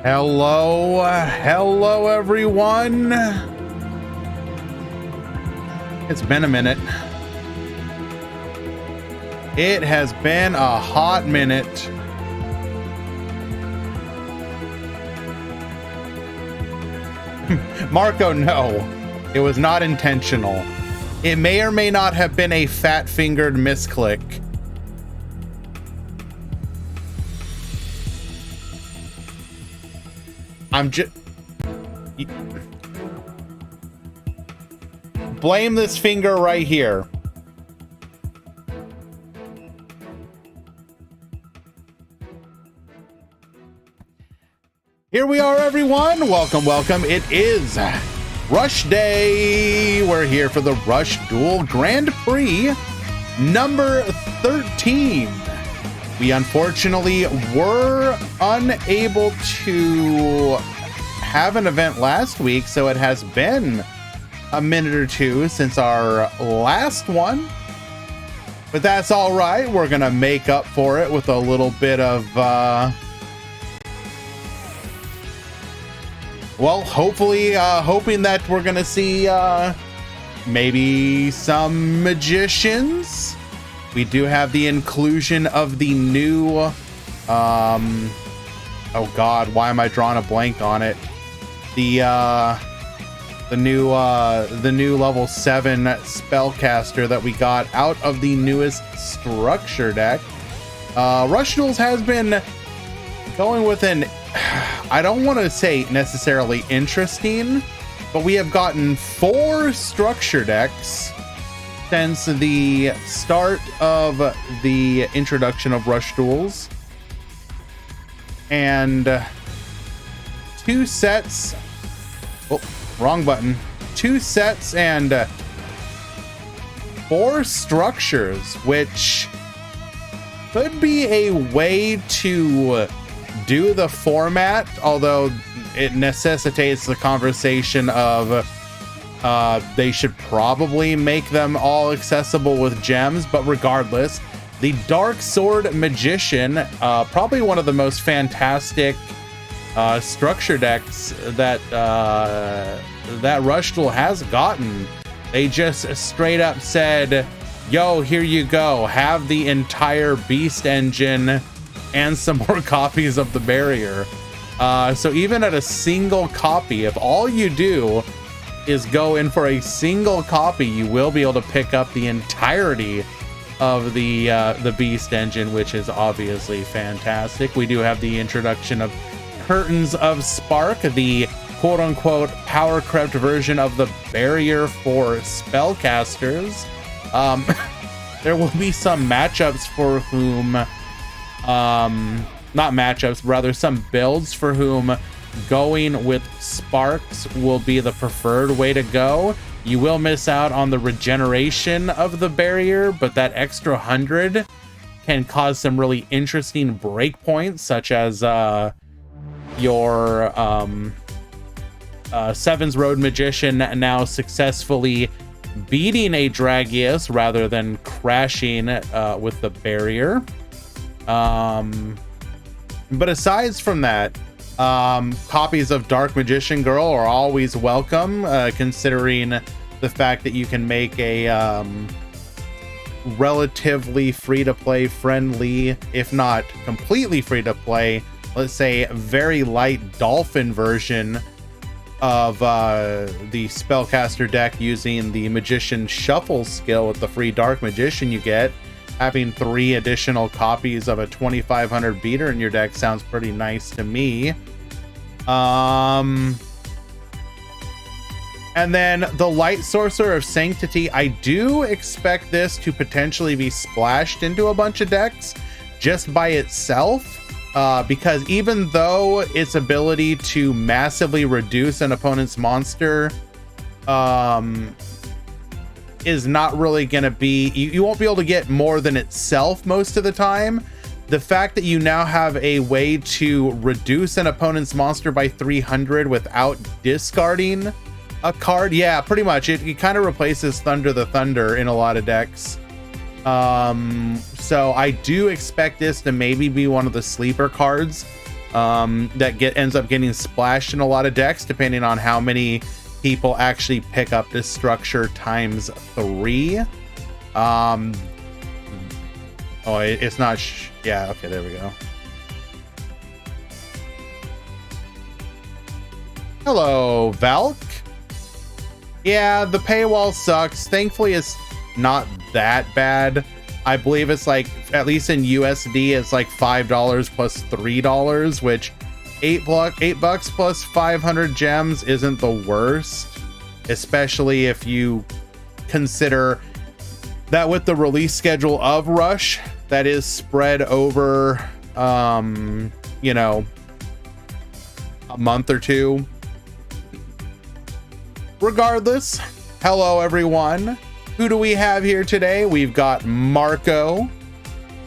Hello everyone. It's been a minute. It has been a hot minute. Marco, no, it was not intentional. It may or may not have been a fat-fingered misclick. I'm just... Blame this finger right here. Here we are, everyone. Welcome, welcome. It is Rush Day. We're here for the Rush Duel Grand Prix number 13. We unfortunately were unable to have an event last week, so it has been a minute or two since our last one. But that's all right. We're gonna make up for it with a little bit of well, hopefully hoping that we're gonna see maybe some magicians. We do have the inclusion of the new oh god, why am I drawing a blank on it? The new level 7 spellcaster that we got out of the newest structure deck. Rush Duels has been going with an, I don't want to say necessarily interesting, but we have gotten 4 structure decks since the start of the introduction of Rush Duels, and 2 sets, oh, wrong button, 2 sets and 4 structures, which could be a way to do the format, although it necessitates the conversation of they should probably make them all accessible with gems. But regardless, the Dark Sword Magician, probably one of the most fantastic structure decks that that Rush Duel has gotten. They just straight up said, yo, here you go, have the entire beast engine and some more copies of the barrier. So even at a single copy, if all you do is go in for a single copy, you will be able to pick up the entirety of the beast engine, which is obviously fantastic. We do have the introduction of Curtains of Spark, the quote-unquote power crept version of the barrier for spellcasters. There will be some matchups for whom not matchups, rather some builds for whom going with sparks will be the preferred way to go. You will miss out on the regeneration of the barrier, but that extra 100 can cause some really interesting breakpoints, such as your Sevens Road Magician now successfully beating a Dragius rather than crashing with the barrier. But aside from that, copies of Dark Magician Girl are always welcome, considering the fact that you can make a relatively free-to-play friendly, if not completely free-to-play, let's say very light dolphin version of the spellcaster deck using the Magician Shuffle skill with the free Dark Magician you get. Having 3 additional copies of a 2500 beater in your deck sounds pretty nice to me. And then the Light Sorcerer of Sanctity, I do expect this to potentially be splashed into a bunch of decks just by itself, because even though its ability to massively reduce an opponent's monster is not really going to be, you won't be able to get more than itself most of the time. The fact that you now have a way to reduce an opponent's monster by 300 without discarding a card, yeah, pretty much it kind of replaces Thunder the Thunder in a lot of decks. So I do expect this to maybe be one of the sleeper cards that ends up getting splashed in a lot of decks, depending on how many people actually pick up this structure times 3. It's not. Yeah. Okay. There we go. Hello, Valk. Yeah, the paywall sucks. Thankfully, it's not that bad. I believe it's like, at least in USD, it's like $5 plus $3, which $8 plus 500 gems isn't the worst, especially if you consider that with the release schedule of Rush, that is spread over, you know, a month or two. Regardless, hello everyone. Who do we have here today? We've got Marco.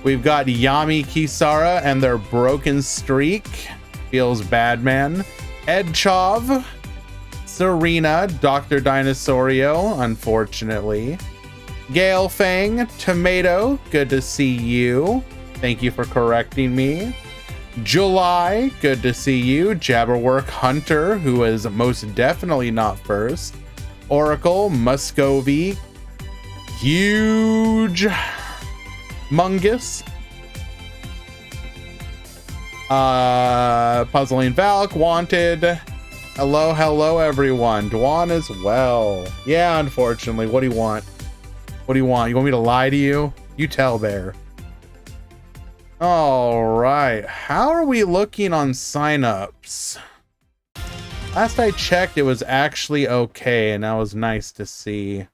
We've got Yami Kisara and their broken streak. Feels bad, man. Edchov. Serena. Dr. Dinosaurio, unfortunately. Gale Fang. Tomato. Good to see you. Thank you for correcting me. July, good to see you. Jabberwork Hunter, who is most definitely not first. Oracle, Muscovy, Huge, Mungus, Puzzling Valk, Wanted. Hello everyone. Dwan as well. Yeah, unfortunately. What do you want? What do you want? You want me to lie to you? You tell Bear. All right, how are we looking on signups? Last I checked, it was actually okay, and that was nice to see.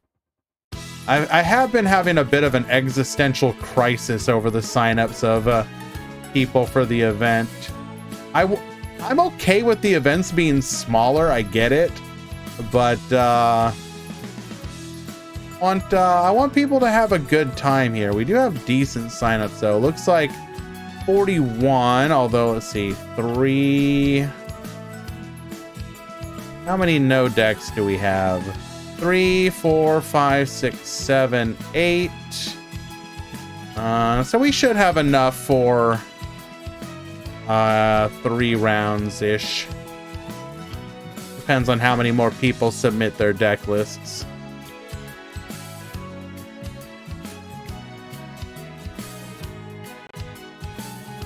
I have been having a bit of an existential crisis over the signups of people for the event. I'm okay with the events being smaller, I get it, but I want people to have a good time here. We do have decent signups though. Looks like 41, although let's see, 3. How many no decks do we have? 3, 4, 5, 6, 7, 8. So we should have enough for 3 rounds ish. Depends on how many more people submit their deck lists.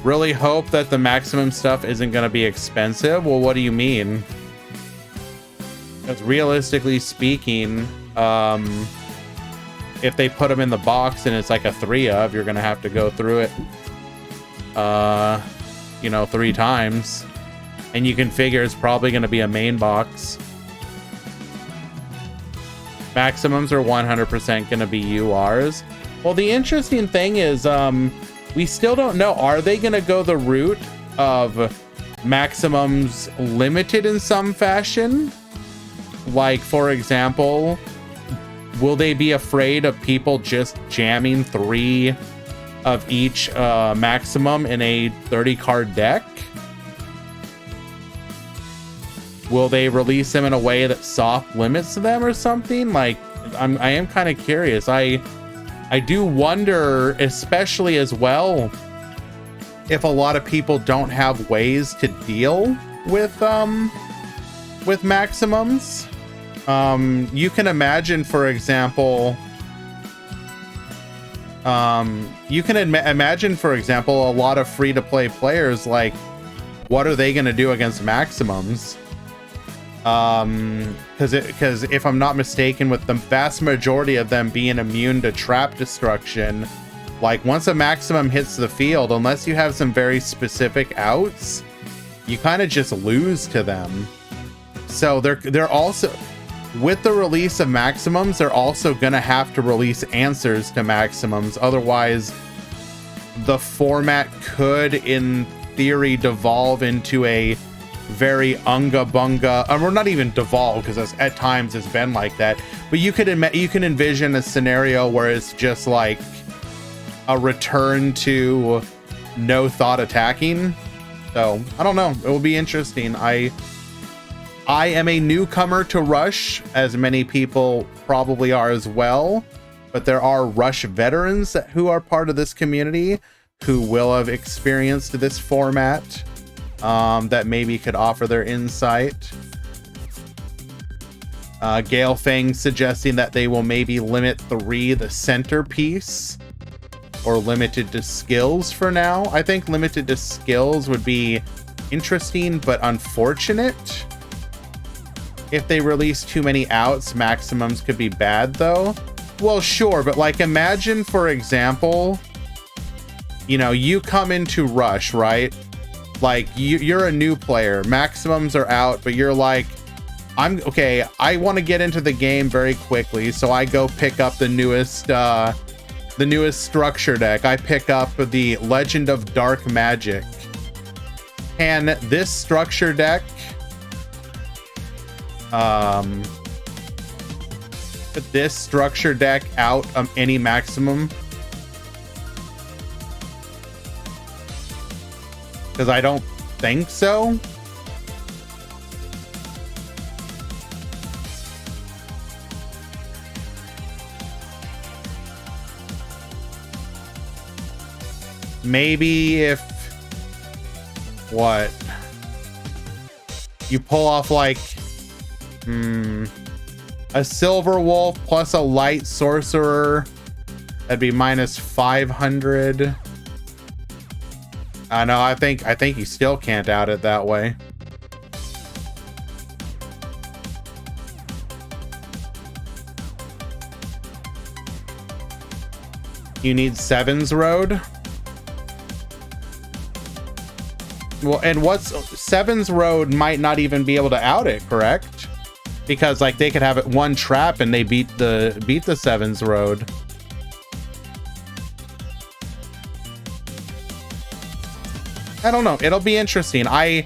Really hope that the maximum stuff isn't going to be expensive. Well, what do you mean? Because realistically speaking, if they put them in the box and it's like a 3 of, you're going to have to go through it, you know, 3 times. And you can figure it's probably going to be a main box. Maximums are 100% going to be URs. Well, the interesting thing is, we still don't know. Are they going to go the route of maximums limited in some fashion? Like, for example, will they be afraid of people just jamming 3 of each maximum in a 30-card deck? Will they release them in a way that soft limits them or something? Like, I am kind of curious. I do wonder, especially as well, if a lot of people don't have ways to deal with maximums. You can imagine, for example, a lot of free-to-play players, like, what are they going to do against maximums? Because if I'm not mistaken, with the vast majority of them being immune to trap destruction, like, once a maximum hits the field, unless you have some very specific outs, you kind of just lose to them. So they're also, with the release of maximums, they're also gonna have to release answers to maximums. Otherwise, the format could, in theory, devolve into a very unga bunga, or not even devolve, because at times it's been like that, but you can envision a scenario where it's just like a return to no thought attacking. So I don't know, it will be interesting. I am a newcomer to Rush, as many people probably are as well, but there are Rush veterans who are part of this community who will have experienced this format that maybe could offer their insight. Gale Fang suggesting that they will maybe limit 3 the centerpiece, or limited to skills for now. I think limited to skills would be interesting but unfortunate. If they release too many outs, maximums could be bad though. Well, sure, but like imagine, for example, you know, you come into Rush, right? Like you're a new player, maximums are out, but you're like, I want to get into the game very quickly, so I go pick up the newest structure deck. I pick up the Legend of Dark Magic. Can this structure deck put this structure deck out any maximum? Because I don't think so. Maybe if what you pull off like a Silver Wolf plus a Light Sorcerer, that'd be minus 500. I know, I think you still can't out it that way. You need Sevens Road. Well, and what's Sevens Road might not even be able to out it, correct? Because like they could have it one trap and they beat the Sevens Road. I don't know. It'll be interesting. I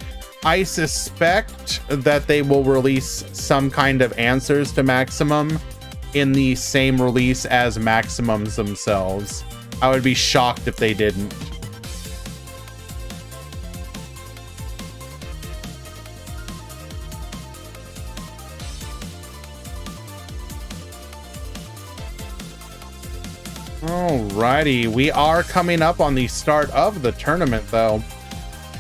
suspect that they will release some kind of answers to Maximum in the same release as Maximums themselves. I would be shocked if they didn't. Alrighty, we are coming up on the start of the tournament though.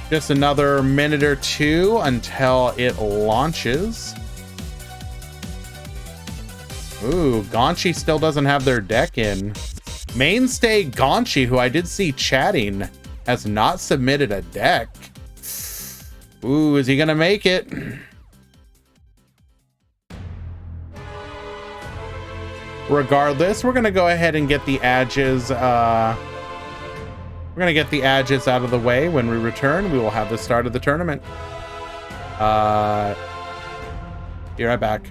Just another minute or two until it launches. Ooh, Gonchi still doesn't have their deck in. Mainstay Gonchi, who I did see chatting, has not submitted a deck. Ooh, is he gonna make it? Regardless, we're gonna go ahead and get the adges. We're gonna get the adges out of the way. When we return, we will have the start of the tournament. Be right back.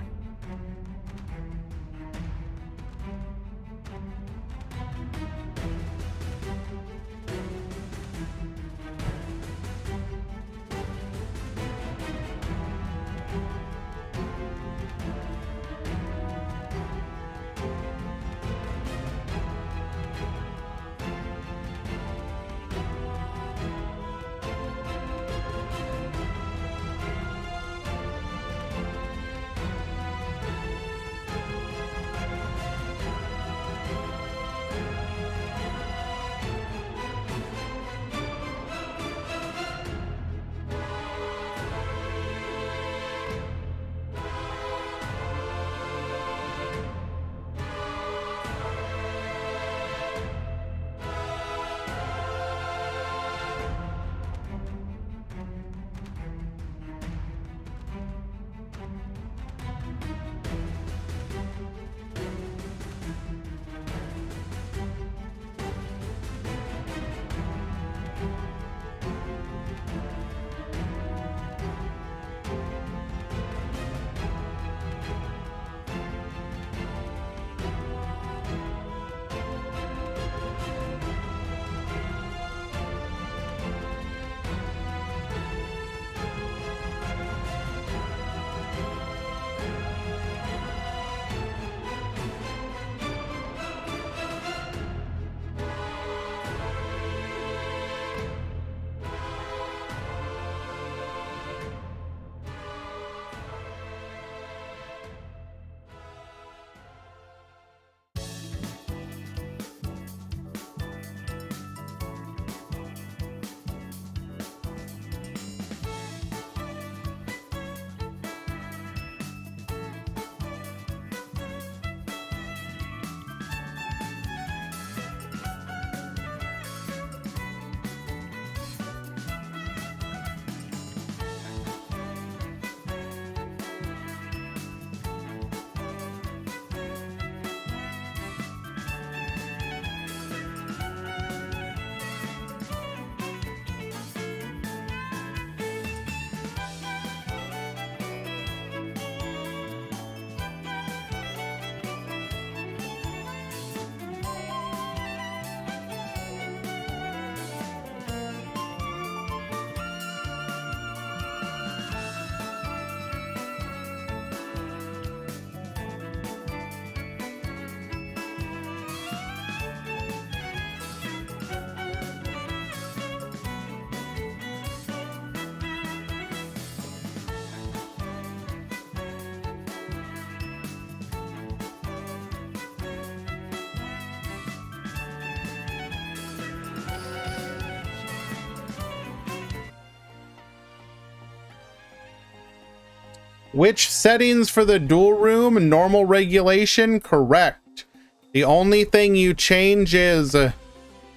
Which settings for the duel room? Normal regulation? Correct. The only thing you change is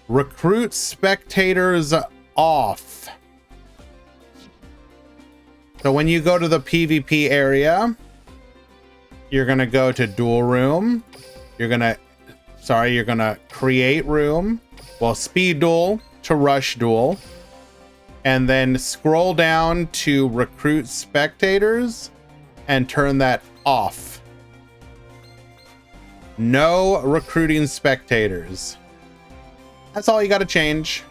recruit spectators off. So when you go to the PvP area, you're going to go to duel room. You're going to create room. Well, speed duel to rush duel. And then scroll down to recruit spectators and turn that off. No recruiting spectators. That's all you got to change.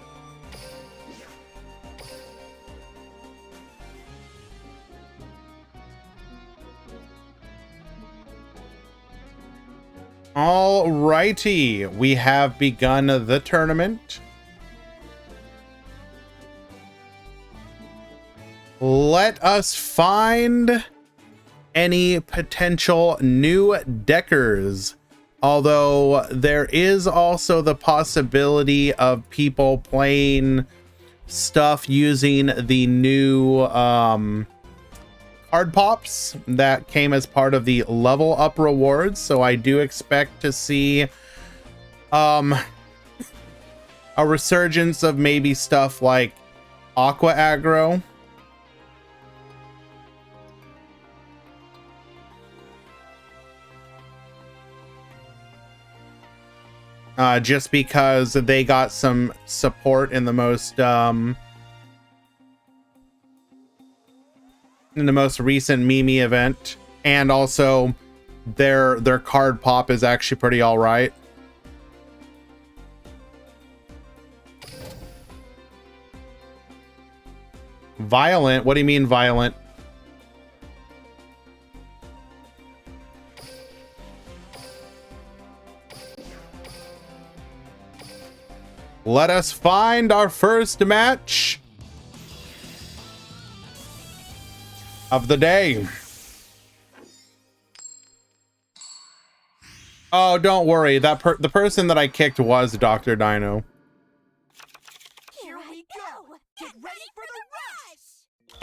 Alrighty, we have begun the tournament. Let us find any potential new deckers. Although there is also the possibility of people playing stuff using the new card pops that came as part of the level up rewards. So I do expect to see a resurgence of maybe stuff like Aqua Aggro. Just because they got some support in the most recent Mimi event, and also their card pop is actually pretty all right. Violent? What do you mean violent? Let us find our first match of the day. Oh, don't worry. The person that I kicked was Dr. Dino. Here we go. Get ready for the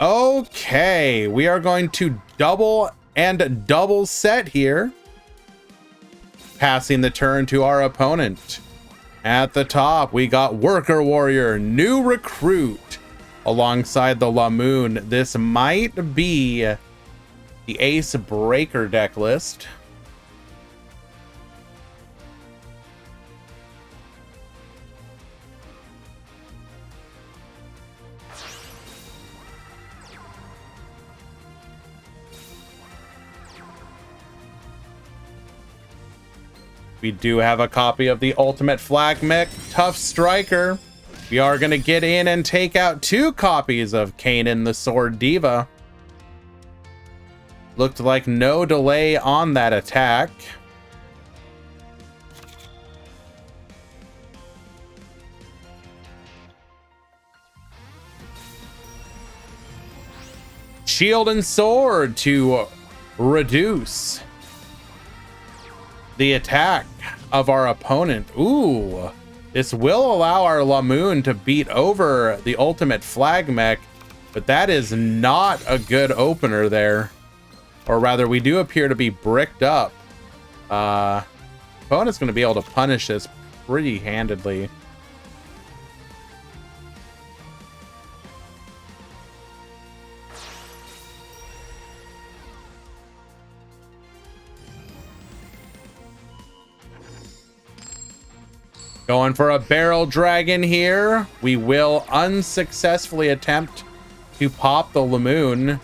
rush. Okay, we are going to double set here. Passing the turn to our opponent. At the top, we got Worker Warrior, new recruit, alongside the Lamoon. This might be the Ace Breaker deck list. We do have a copy of the Ultimate Flag Mech Tough Striker. We are going to get in and take out 2 copies of Kanan the Sword Diva. Looked like no delay on that attack. Shield and Sword to reduce the attack of our opponent. Ooh, this will allow our Lamoon to beat over the Ultimate Flag Mech, but that is not a good opener there. Or rather, we do appear to be bricked up. Opponent's going to be able to punish this pretty handedly. Going for a Barrel Dragon here. We will unsuccessfully attempt to pop the Lamoon.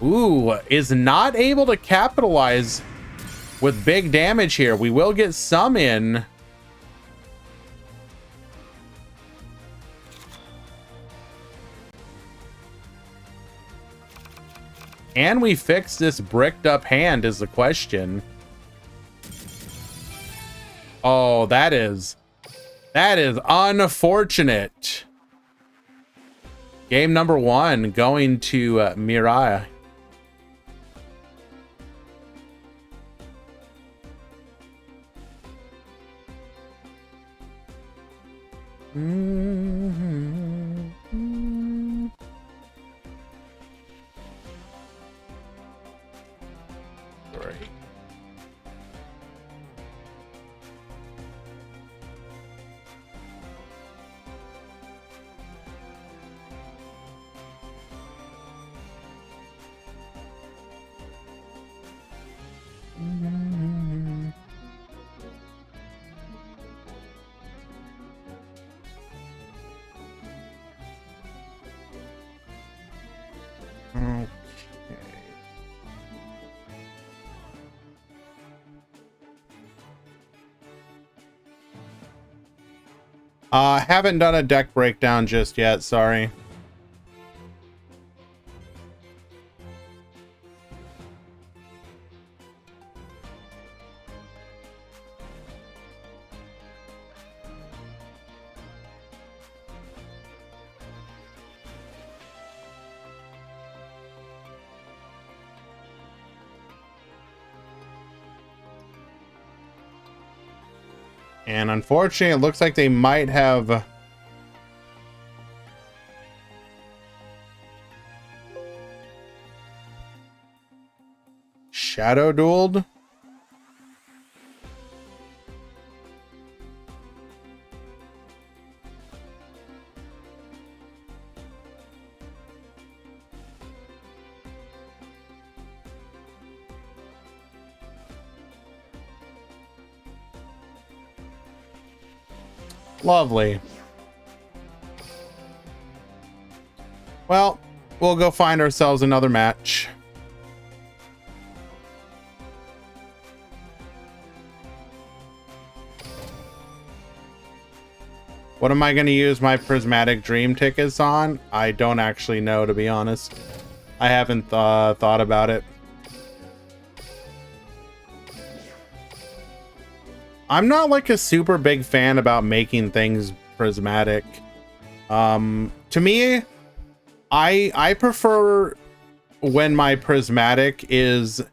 Ooh, is not able to capitalize with big damage here. We will get some in. Can we fix this bricked up hand is the question. Oh, that is unfortunate. Game number 1 going to Mirai. Great. Okay. Haven't done a deck breakdown just yet, sorry. And unfortunately, it looks like they might have shadow dueled. Lovely. Well, we'll go find ourselves another match. What am I going to use my prismatic dream tickets on? I don't actually know, to be honest. I haven't thought about it. I'm not like a super big fan about making things prismatic. To me, I prefer when my prismatic is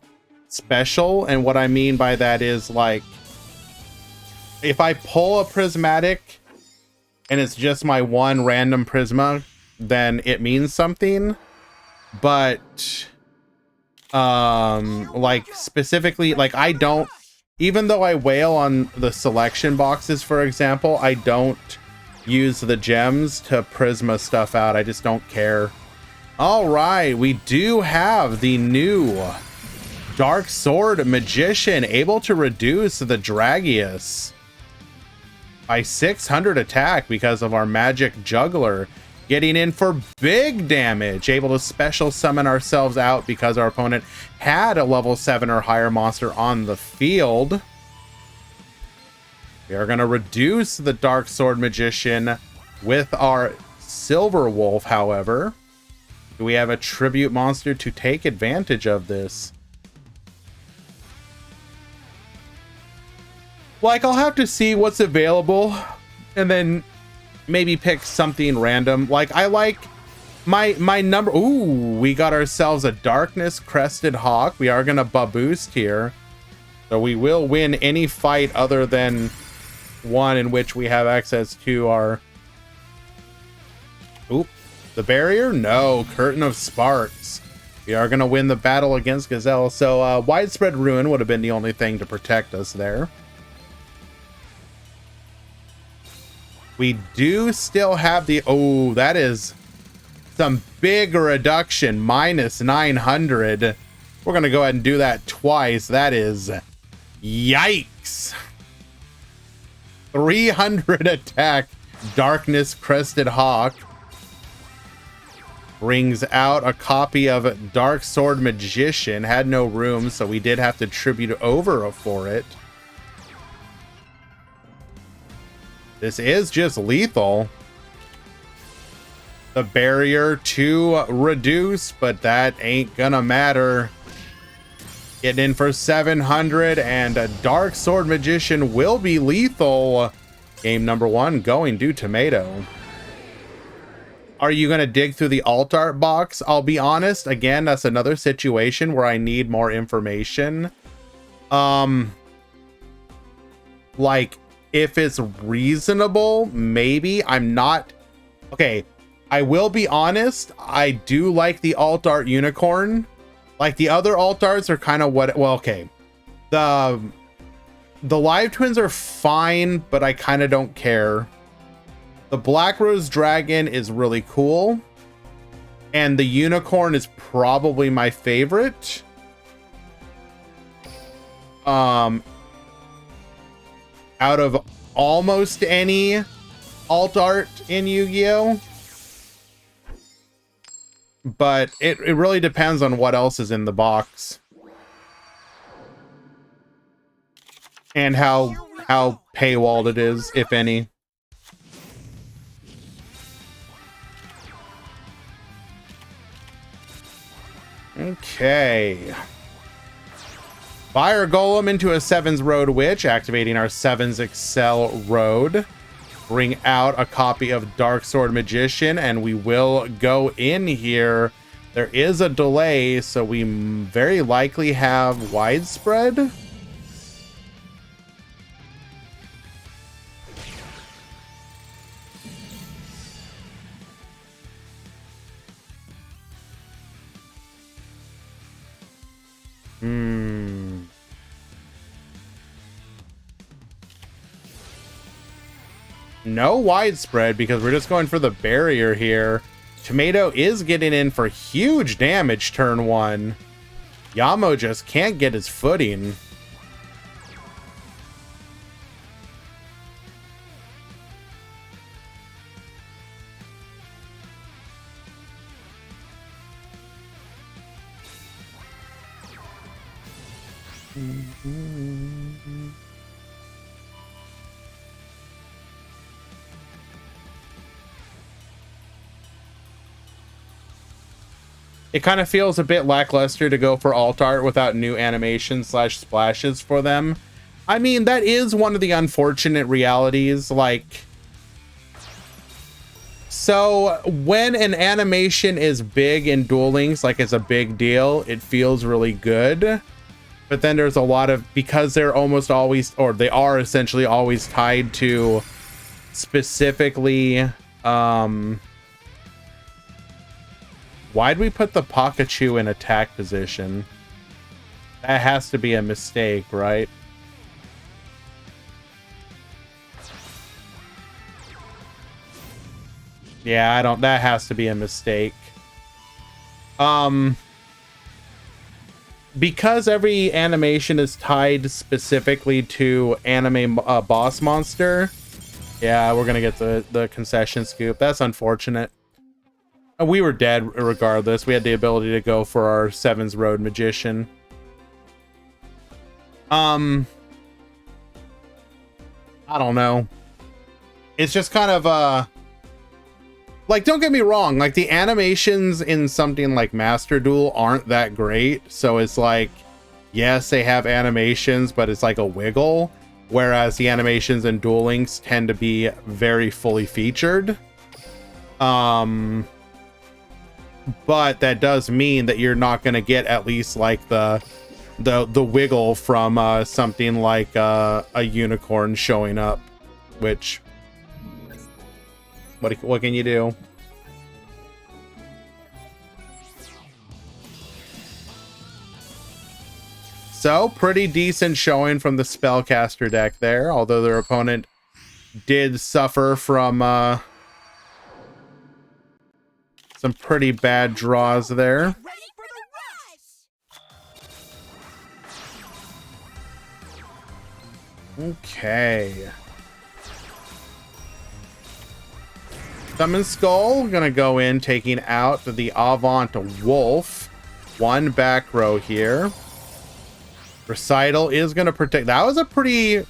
special, and what I mean by that is, like, if I pull a prismatic and it's just my one random prisma, then it means something. But like specifically, like, I don't, even though I wail on the selection boxes, for example, I don't use the gems to prisma stuff out. I just don't care. All right, we do have the new Dark Sword Magician, able to reduce the Dragius by 600 attack because of our Magic Juggler, getting in for big damage, able to special summon ourselves out because our opponent had a level 7 or higher monster on the field. We are going to reduce the Dark Sword Magician with our Silver Wolf, however. Do we have a tribute monster to take advantage of this? Like, I'll have to see what's available and then maybe pick something random. Like, I like my number. Ooh, we got ourselves a Darkness Crested Hawk. We are going to boost here. So we will win any fight other than one in which we have access to our... Oop. The barrier? No. Curtain of Sparks. We are going to win the battle against Gazelle. So Widespread Ruin would have been the only thing to protect us there. We do still have the... Oh, that is some big reduction. Minus 900. We're going to go ahead and do that twice. That is... Yikes. 300 attack. Darkness Crested Hawk. Brings out a copy of Dark Sword Magician. Had no room, so we did have to tribute over for it. This is just lethal. The barrier to reduce, but that ain't gonna matter. Getting in for 700, and a Dark Sword Magician will be lethal. Game number 1 going due tomato. Are you gonna dig through the alt art box? I'll be honest, again, that's another situation where I need more information. Like, if it's reasonable, maybe. I'm not... Okay, I will be honest. I do like the alt art unicorn. Like the other alt arts are kind of what, well, okay. The live twins are fine, but I kind of don't care. The Black Rose Dragon is really cool. And the unicorn is probably my favorite. Out of almost any alt art in Yu-Gi-Oh! But it really depends on what else is in the box. And how paywalled it is, if any. Okay. Fire Golem into a 7's Road Witch, activating our 7's Excel Road. Bring out a copy of Dark Sword Magician, and we will go in here. There is a delay, so we very likely have Widespread. No Widespread because we're just going for the barrier here. Tomato is getting in for huge damage turn 1. Yamo just can't get his footing. It kind of feels a bit lackluster to go for alt art without new animation / splashes for them. I mean, that is one of the unfortunate realities. Like, so when an animation is big in Duel Links, like it's a big deal, it feels really good. But then there's a lot of, because they're almost always, or they are essentially always tied to specifically, why'd we put the Pikachu in attack position? That has to be a mistake, right? Yeah, that has to be a mistake. Because every animation is tied specifically to anime boss monster. Yeah, we're gonna get the concession scoop. That's unfortunate. We were dead regardless. We had the ability to go for our 7's Road Magician. I don't know. It's just kind of like, don't get me wrong, like the animations in something like Master Duel aren't that great. So it's like, yes, they have animations, but it's like a wiggle. Whereas the animations in Duel Links tend to be very fully featured. But that does mean that you're not going to get at least like the wiggle from something like a unicorn showing up, which what can you do? So pretty decent showing from the spellcaster deck there, although their opponent did suffer from some pretty bad draws there. Okay. Summon Skull, gonna go in, taking out the Avant Wolf. One back row here. Recital is gonna protect. That was a pretty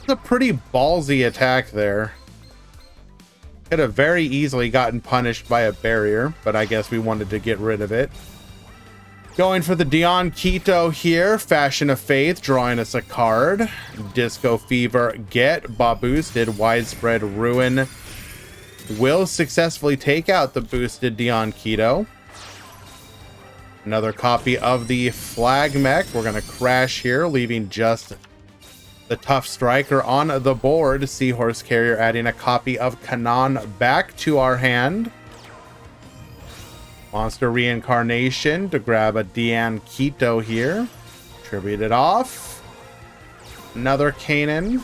ballsy attack there. Could have very easily gotten punished by a barrier, but I guess we wanted to get rid of it. Going for the Dion Quito here. Fashion of Faith, drawing us a card. Disco Fever, get boosted. Widespread Ruin will successfully take out the boosted Dion Quito. Another copy of the Flag Mech. We're going to crash here, leaving just the Tough Striker on the board. Seahorse Carrier adding a copy of Kanan back to our hand. Monster Reincarnation to grab a Dian Quito here. Tribute it off. Another Kanan.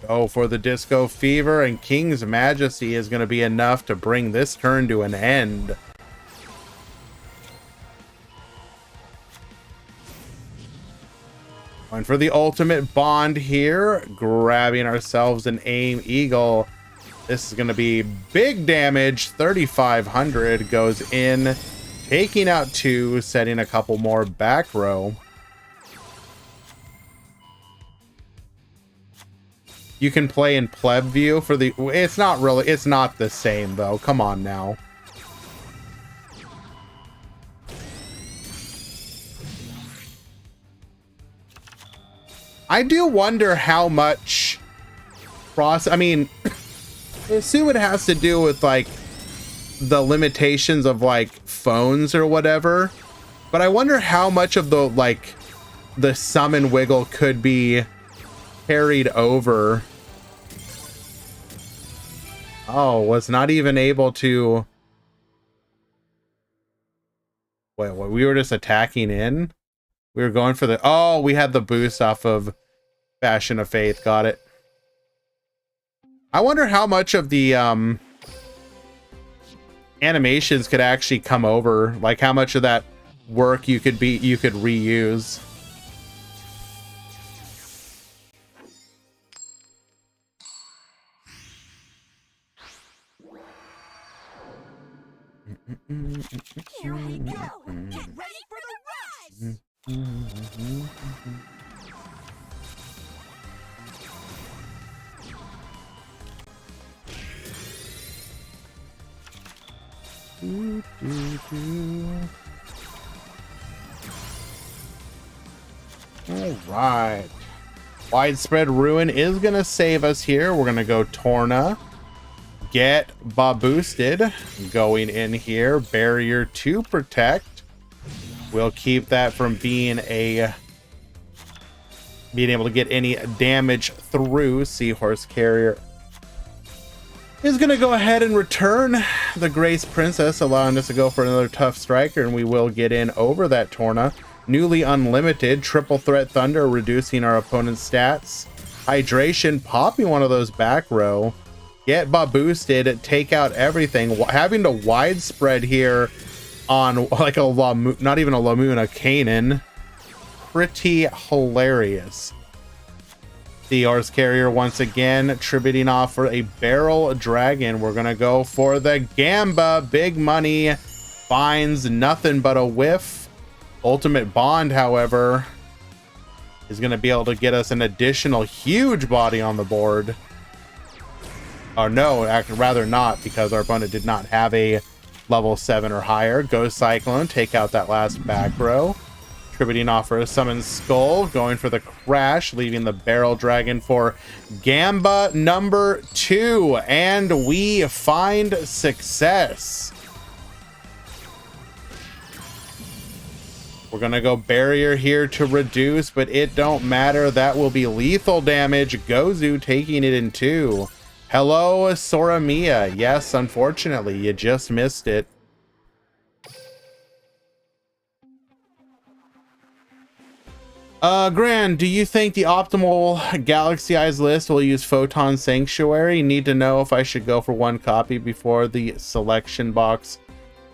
Go for the Disco Fever, and King's Majesty is going to be enough to bring this turn to an end. Going for the ultimate bond here, grabbing ourselves an Aim Eagle. This is going to be big damage. 3,500 goes in, taking out 2, setting a couple more back row. You can play in pleb view for the... It's not really... It's not the same, though. Come on now. I do wonder how much... I mean, I assume it has to do with, like, the limitations of, like, phones or whatever. But I wonder how much of the, like, the summon wiggle could be carried over. Oh, was not even able to... Wait, what? We were just attacking in? We were going for the... Oh, we had the boost off of Bastion of Faith. Got it. I wonder how much of the animations could actually come over. Like how much of that work you could reuse. Here we go. Get ready for the rush. All right. Widespread Ruin is going to save us here. We're going to go Torna. Get boosted. Going in here. Barrier to protect. We'll keep that from being able to get any damage through. Seahorse Carrier is going to go ahead and return the Grace Princess, allowing us to go for another tough striker, and we will get in over that Torna. Newly unlimited, triple threat thunder, reducing our opponent's stats. Hydration, popping one of those back row. Get boosted, take out everything. Having to widespread here on like a not even a Lamuna, Kanan. Pretty hilarious. Seahorse Carrier once again, tributing off for a Barrel Dragon. We're gonna go for the Gamba. Big money, finds nothing but a whiff. Ultimate Bond, however, is gonna be able to get us an additional huge body on the board. Or no, rather not, because our opponent did not have a level 7 or higher. Ghost Cyclone, take out that last back row. Tributing off for a Summon Skull, going for the Crash, leaving the Barrel Dragon for Gamba number 2, and we find success. We're gonna go Barrier here to reduce, but it don't matter. That will be lethal damage. Gozu taking it in 2. Hello, Soramiya. Yes, unfortunately, you just missed it. Gran, do you think the optimal Galaxy Eyes list will use Photon Sanctuary? Need to know if I should go for 1 copy before the selection box.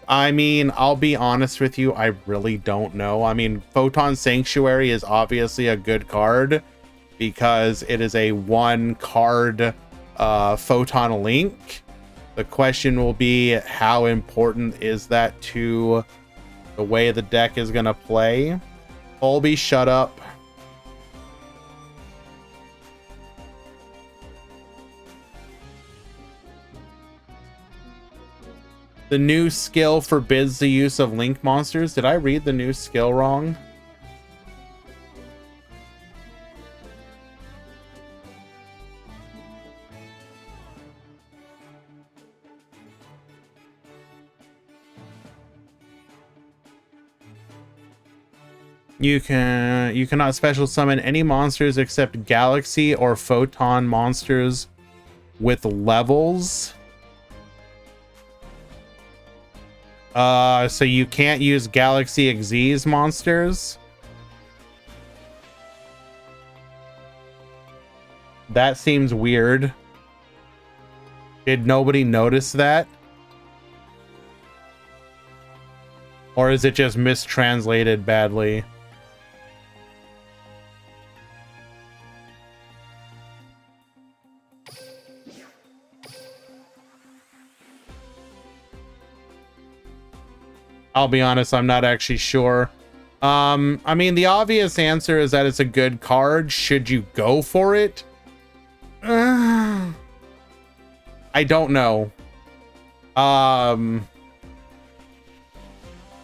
I mean, I'll be honest with you, I really don't know. I mean, Photon Sanctuary is obviously a good card because it is a 1 card Photon Link. The question will be, how important is that to the way the deck is going to play? Colby, shut up. The new skill forbids the use of link monsters. Did I read the new skill wrong? You cannot special summon any monsters except Galaxy or Photon monsters with levels. So you can't use Galaxy Xyz monsters? That seems weird. Did nobody notice that? Or is it just mistranslated badly? I'll be honest, I'm not actually sure. I mean, the obvious answer is that it's a good card. Should you go for it? I don't know. I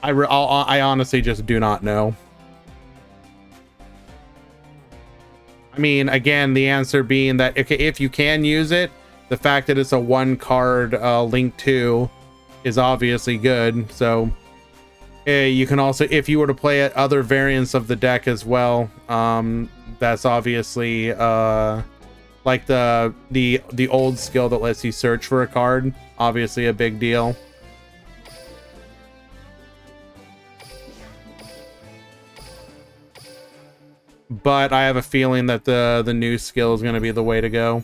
honestly just do not know. I mean, again, the answer being that if you can use it, the fact that it's a one card Link 2 is obviously good. So you can also, if you were to play it, other variants of the deck as well. That's obviously like the old skill that lets you search for a card. Obviously a big deal. But I have a feeling that the new skill is going to be the way to go.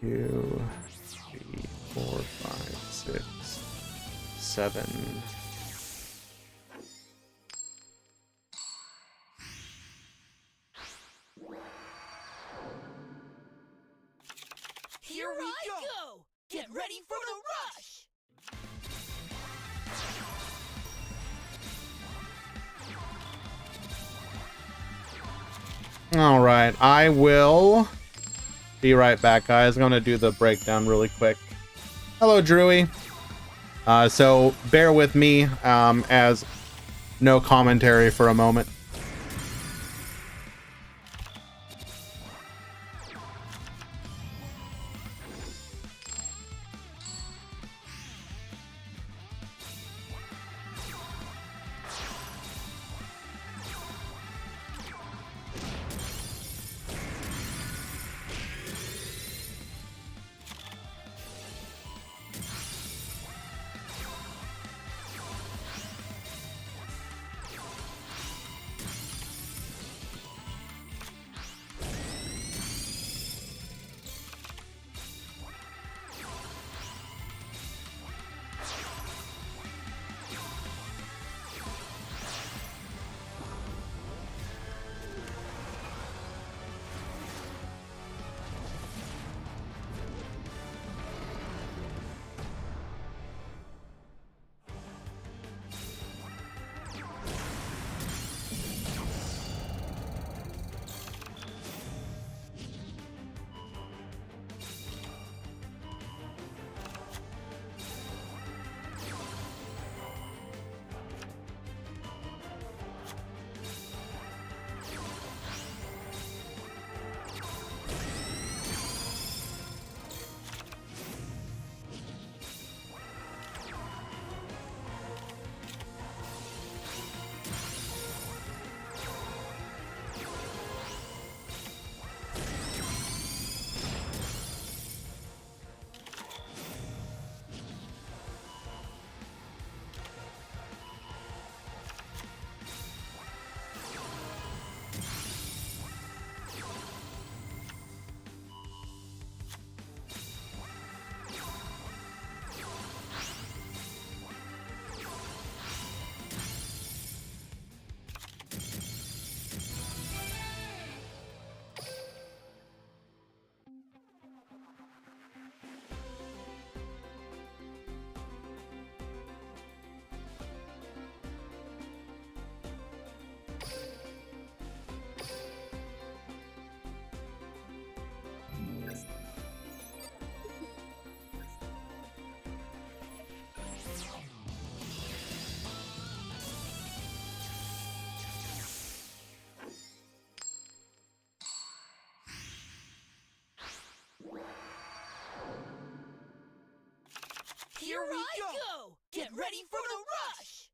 2, 3, 4, 5, 6, 7. Here we go! Get ready for the rush! All right, I will be right back, guys. I'm gonna do the breakdown really quick. Hello, Drewy. So bear with me as no commentary for a moment. Here we go! Get ready for the rush!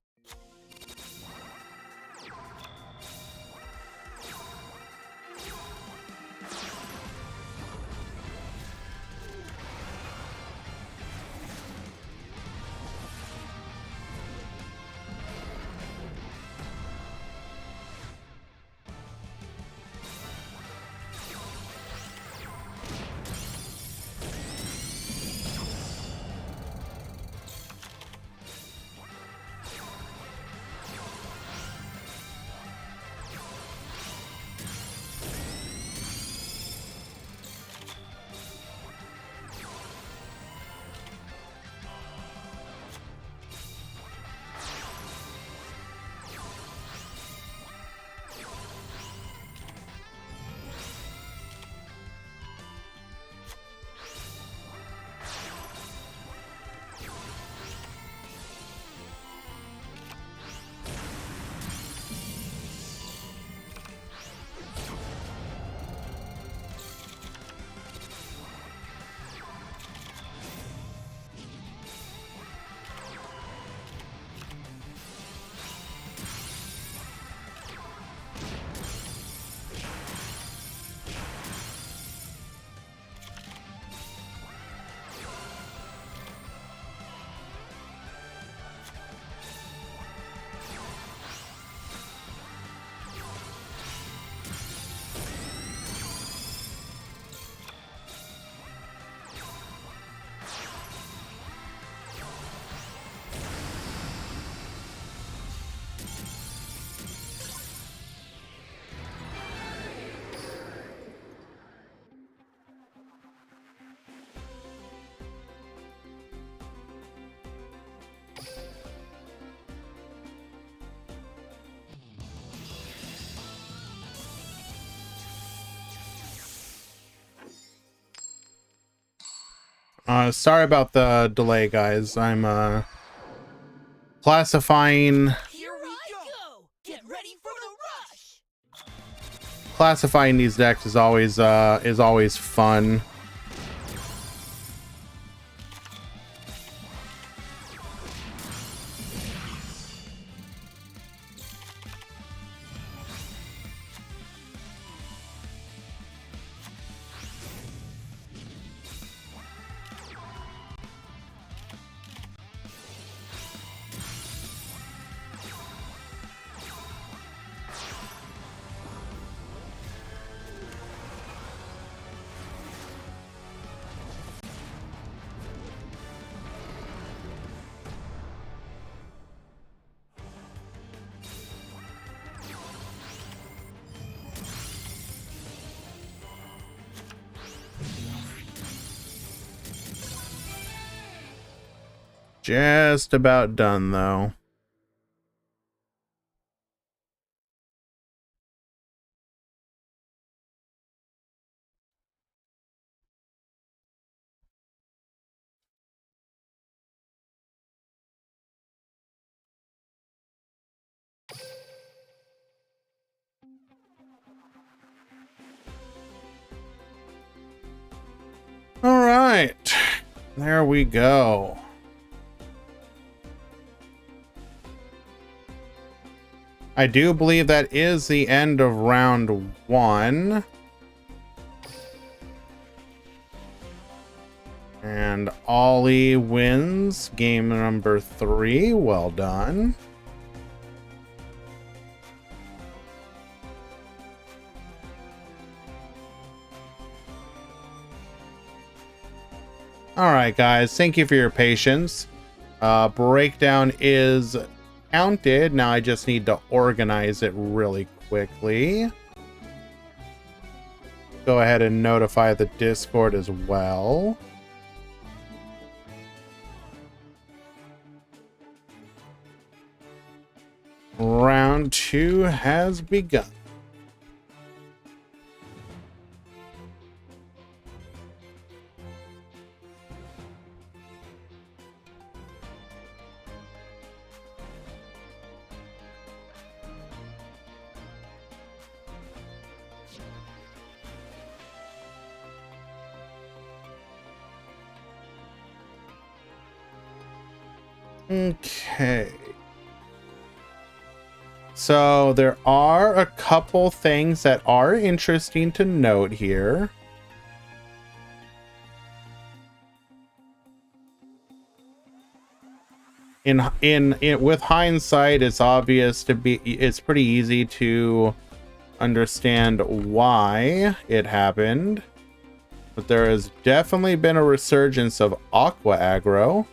Sorry about the delay, guys. I'm classifying Here we go. Get ready for the rush. classifying these decks is always fun. Just about done, though. All right, there we go. I do believe that is the end of round 1. And Ollie wins game number 3. Well done. All right, guys, thank you for your patience. Breakdown is counted. Now I just need to organize it really quickly. Go ahead and notify the Discord as well. Round 2 has begun. Okay. So there are a couple things that are interesting to note here. With hindsight, it's pretty easy to understand why it happened. But there has definitely been a resurgence of Aqua aggro.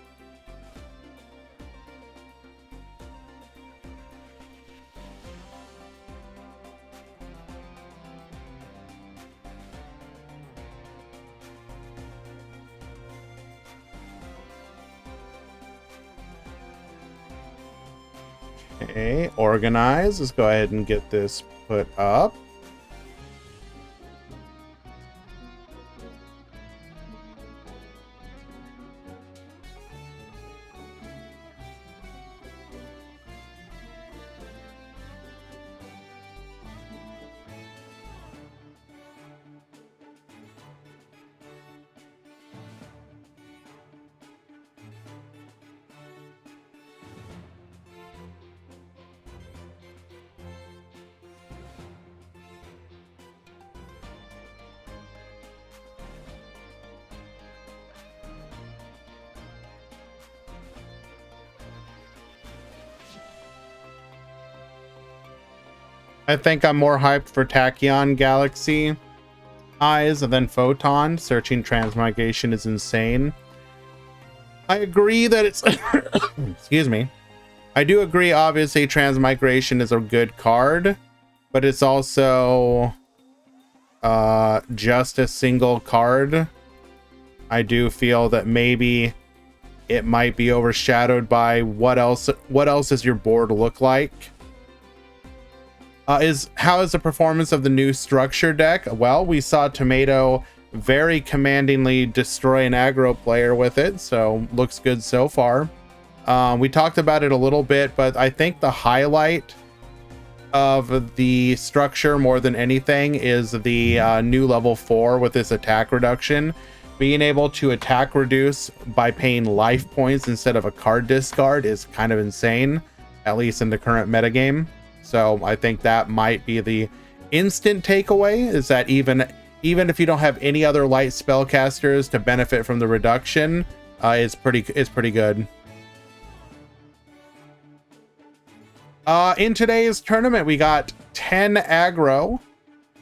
Okay, organize. Let's go ahead and get this put up. I think I'm more hyped for Tachyon Galaxy Eyes than Photon. Searching Transmigration is insane. I agree that it's... Excuse me. I do agree, obviously, Transmigration is a good card, but it's also just a single card. I do feel that maybe it might be overshadowed by what else does your board look like? How is the performance of the new structure deck? Well, we saw Tomato very commandingly destroy an aggro player with it, so looks good so far. We talked about it a little bit, but I think the highlight of the structure more than anything is the new level 4 with this attack reduction. Being able to attack reduce by paying life points instead of a card discard is kind of insane, at least in the current metagame. So I think that might be the instant takeaway, is that even if you don't have any other light spellcasters to benefit from the reduction, it's pretty good. In today's tournament, we got 10 aggro,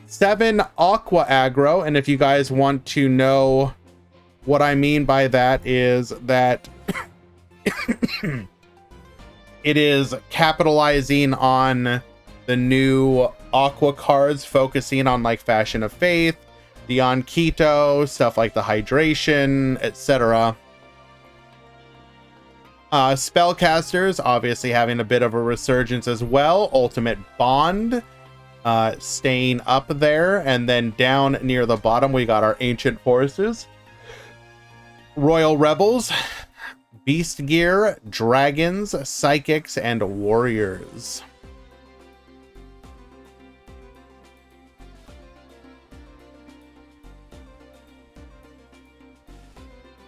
7 aqua aggro, and if you guys want to know what I mean by that, is that it is capitalizing on the new aqua cards, focusing on like Fashion of Faith, Dion Keto, stuff like the hydration, etc. Spellcasters obviously having a bit of a resurgence as well. Ultimate Bond staying up there, and then down near the bottom we got our Ancient Forces, Royal Rebels, Beast Gear, Dragons, Psychics, and Warriors.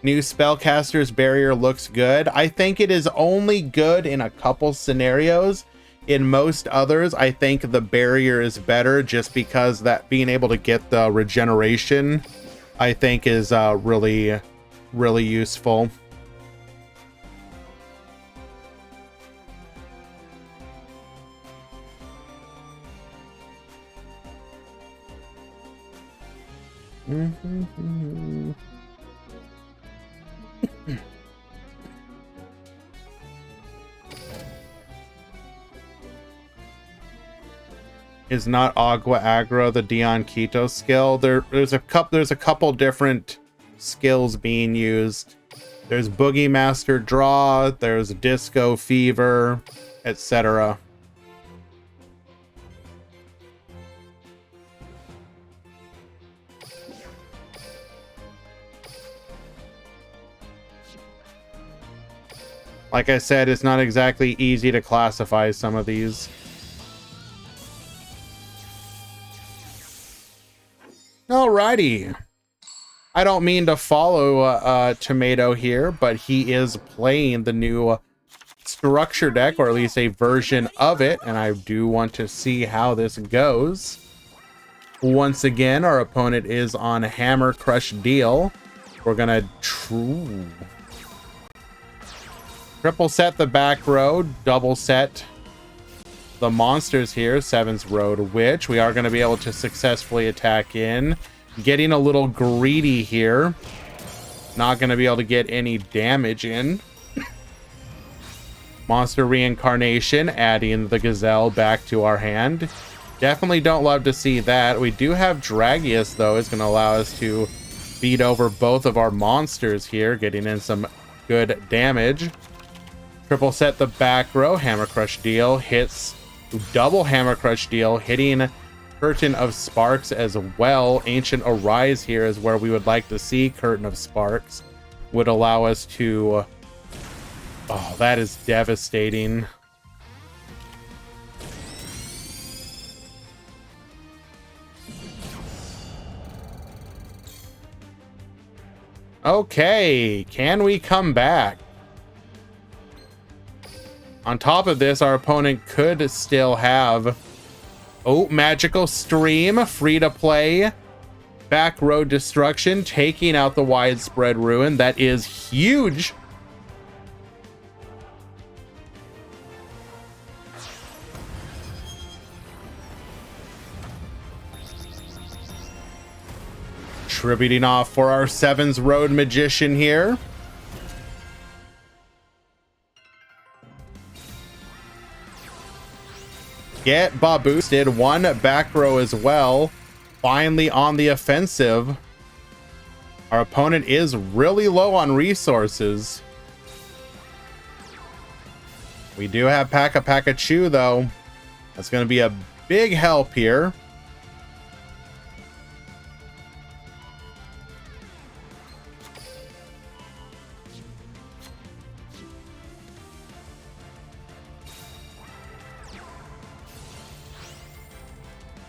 New Spellcaster's Barrier looks good. I think it is only good in a couple scenarios. In most others, I think the Barrier is better, just because that being able to get the regeneration, I think, is really useful. Is not Agua Aggro the Dion Keto skill? There's a couple different skills being used. There's Boogie Master Draw, there's Disco Fever, etc. Like I said, it's not exactly easy to classify some of these. Alrighty. I don't mean to follow Tomato here, but he is playing the new structure deck, or at least a version of it, and I do want to see how this goes. Once again, our opponent is on Hammer Crush Deal. We're gonna triple set the back row, double set the monsters here. Seven's Road Witch. We are going to be able to successfully attack in. Getting a little greedy here. Not going to be able to get any damage in. Monster Reincarnation, adding the Gazelle back to our hand. Definitely don't love to see that. We do have Dragius, though. It's going to allow us to beat over both of our monsters here, getting in some good damage. Triple set the back row. Hammer Crush Deal hits. Double Hammer Crush Deal, hitting Curtain of Sparks as well. Ancient Arise here is where we would like to see Curtain of Sparks. Would allow us to... Oh, that is devastating. Okay, can we come back? On top of this, our opponent could still have... Oh, Magical Stream, free to play. Back row Destruction, taking out the Widespread Ruin. That is huge. Tributing off for our Seven's Road Magician here. Get boosted. One back row as well. Finally on the offensive. Our opponent is really low on resources. We do have Paka-Paka-Chu, though. That's going to be a big help here.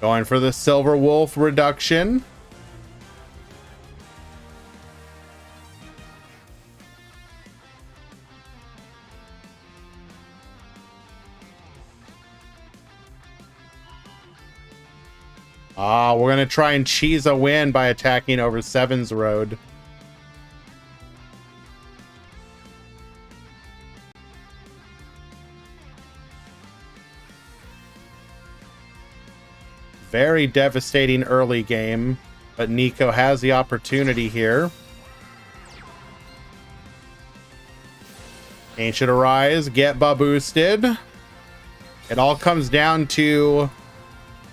Going for the Silver Wolf reduction. We're going to try and cheese a win by attacking over 7's road. Very devastating early game, but Nico has the opportunity here. Ancient Arise, get boosted. It all comes down to,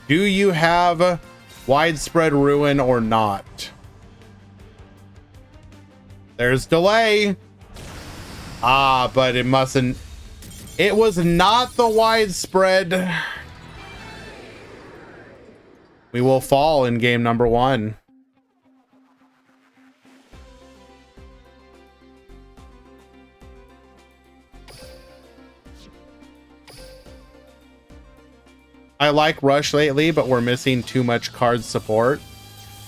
do you have Widespread Ruin or not? There's delay. But it mustn't. It was not the widespread. We will fall in game number 1. I like Rush lately, but we're missing too much card support.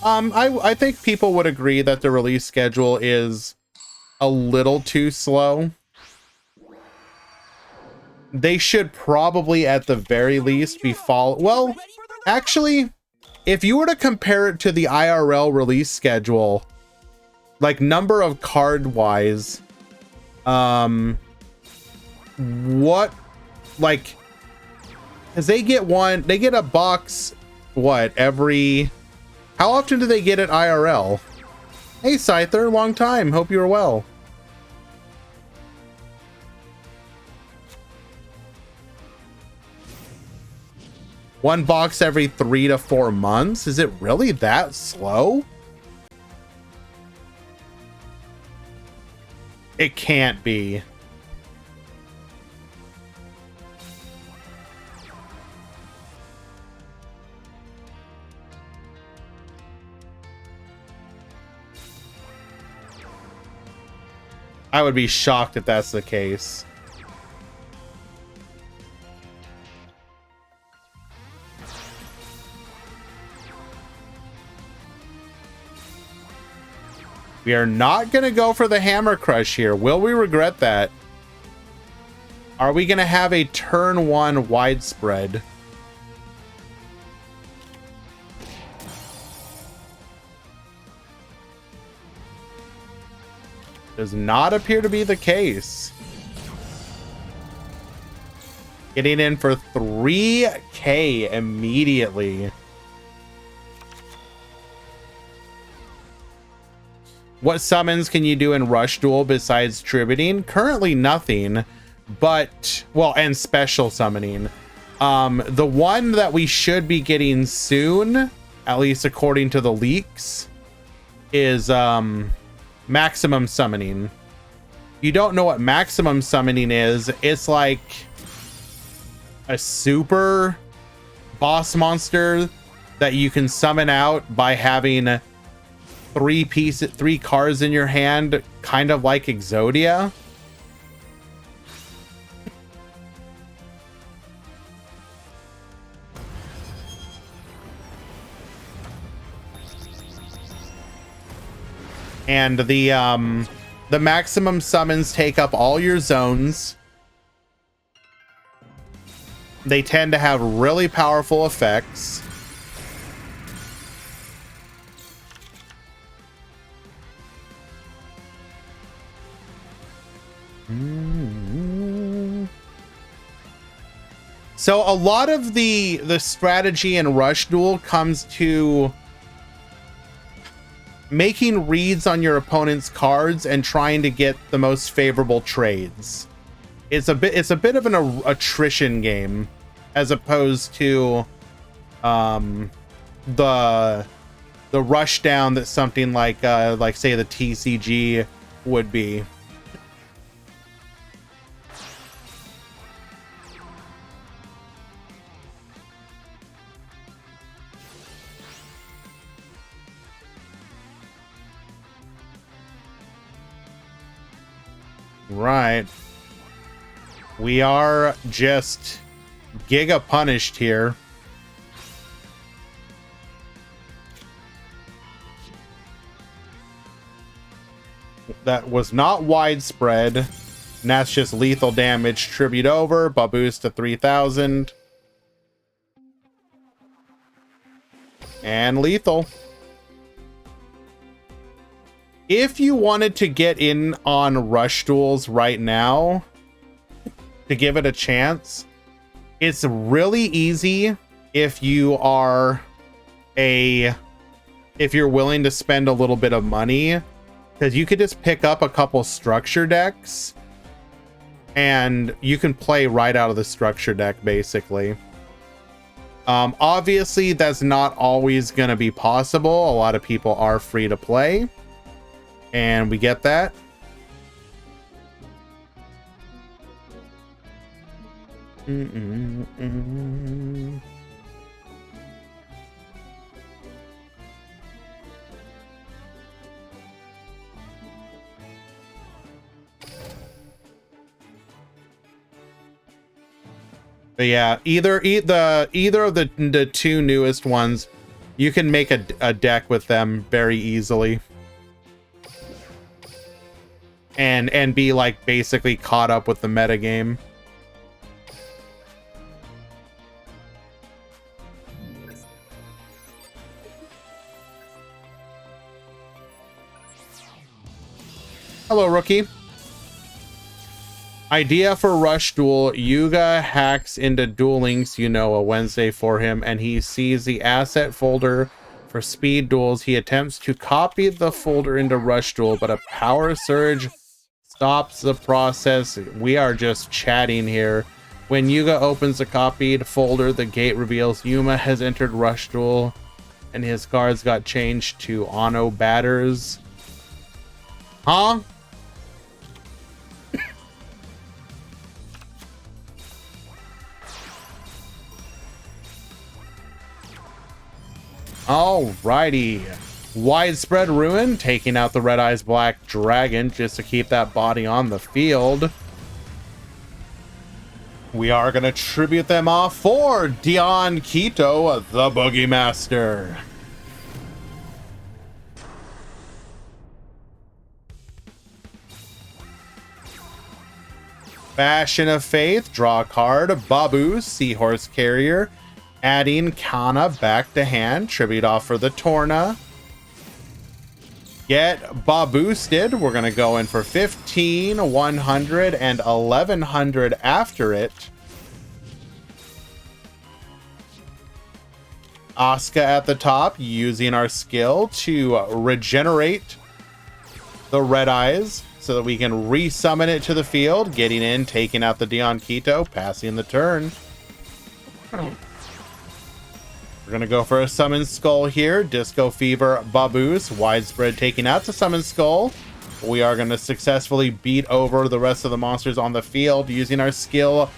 I think people would agree that the release schedule is a little too slow. They should probably, at the very least, be well, actually, if you were to compare it to the IRL release schedule, like number of card wise, what, like, because they get a box, what, every, how often do they get it IRL? Hey Scyther, long time, hope you're well. One box every 3 to 4 months? Is it really that slow? It can't be. I would be shocked if that's the case. We are not going to go for the Hammer Crush here. Will we regret that? Are we going to have a turn 1 widespread? Does not appear to be the case. Getting in for 3K immediately. What summons can you do in Rush Duel besides tributing? Currently nothing, but, well, and special summoning. The one that we should be getting soon, at least according to the leaks, is maximum summoning. You don't know what maximum summoning is. It's like a super boss monster that you can summon out by having 3 cards in your hand, kind of like Exodia. And the maximum summons take up all your zones. They tend to have really powerful effects. So a lot of the strategy in Rush Duel comes to making reads on your opponent's cards and trying to get the most favorable trades. It's a bit of an attrition game, as opposed to the rush down that something like say the TCG would be. Right. We are just giga punished here. that was not widespread. And that's just lethal damage. Tribute over. Baboos to 3,000. And lethal. If you wanted to get in on rush duels right now, to give it a chance, it's really easy if you are if you're willing to spend a little bit of money, because you could just pick up a couple structure decks and you can play right out of the structure deck basically. Obviously that's not always going to be possible. A lot of people are free to play and we get that. But yeah, either of the two newest ones, you can make a deck with them very easily. And be like basically caught up with the metagame. Hello, rookie. Idea for Rush Duel. Yuga hacks into Duel Links, you know, a Wednesday for him, and he sees the asset folder for speed duels. He attempts to copy the folder into Rush Duel, but a power surge stops the process. We are just chatting here. When Yuga opens the copied folder, the gate reveals Yuma has entered Rush Duel, and his cards got changed to Ono batters. Huh? Alrighty. Widespread Ruin, taking out the Red Eyes Black Dragon just to keep that body on the field. We are going to tribute them off for Dion Quito, the Boogie Master. Bastion of Faith, draw a card. Babu, Seahorse Carrier. Adding Kana back to hand. Tribute off for the Torna. Get boosted. We're going to go in for 15, 100, and 1100 after it. Asuka at the top, using our skill to regenerate the Red Eyes so that we can resummon it to the field. Getting in, taking out the Dion Quito, passing the turn. We're going to go for a Summon Skull here. Disco Fever, Baboos, Widespread taking out the Summon Skull. We are going to successfully beat over the rest of the monsters on the field using our skill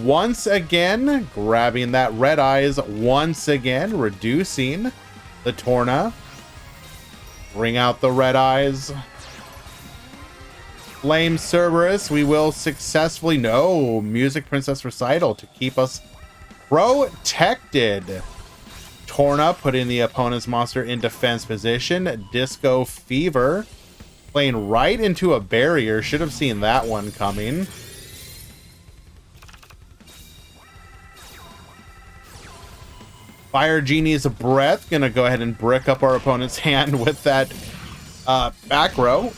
once again. Grabbing that Red Eyes once again. Reducing the Torna. Bring out the Red Eyes. Flame Cerberus. We will successfully... No! Music Princess Recital to keep us protected. Torna putting the opponent's monster in defense position. Disco Fever playing right into a barrier. Should have seen that one coming. Fire Genie's Breath gonna go ahead and brick up our opponent's hand with that back row.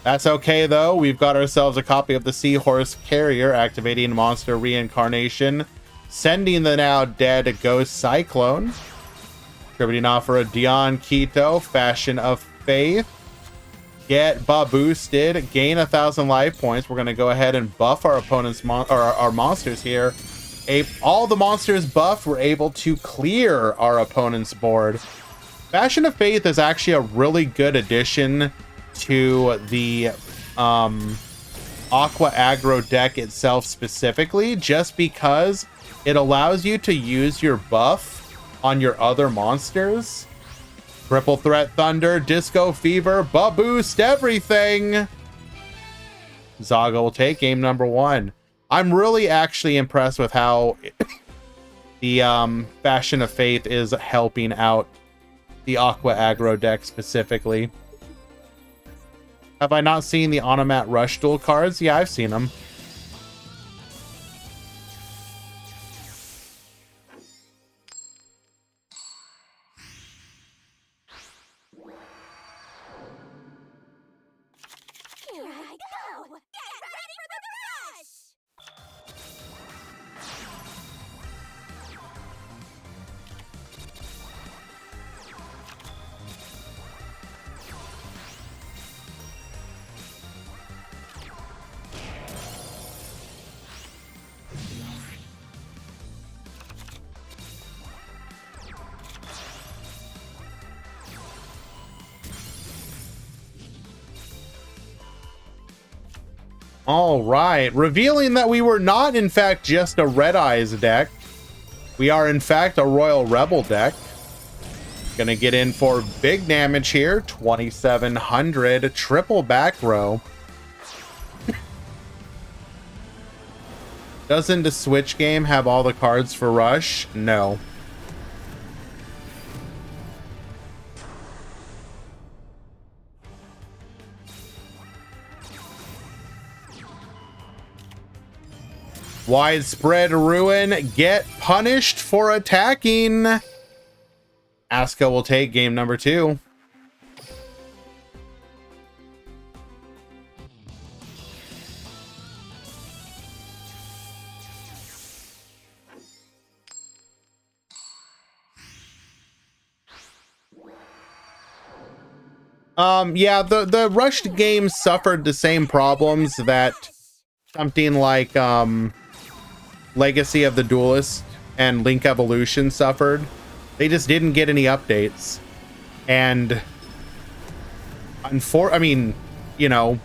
That's okay, though. We've got ourselves a copy of the Seahorse Carrier, activating Monster Reincarnation, sending the now dead Ghost Cyclone, tributing off for a Dion Quito, Fashion of Faith, get boosted, gain 1,000 life points. We're going to go ahead and buff our opponent's our monsters here. All the monsters buffed, we're able to clear our opponent's board. Fashion of Faith is actually a really good addition to the Aqua Aggro deck itself specifically, just because it allows you to use your buff on your other monsters. Triple Threat Thunder, Disco Fever, boost everything. Zaga will take game number 1. I'm really actually impressed with how the Fashion of Faith is helping out the Aqua Aggro deck specifically. Have I not seen the Onomat Rush Duel cards? Yeah, I've seen them. Here I go! Get ready for the rush! All right, revealing that we were not in fact just a Red Eyes deck. We are in fact a Royal Rebel deck. Gonna get in for big damage here. 2700 triple back row. Doesn't the Switch game have all the cards for Rush? No. Widespread Ruin, get punished for attacking. Asuka will take game number 2. Yeah, the rushed games suffered the same problems that something like Legacy of the Duelist and Link Evolution suffered. They just didn't get any updates. And I mean, you know,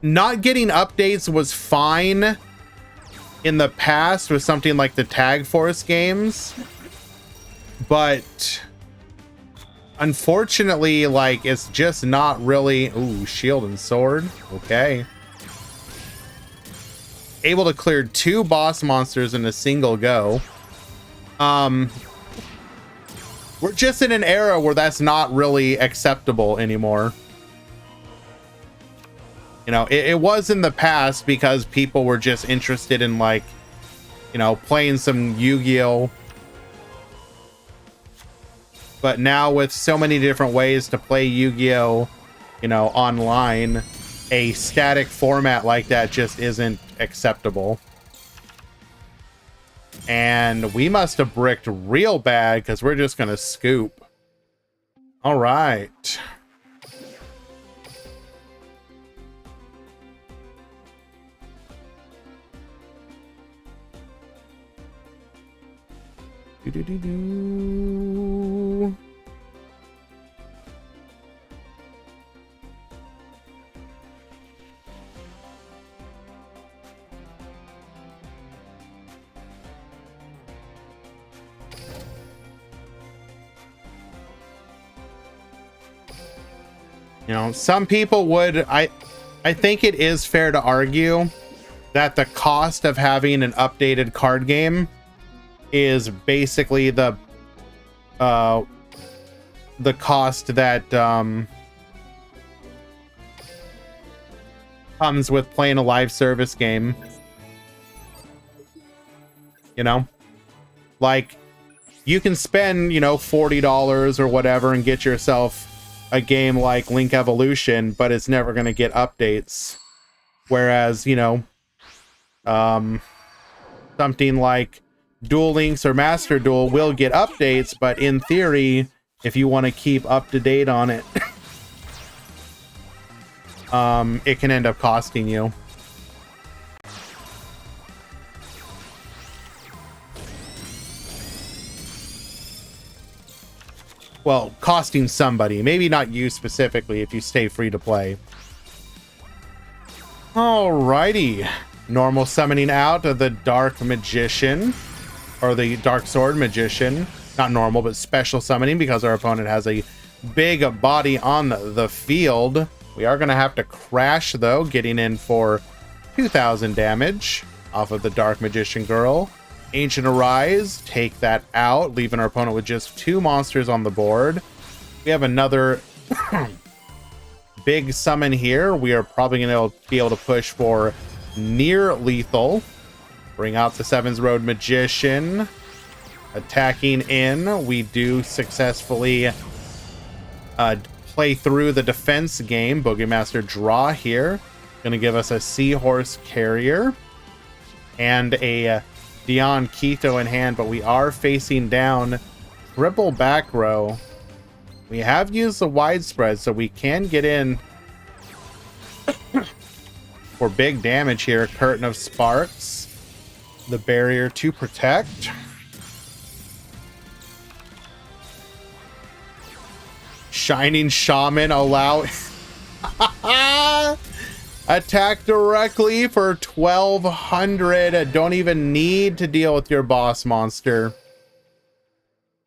not getting updates was fine in the past with something like the Tag Force games, but unfortunately, like, it's just not really. Ooh, shield and sword. Okay. Able to clear 2 boss monsters in a single go. We're just in an era where that's not really acceptable anymore. You know, it was in the past because people were just interested in, like, you know, playing some Yu-Gi-Oh! But now with so many different ways to play Yu-Gi-Oh!, you know, online, a static format like that just isn't acceptable. And we must have bricked real bad because we're just gonna scoop. All right. Do-do-do-do. You know, some people would, I think it is fair to argue that the cost of having an updated card game is basically the cost that comes with playing a live service game. You know, like, you can spend, you know, $40 or whatever and get yourself a game like Link Evolution, but it's never going to get updates. Whereas, you know, something like Duel Links or Master Duel will get updates, but in theory, if you want to keep up to date on it, it can end up costing you. Well, costing somebody. Maybe not you specifically if you stay free to play. Alrighty. Normal summoning out of the Dark Magician. Or the Dark Sword Magician. Not normal, but special summoning because our opponent has a big body on the field. We are going to have to crash, though, getting in for 2,000 damage off of the Dark Magician Girl. Ancient Arise, take that out, leaving our opponent with just 2 monsters on the board. We have another big summon here. We are probably going to be able to push for near lethal. Bring out the Seven's Road Magician. Attacking in. We do successfully play through the defense game. Bogeymaster draw here. Going to give us a Seahorse Carrier. And a Dion Keto in hand, but we are facing down triple back row. We have used the widespread, so we can get in for big damage here. Curtain of Sparks, the barrier to protect. Shining Shaman allow attack directly for 1200. Don't even need to deal with your boss monster.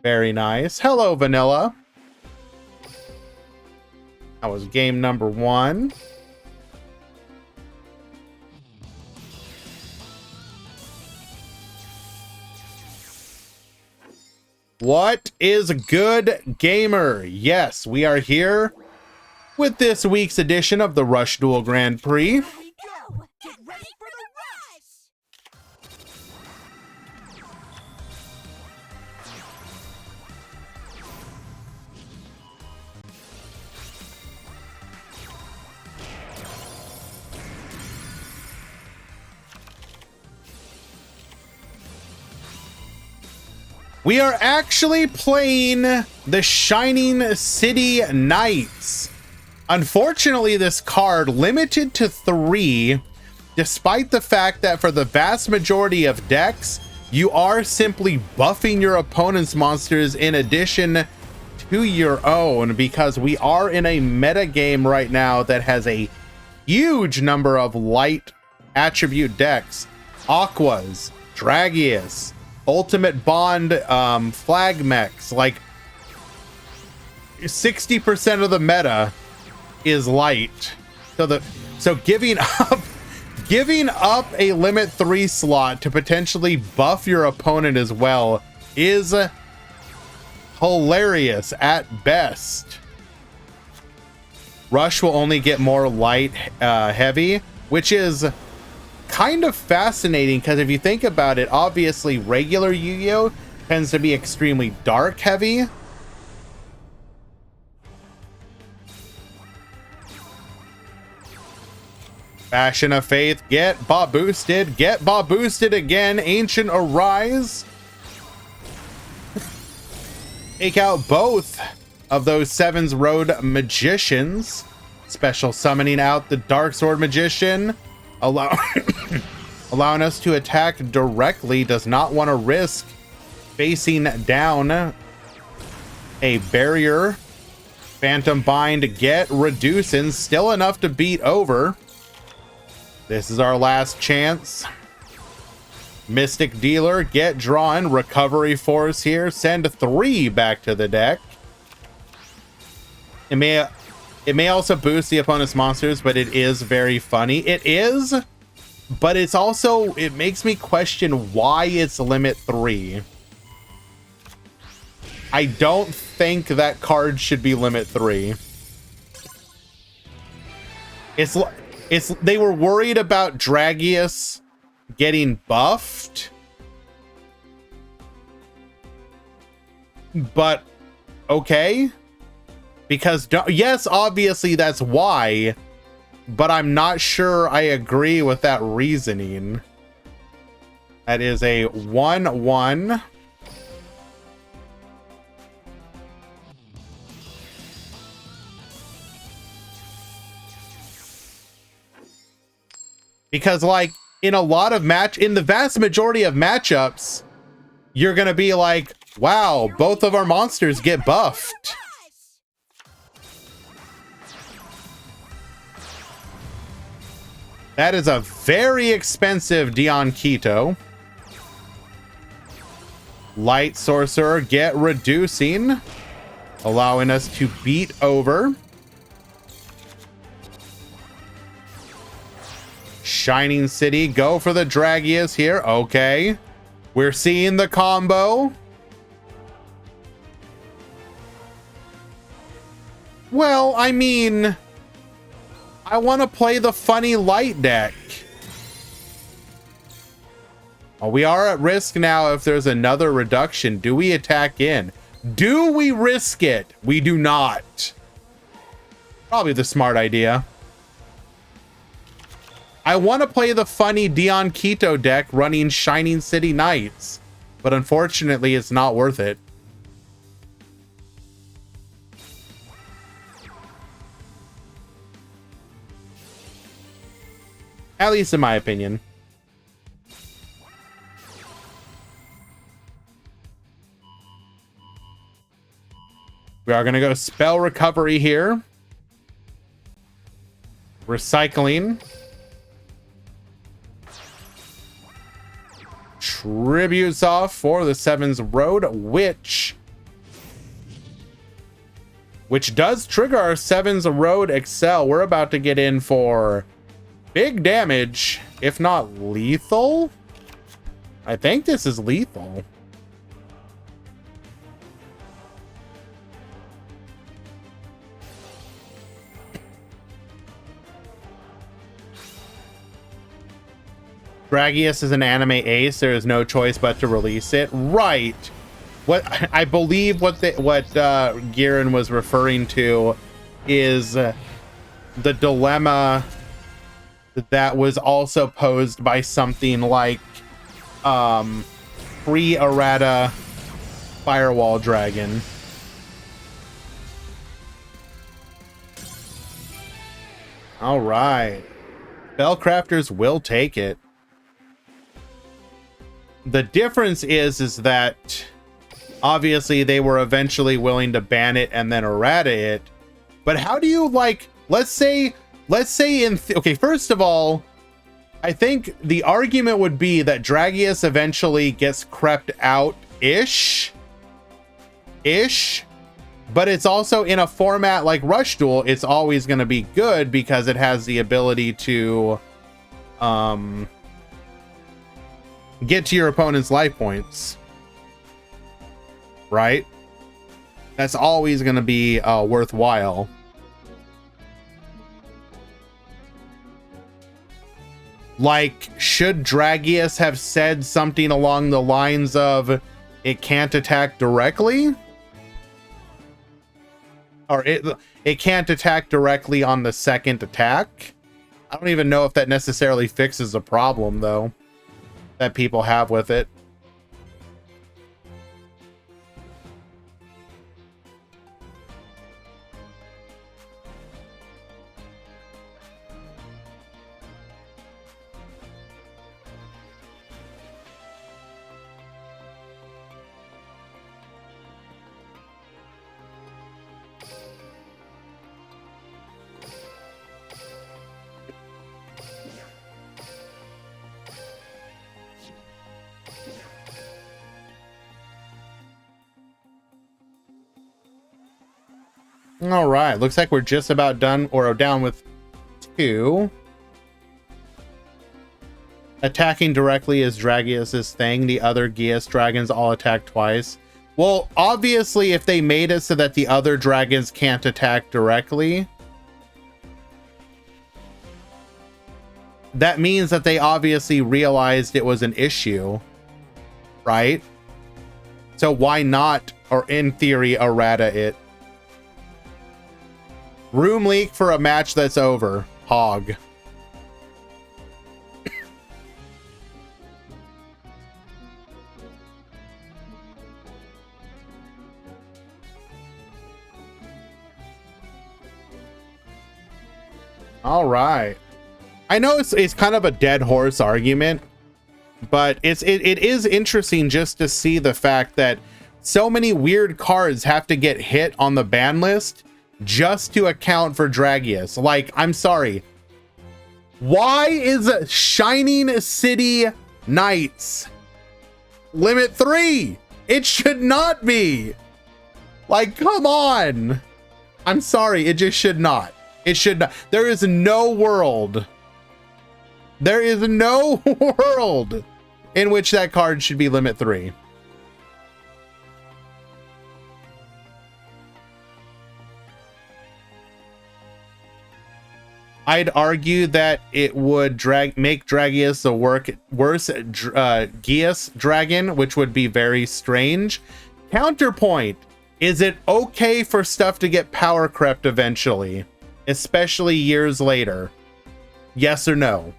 Very nice. Hello, Vanilla. That was game number 1. What is good, gamer? Yes, we are here with this week's edition of the Rush Duel Grand Prix. Here we go. Get ready for the rush. We are actually playing the Shining City Knights. Unfortunately, this card limited to 3, despite the fact that for the vast majority of decks, you are simply buffing your opponent's monsters in addition to your own, because we are in a meta game right now that has a huge number of light attribute decks. Aquas, Dragius, Ultimate Bond, flag mechs. Like 60% of the meta is light. So giving up a limit 3 slot to potentially buff your opponent as well is hilarious at best. Rush will only get more light heavy, which is kind of fascinating, because if you think about it, obviously regular Yu-Gi-Oh tends to be extremely dark heavy. Fashion of Faith, get Bob boosted, get Bob boosted again. Ancient Arise. Take out both of those Seven's Road Magicians. Special summoning out the Dark Sword Magician. Allowing us to attack directly. Does not want to risk facing down a barrier. Phantom Bind, get reducing. Still enough to beat over. This is our last chance. Mystic Dealer, get drawn. Recovery Force here. Send 3 back to the deck. It may also boost the opponent's monsters, but it is very funny. It is, but it's also, it makes me question why it's limit 3. I don't think that card should be limit 3. They were worried about Dragius getting buffed, but okay. Because, yes, obviously that's why, but I'm not sure I agree with that reasoning. That is a 1/1. Because, like, in the vast majority of matchups, you're gonna be like, wow, both of our monsters get buffed. That is a very expensive Dion Keto. Light Sorcerer, get reducing. Allowing us to beat over. Shining City, go for the Dragius here. Okay. We're seeing the combo. Well, I mean, I want to play the funny light deck. Oh, we are at risk now if there's another reduction. Do we attack in? Do we risk it? We do not. Probably the smart idea. I want to play the funny Dion Quito deck running Shining City Knights, but unfortunately it's not worth it. At least in my opinion. We are going to go spell recovery here. Recycling. Tributes off for the Sevens Road, which does trigger our Sevens Road Excel. We're about to get in for big damage, if not lethal. I think this is lethal. Dragius is an anime ace. There is no choice but to release it. Right. What I believe what Giran was referring to is the dilemma that was also posed by something like pre-errata Firewall Dragon. All right. Spellcrafters will take it. The difference is that obviously they were eventually willing to ban it and then errata it. But how do you, like, let's say okay, first of all, I think the argument would be that Dragius eventually gets crept out ish, but it's also in a format like Rush Duel, it's always going to be good because it has the ability to get to your opponent's life points, right? That's always going to be worthwhile. Like, should Dragius have said something along the lines of it can't attack directly? Or it can't attack directly on the second attack? I don't even know if that necessarily fixes the problem, though, that people have with it. All right, looks like we're just about done, or down with 2. Attacking directly is Dragius's thing. The other Geas dragons all attack twice. Well, obviously, if they made it so that the other dragons can't attack directly, that means that they obviously realized it was an issue, right? So why not, or in theory, errata it? Room leak for a match that's over. Hog. All right. I know it's kind of a dead horse argument, but it is interesting just to see the fact that so many weird cards have to get hit on the ban list just to account for Dragius. Like, I'm sorry. Why is Shining City Knights limit 3? It should not be. Like, come on. I'm sorry. It just should not. It should not. There is no world. There is no world in which that card should be limit 3. I'd argue that it would make Dragius a worse Geas dragon, which would be very strange. Counterpoint, is it okay for stuff to get power crept eventually, especially years later? Yes or no?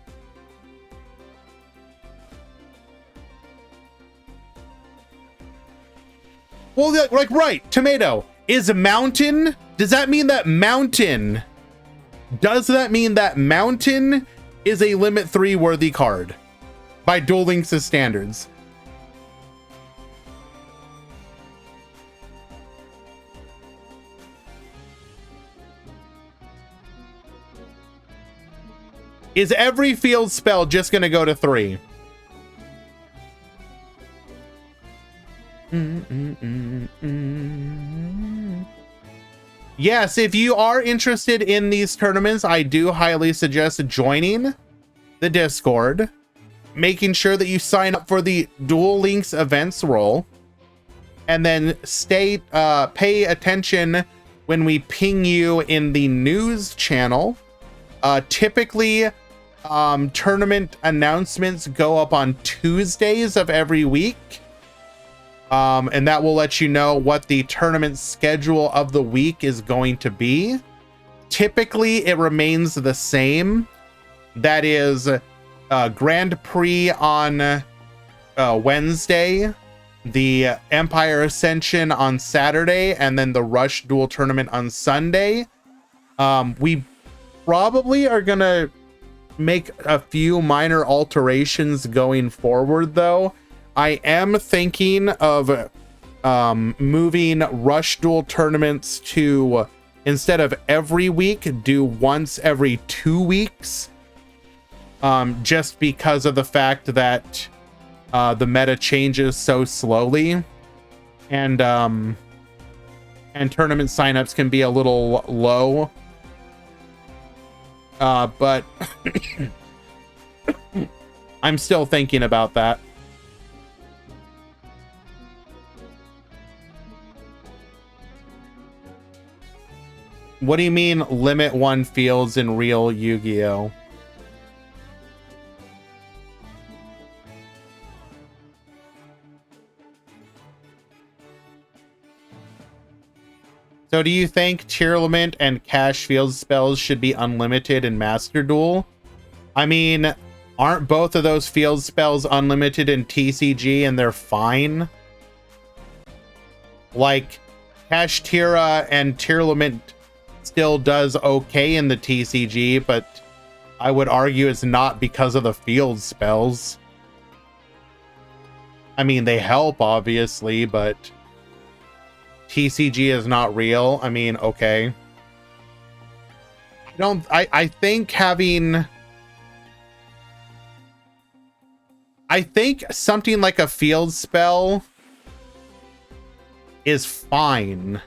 Well, like, right, Tomato, is a mountain, does that mean that mountain is a limit 3 worthy card by Duel Links' standards? Is every field spell just going to go to 3? Yes, if you are interested in these tournaments, I do highly suggest joining the Discord, making sure that you sign up for the Duel Links events role, and then pay attention when we ping you in the news channel. Typically, tournament announcements go up on Tuesdays of every week. And that will let you know what the tournament schedule of the week is going to be. Typically, it remains the same. That is Grand Prix on Wednesday, the Empire Ascension on Saturday, and then the Rush Duel Tournament on Sunday. We probably are going to make a few minor alterations going forward, though. I am thinking of moving Rush Duel tournaments to, instead of every week, do once every 2 weeks. Just because of the fact that the meta changes so slowly. And tournament signups can be a little low. But I'm still thinking about that. What do you mean limit 1 fields in real Yu-Gi-Oh? So do you think Tearlament and Cash Field spells should be unlimited in Master Duel? I mean, aren't both of those field spells unlimited in TCG and they're fine? Like, Cash Tira and Tearlament still does okay in the TCG, but I would argue it's not because of the field spells. I mean, they help, obviously, but TCG is not real. I mean, okay. I think something like a field spell is fine.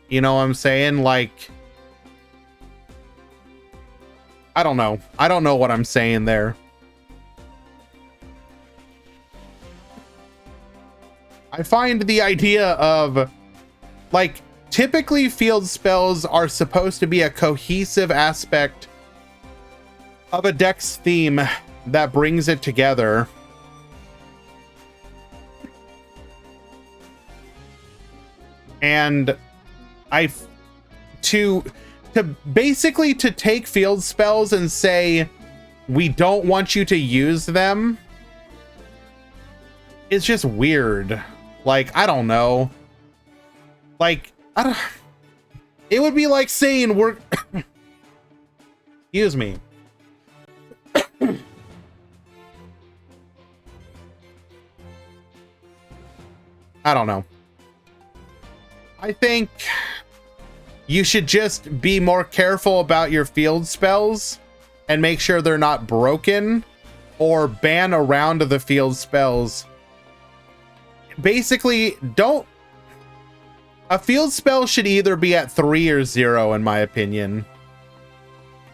You know what I'm saying? Like, I don't know. I don't know what I'm saying there. I find the idea of, like, typically field spells are supposed to be a cohesive aspect of a deck's theme that brings it together. And to basically take field spells and say we don't want you to use them, it's just weird. Like, I don't know. Like, it would be like saying we're excuse me. I don't know. I think you should just be more careful about your field spells and make sure they're not broken, or ban a round of the field spells. Basically, a field spell should either be at 3 or 0, in my opinion.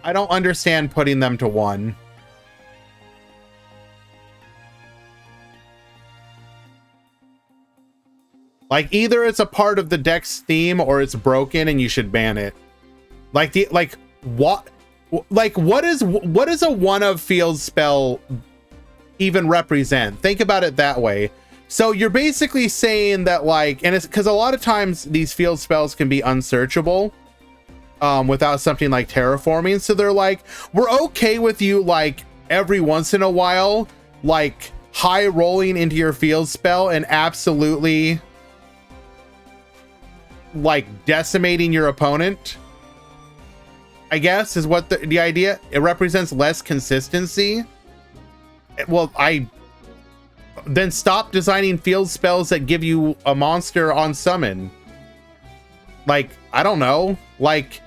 I don't understand putting them to 1. Like, either it's a part of the deck's theme or it's broken and you should ban it. Like what is a 1 of field spell even represent? Think about it that way. So you're basically saying that, like, and it's because a lot of times these field spells can be unsearchable without something like terraforming. So they're like, we're okay with you, like, every once in a while, like, high rolling into your field spell and absolutely, like, decimating your opponent, I guess, is what the idea. It represents less consistency. Well, then stop designing field spells that give you a monster on summon. Like, I don't know, like,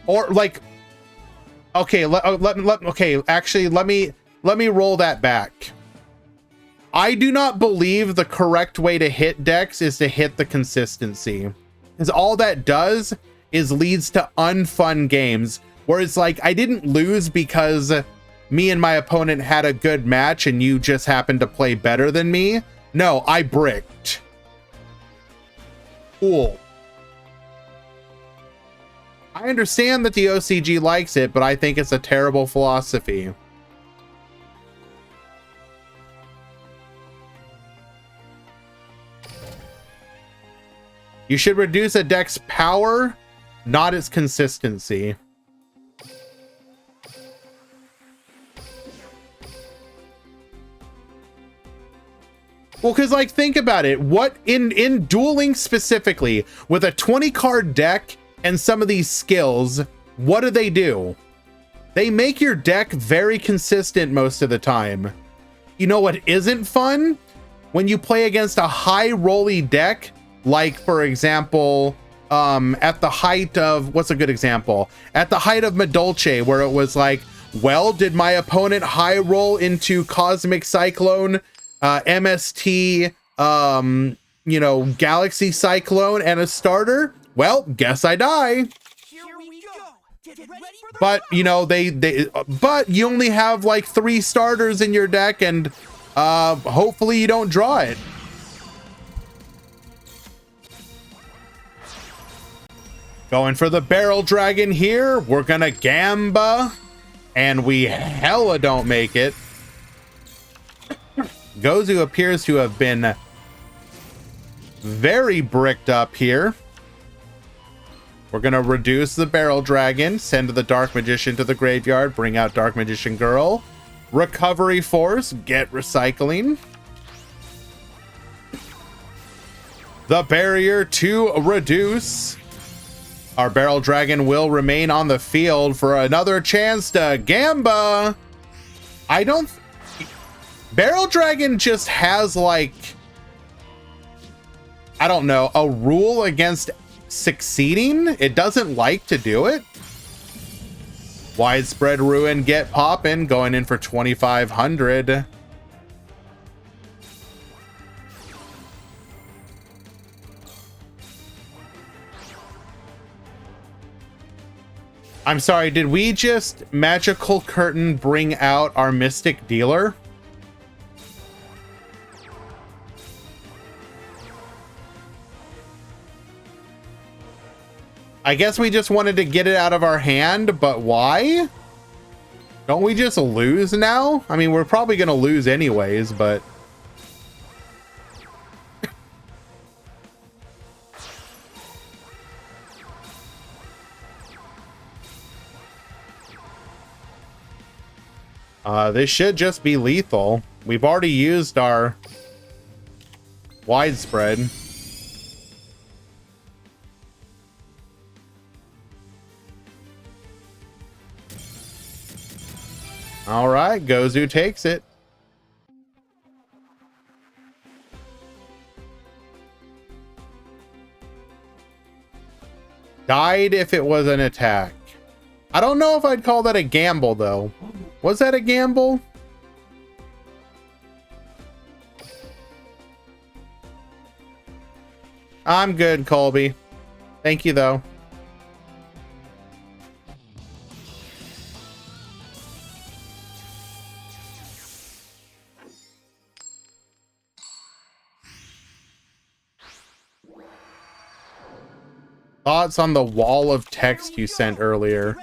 or like, okay, actually, let me roll that back. I do not believe the correct way to hit decks is to hit the consistency, because all that does is leads to unfun games where it's like, I didn't lose because me and my opponent had a good match and you just happened to play better than me. No, I bricked. Cool. I understand that the OCG likes it, but I think it's a terrible philosophy. You should reduce a deck's power, not its consistency. Well, because, like, think about it. What in dueling specifically with a 20 card deck and some of these skills, what do? They make your deck very consistent most of the time. You know what isn't fun? When you play against a high rolly deck, like, for example, at the height of, what's a good example? At the height of Medolce, where it was like, well, did my opponent high roll into Cosmic Cyclone, MST, you know, Galaxy Cyclone and a starter? Well, guess I die. Here we go. Get ready for the But, you know, but you only have like 3 starters in your deck, and hopefully you don't draw it. Going for the Barrel Dragon here. We're gonna Gamba, and we hella don't make it. Gozu appears to have been very bricked up here. We're gonna reduce the Barrel Dragon, send the Dark Magician to the graveyard, bring out Dark Magician Girl. Recovery Force, get recycling. The barrier to reduce. Our Barrel Dragon will remain on the field for another chance to Gamba. Barrel Dragon just has, like, I don't know, a rule against succeeding. It doesn't like to do it. Widespread Ruin, get poppin', going in for 2,500. I'm sorry, did we just Magical Curtain bring out our Mystic Dealer? I guess we just wanted to get it out of our hand, but why? Don't we just lose now? I mean, we're probably going to lose anyways, but... This should just be lethal. We've already used our widespread. All right, Gozu takes it. Died if it was an attack. I don't know if I'd call that a gamble, though. Was that a gamble? I'm good, Colby. Thank you, though. Thoughts on the wall of text you sent earlier?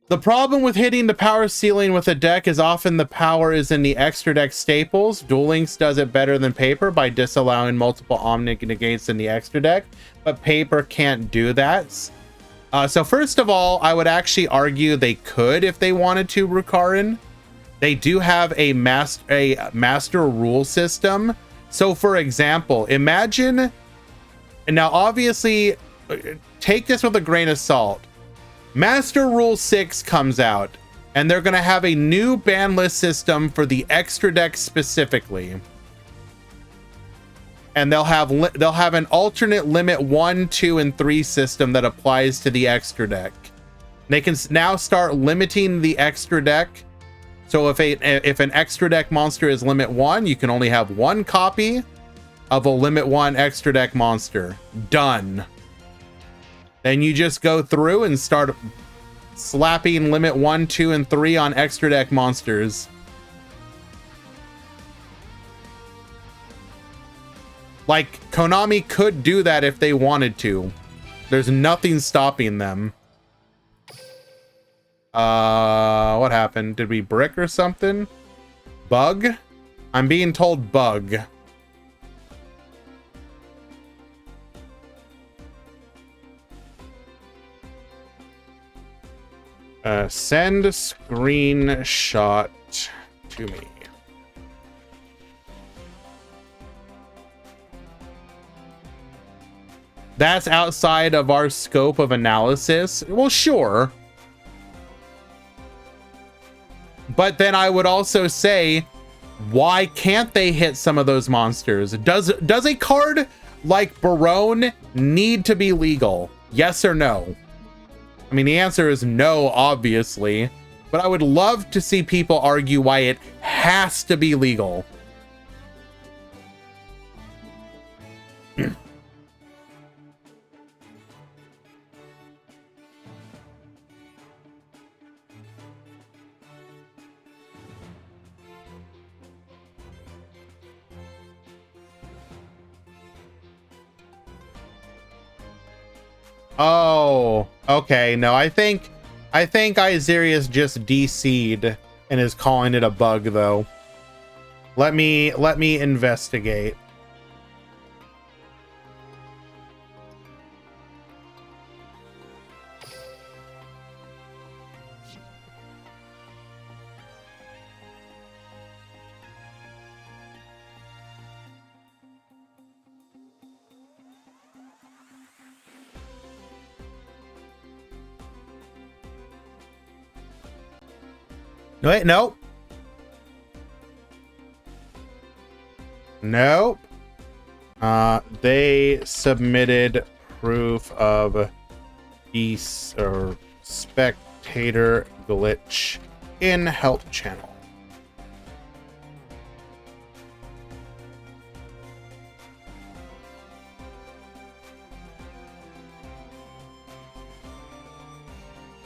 The problem with hitting the power ceiling with a deck is often the power is in the extra deck staples. Duel Links does it better than paper by disallowing multiple Omnic negates in the extra deck, but paper can't do that. So first of all, I would actually argue they could if they wanted to, Rukarin. They do have a master rule system. So for example, imagine, and now obviously take this with a grain of salt. Master Rule 6 comes out, and they're going to have a new ban list system for the extra deck specifically. And they'll have an alternate limit 1, 2, and 3 system that applies to the extra deck. They can now start limiting the extra deck. So if an extra deck monster is limit 1, you can only have 1 copy of a limit 1 extra deck monster. Done. Then you just go through and start slapping limit 1, 2, and 3 on extra deck monsters. Like, Konami could do that if they wanted to. There's nothing stopping them. What happened? Did we brick or something? Bug? I'm being told bug. Send screenshot to me. That's outside of our scope of analysis. Well, sure. But then I would also say, why can't they hit some of those monsters? Does a card like Barone need to be legal? Yes or no? I mean, the answer is no, obviously, but I would love to see people argue why it has to be legal. Oh, okay. No, I think Iserius just DC'd and is calling it a bug, though. Let me investigate. Wait, nope. Nope. They submitted proof of spectator glitch in help channel.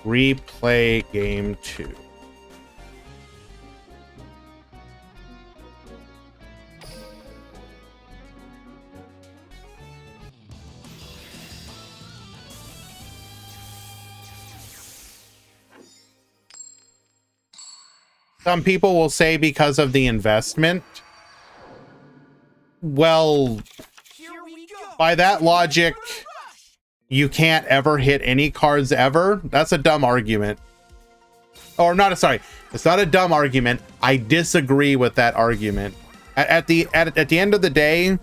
Replay game 2. Some people will say because of the investment. Well, by that logic, you can't ever hit any cards ever. That's a dumb argument. Or not, sorry, it's not a dumb argument. I disagree with that argument. At the end of the day,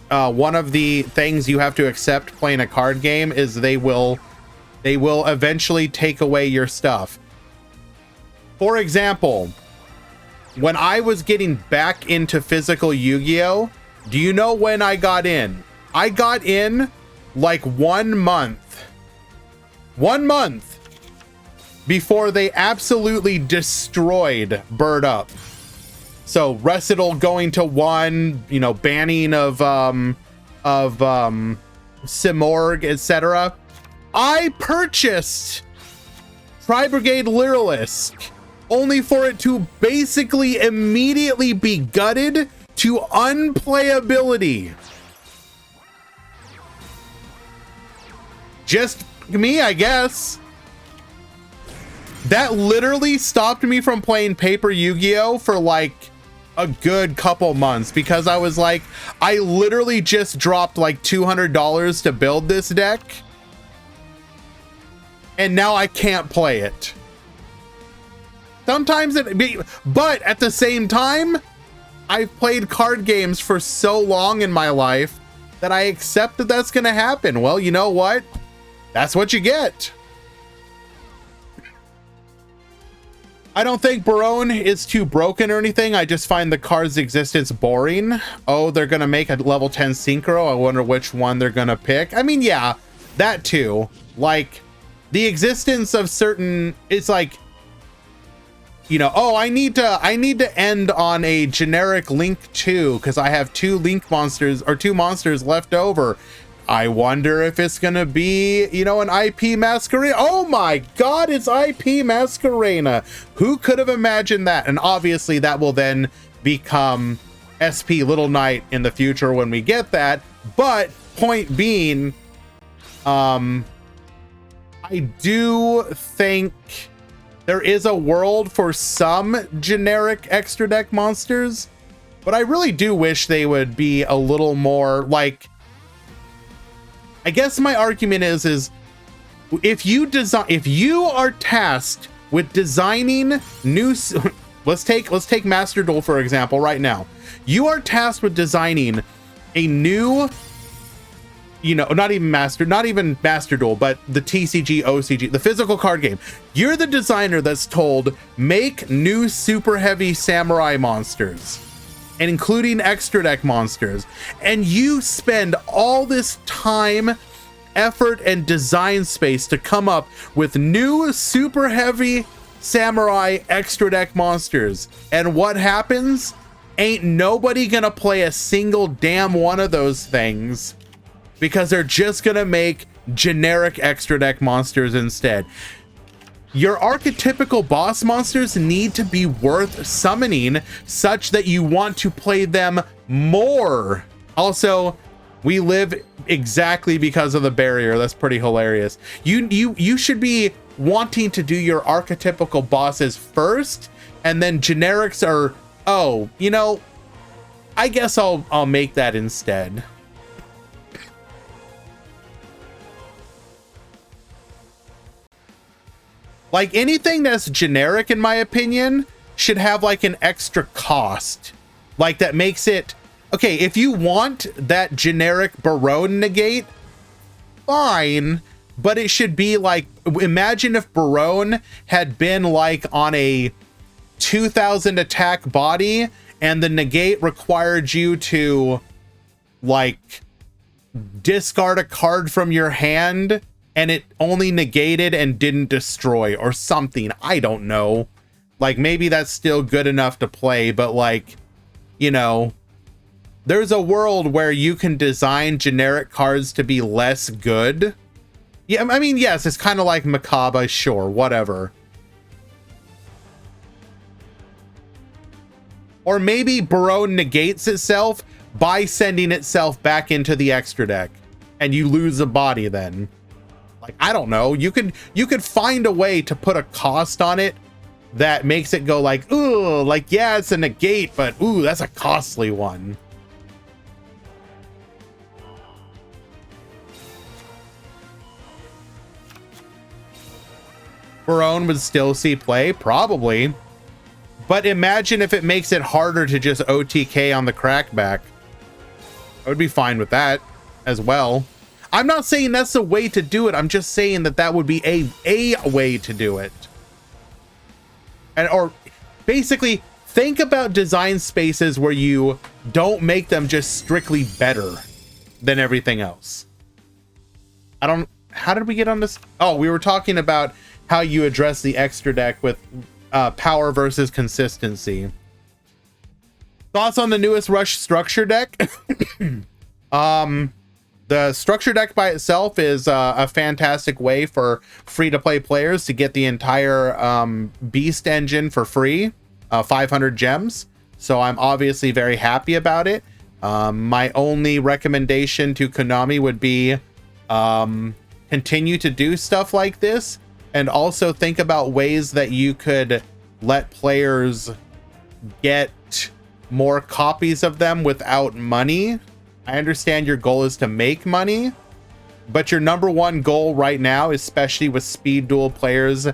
one of the things you have to accept playing a card game is they will eventually take away your stuff. For example, when I was getting back into physical Yu-Gi-Oh, do you know when I got in? I got in like 1 month. 1 month before they absolutely destroyed Bird Up. So Recital going to 1, you know, banning of Simorg, etc. I purchased Tri-Brigade Lyrilisk only for it to basically immediately be gutted to unplayability. Just me, I guess. That literally stopped me from playing Paper Yu-Gi-Oh! For like a good couple months because I was like, I literally just dropped like $200 to build this deck. And now I can't play it. Sometimes but at the same time, I've played card games for so long in my life that I accept that that's going to happen. Well, you know what? That's what you get. I don't think Barone is too broken or anything. I just find the card's existence boring. Oh, they're going to make a level 10 Synchro. I wonder which one they're going to pick. I mean, yeah, that too. Like, the existence of certain... It's like, you know, oh, I need to end on a generic Link 2 because I have two monsters left over. I wonder if it's gonna be, you know, an IP Masquerena. Oh my god, it's IP Masquerena. Who could have imagined that? And obviously that will then become SP Little Knight in the future when we get that. But point being, I do think there is a world for some generic extra deck monsters, but I really do wish they would be a little more like, I guess my argument is if you are tasked with designing new, let's take Master Duel for example right now. You are tasked with designing a new, you know, not even Master Duel, but the TCG, OCG, the physical card game. You're the designer that's told, make new super heavy samurai monsters, and including extra deck monsters. And you spend all this time, effort, and design space to come up with new super heavy samurai extra deck monsters. And what happens? Ain't nobody gonna play a single damn one of those things, because they're just gonna make generic extra deck monsters instead. Your archetypical boss monsters need to be worth summoning such that you want to play them more. Also, we live exactly because of the barrier. That's pretty hilarious. You should be wanting to do your archetypical bosses first, and then generics are, oh, you know, I guess I'll make that instead. Like anything that's generic, in my opinion, should have like an extra cost. Like that makes it, okay, if you want that generic Barone negate, fine, but it should be like, imagine if Barone had been like on a 2000 attack body and the negate required you to like discard a card from your hand and it only negated and didn't destroy or something. I don't know. Like maybe that's still good enough to play, but like, you know, there's a world where you can design generic cards to be less good. Yeah, I mean, yes, it's kind of like Makaba, sure, whatever. Or maybe Barone negates itself by sending itself back into the extra deck and you lose a body then. Like, I don't know. You could find a way to put a cost on it that makes it go like, ooh, like, yeah, it's a negate, but ooh, that's a costly one. Barone would still see play, probably. But imagine if it makes it harder to just OTK on the crackback. I would be fine with that as well. I'm not saying that's the way to do it. I'm just saying that that would be a way to do it. And or basically think about design spaces where you don't make them just strictly better than everything else. How did we get on this? Oh, we were talking about how you address the extra deck with power versus consistency. Thoughts on the newest Rush structure deck? The structure deck by itself is a fantastic way for free-to-play players to get the entire Beast engine for free, 500 gems. So I'm obviously very happy about it. My only recommendation to Konami would be continue to do stuff like this, and also think about ways that you could let players get more copies of them without money. I understand your goal is to make money, but your number one goal right now, especially with speed duel players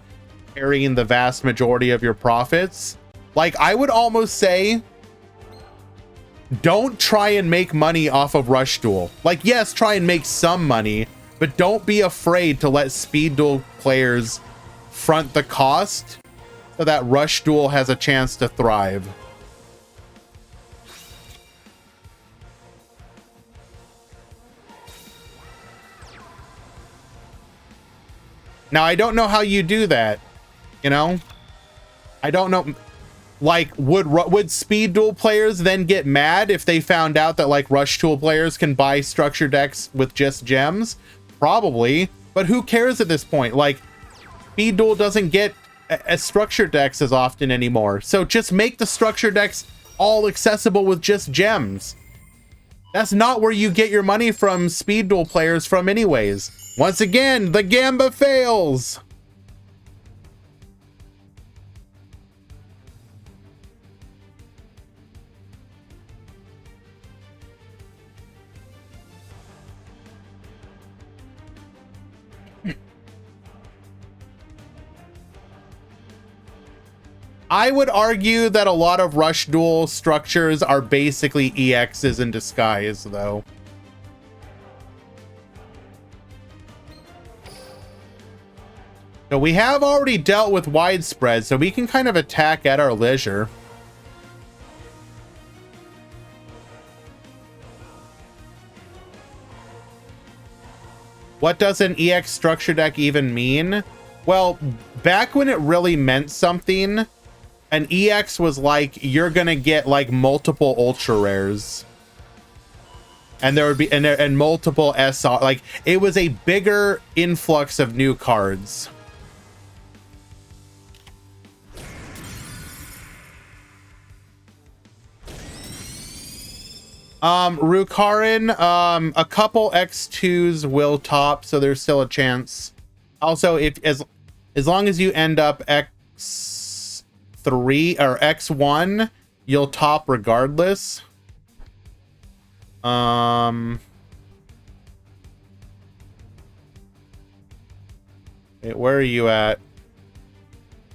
carrying the vast majority of your profits, like, I would almost say, don't try and make money off of Rush Duel. Like, yes, try and make some money, but don't be afraid to let speed duel players front the cost so that Rush Duel has a chance to thrive. Now, I don't know how you do that, you know? I don't know. Like, would speed duel players then get mad if they found out that, like, Rush Duel players can buy structure decks with just gems? Probably, but who cares at this point? Like, speed duel doesn't get a structure decks as often anymore, so just make the structure decks all accessible with just gems. That's not where you get your money from speed duel players from anyways. Once again, the Gamba fails. I would argue that a lot of Rush Duel structures are basically EXs in disguise, though. So we have already dealt with widespread, so we can kind of attack at our leisure. What does an EX structure deck even mean? Well, back when it really meant something, an EX was like, you're gonna get like multiple ultra rares. And there would be and multiple SR, like it was a bigger influx of new cards. Rukarin, a couple X2s will top, so there's still a chance. Also, if as long as you end up X3 or X1, you'll top regardless. Wait, where are you at?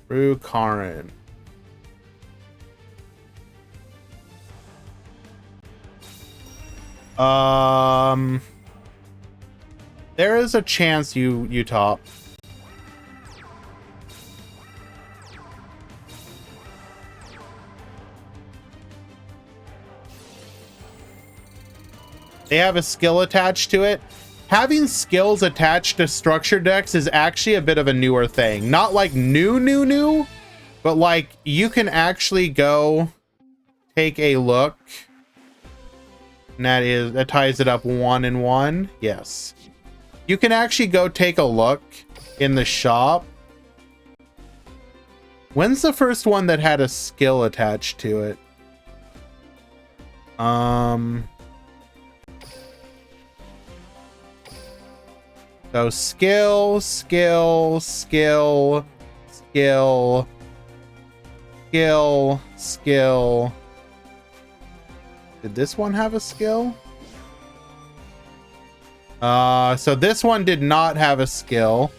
Rukarin. There is a chance you top. They have a skill attached to it. Having skills attached to structure decks is actually a bit of a newer thing. Not like new, but like you can actually go take a look. And that ties it up 1 and 1. Yes. You can actually go take a look in the shop. When's the first one that had a skill attached to it? So skill. Did this one have a skill? So this one did not have a skill.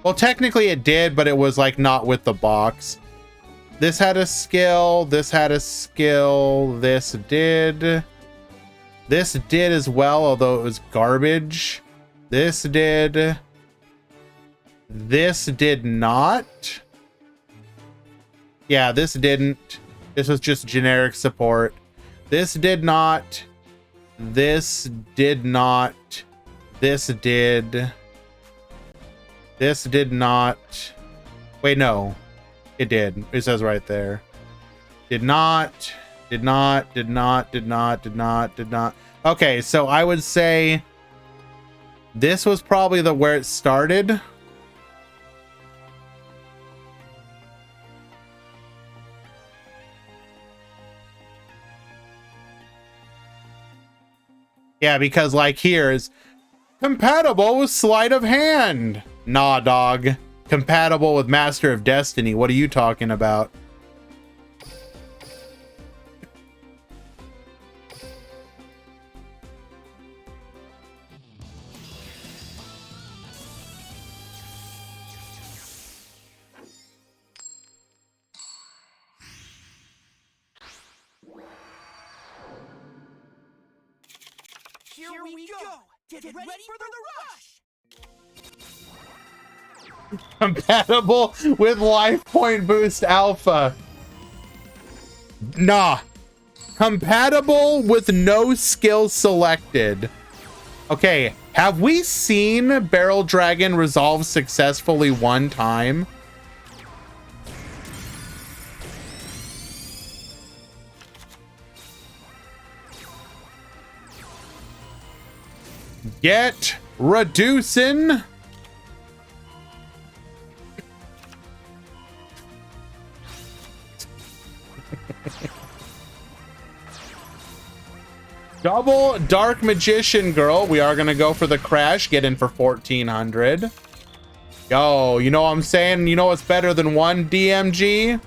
Well, technically it did, but it was like not with the box. This had a skill, this had a skill, this did as well, although it was garbage. This did not. Yeah, this didn't. This was just generic support. This did not. This did not. This did. This did not. Wait, no. It did. It says right there. Did not. Did not. Did not. Did not. Did not. Did not. Okay, so I would say this was probably where it started. Yeah, because like here's compatible with sleight of hand. Nah, dog. Compatible with Master of Destiny. What are you talking about? Here we go. Get ready for the rush. Compatible with Life Point Boost Alpha. Nah. Compatible with no skill selected. Okay, have we seen Barrel Dragon resolve successfully one time? Get reducing. Double Dark Magician Girl. We are gonna go for the crash. Get in for 1400. Yo, you know what I'm saying? You know what's better than one DMG?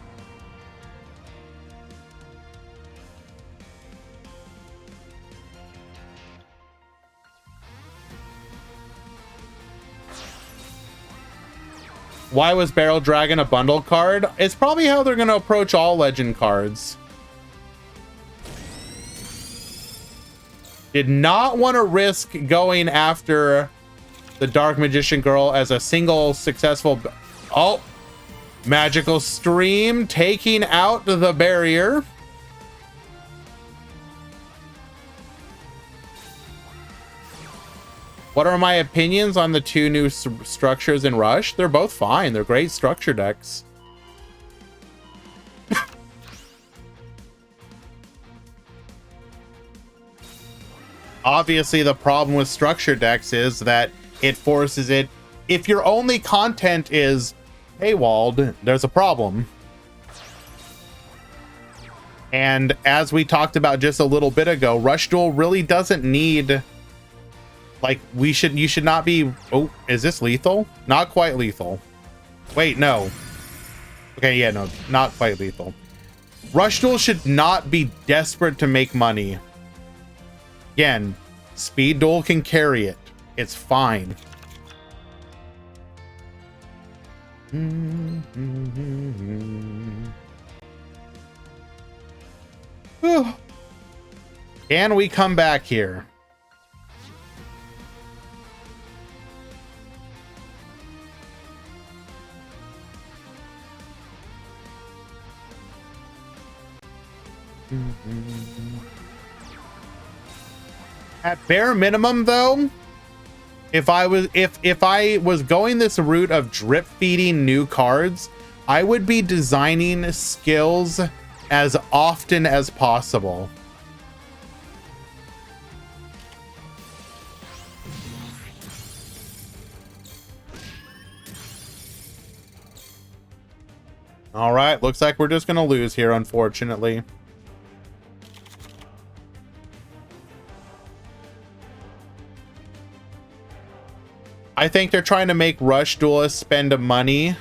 Why was Barrel Dragon a bundle card? It's probably how they're gonna approach all legend cards. Did not want to risk going after the Dark Magician Girl as a single successful... Oh! Magical Stream taking out the barrier. What are my opinions on the two new structures in Rush? They're both fine. They're great structure decks. Obviously, the problem with structure decks is that it forces it. If your only content is paywalled, there's a problem. And as we talked about just a little bit ago, Rush Duel really doesn't need... Like, you should not be... Oh, is this lethal? Not quite lethal. Wait, no. Okay, yeah, no, not quite lethal. Rush Duel should not be desperate to make money. Again, Speed Duel can carry it. It's fine. Can we come back here? At bare minimum, though, if I was going this route of drip feeding new cards, I would be designing skills as often as possible. All right, looks like we're just gonna lose here, unfortunately. I think they're trying to make Rush Duelists spend money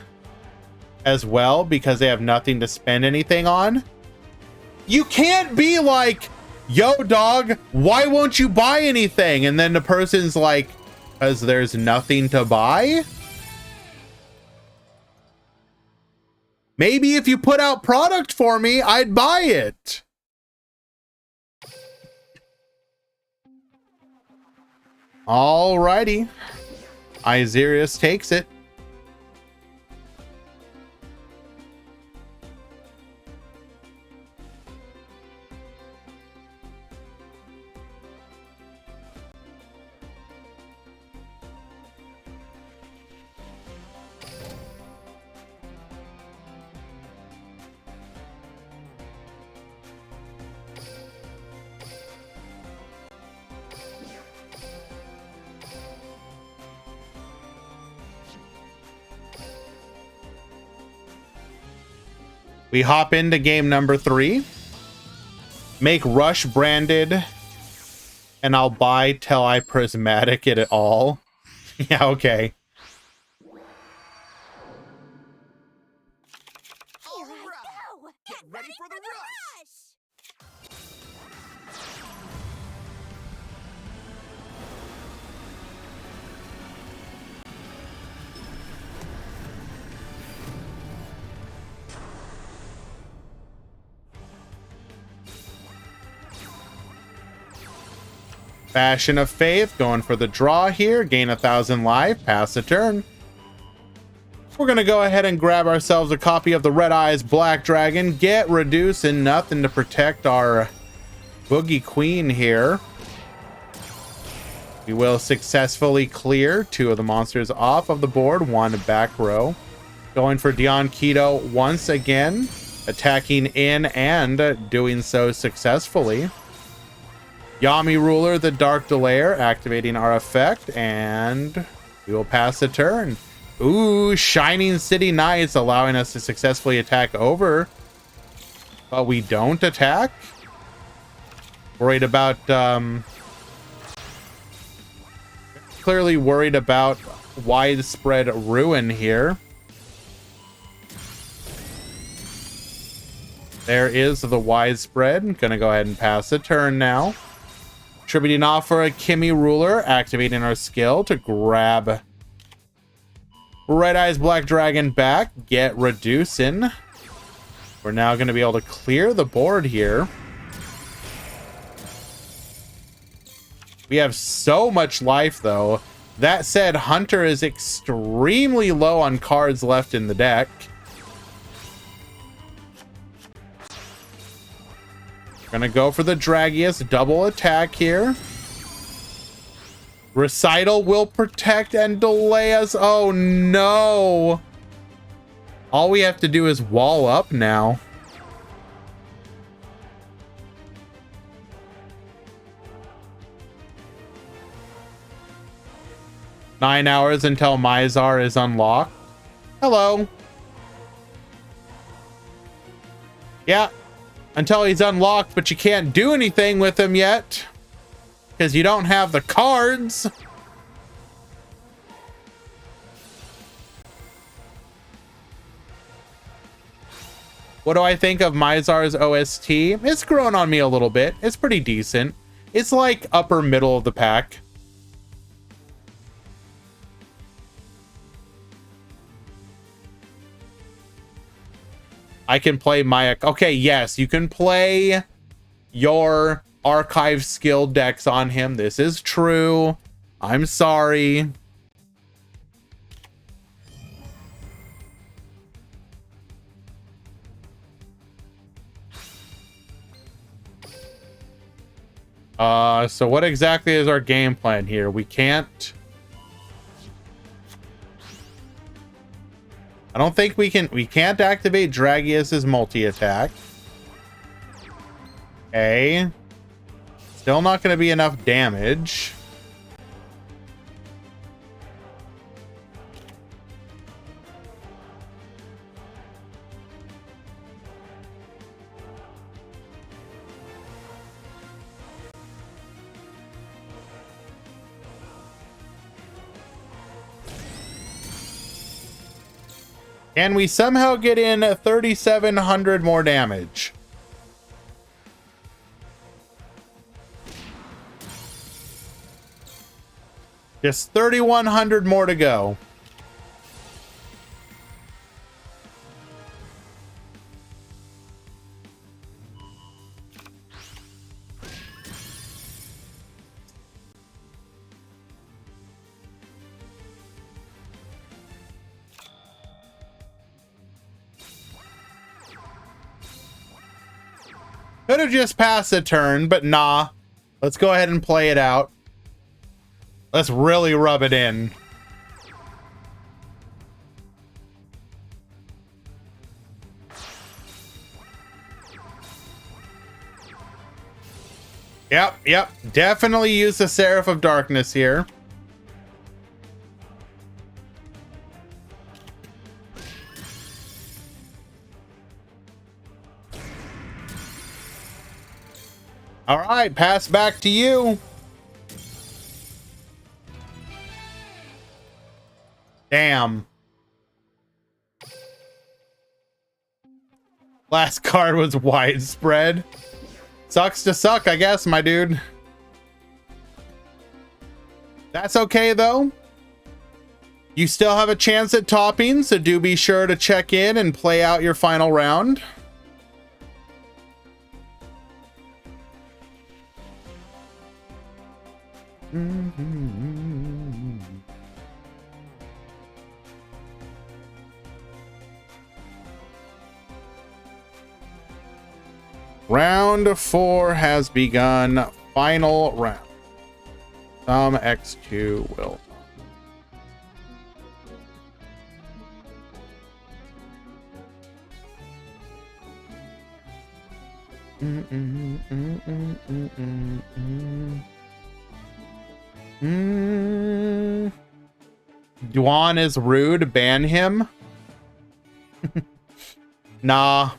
as well because they have nothing to spend anything on. You can't be like, yo, dog, why won't you buy anything? And then the person's like, because there's nothing to buy? Maybe if you put out product for me, I'd buy it. Alrighty. Isirius takes it. We hop into game number 3. Make Rush branded And I'll buy till I prismatic it at all. Yeah, okay. Here I go! Get ready for the rush! Fashion of Faith going for the draw here. Gain 1,000 life. Pass the turn. We're going to go ahead and grab ourselves a copy of the Red Eyes Black Dragon. Get reduced and nothing to protect our Boogie Queen here. We will successfully clear 2 of the monsters off of the board. 1 back row. Going for Dion Keto once again. Attacking in and doing so successfully. Yami Ruler, the Dark Delayer, activating our effect, and we will pass the turn. Ooh, Shining City Knights, allowing us to successfully attack over, but we don't attack. Worried about, clearly worried about widespread ruin here. There is the widespread. Gonna go ahead and pass the turn now. Tributing off for a Kimmy Ruler, activating our skill to grab Red Eyes Black Dragon back, get reducing. We're now going to be able to clear the board here. We have so much life, though. That said, Hunter is extremely low on cards left in the deck. Gonna go for the Dragius double attack here. Recital will protect and delay us. Oh no. All we have to do is wall up now. Nine hours until Mizar is unlocked. Hello. Yeah. Until he's unlocked, but you can't do anything with him yet because you don't have the cards. What do I think of Mizar's OST? It's grown on me a little bit. It's pretty decent. It's like upper middle of the pack. I can play my... Okay, yes, you can play your archive skill decks on him. This is true. I'm sorry. So what exactly is our game plan here? We can't... I don't think we can't activate Dragius's multi-attack. Okay. Still not going to be enough damage. Can we somehow get in 3,700 more damage? Just 3,100 more to go. Could have just passed a turn, but nah. Let's go ahead and play it out. Let's really rub it in. Yep. Definitely use the Seraph of Darkness here. All right, pass back to you. Damn. Last card was widespread. Sucks to suck, I guess, my dude. That's okay, though. You still have a chance at topping, so do be sure to check in and play out your final round. Round 4 has begun. Final round. Some X2 will. Duan is rude. Ban him. Nah,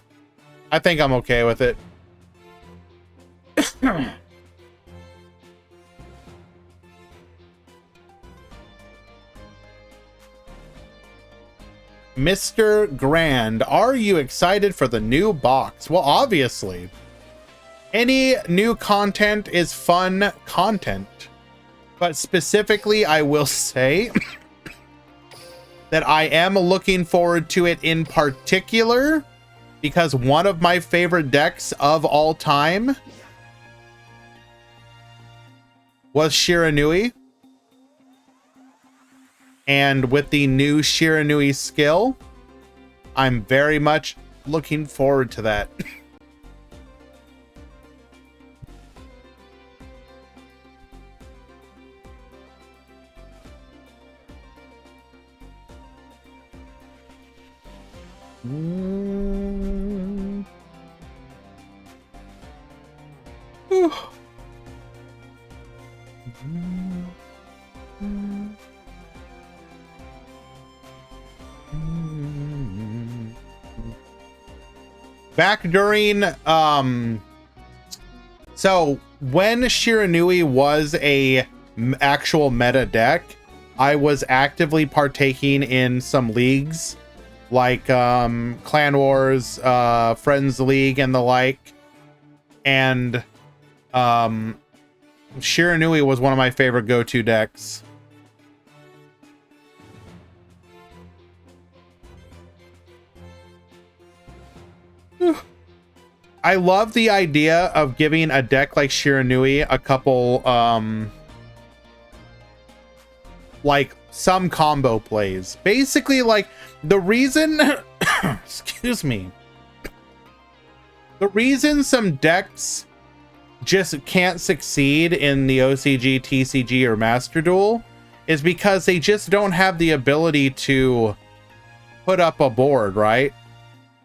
I think I'm okay with it. Mr. Grand, are you excited for the new box? Well, obviously. Any new content is fun content. But specifically, I will say that I am looking forward to it in particular because one of my favorite decks of all time was Shiranui. And with the new Shiranui skill, I'm very much looking forward to that. Back during so when Shiranui was a actual meta deck, I was actively partaking in some leagues like Clan Wars, Friends League, and the like. And Shiranui was one of my favorite go-to decks. I love the idea of giving a deck like Shiranui a couple like some combo plays. Basically, like the reason excuse me. The reason some decks just can't succeed in the OCG, TCG, or Master Duel is because they just don't have the ability to put up a board, right?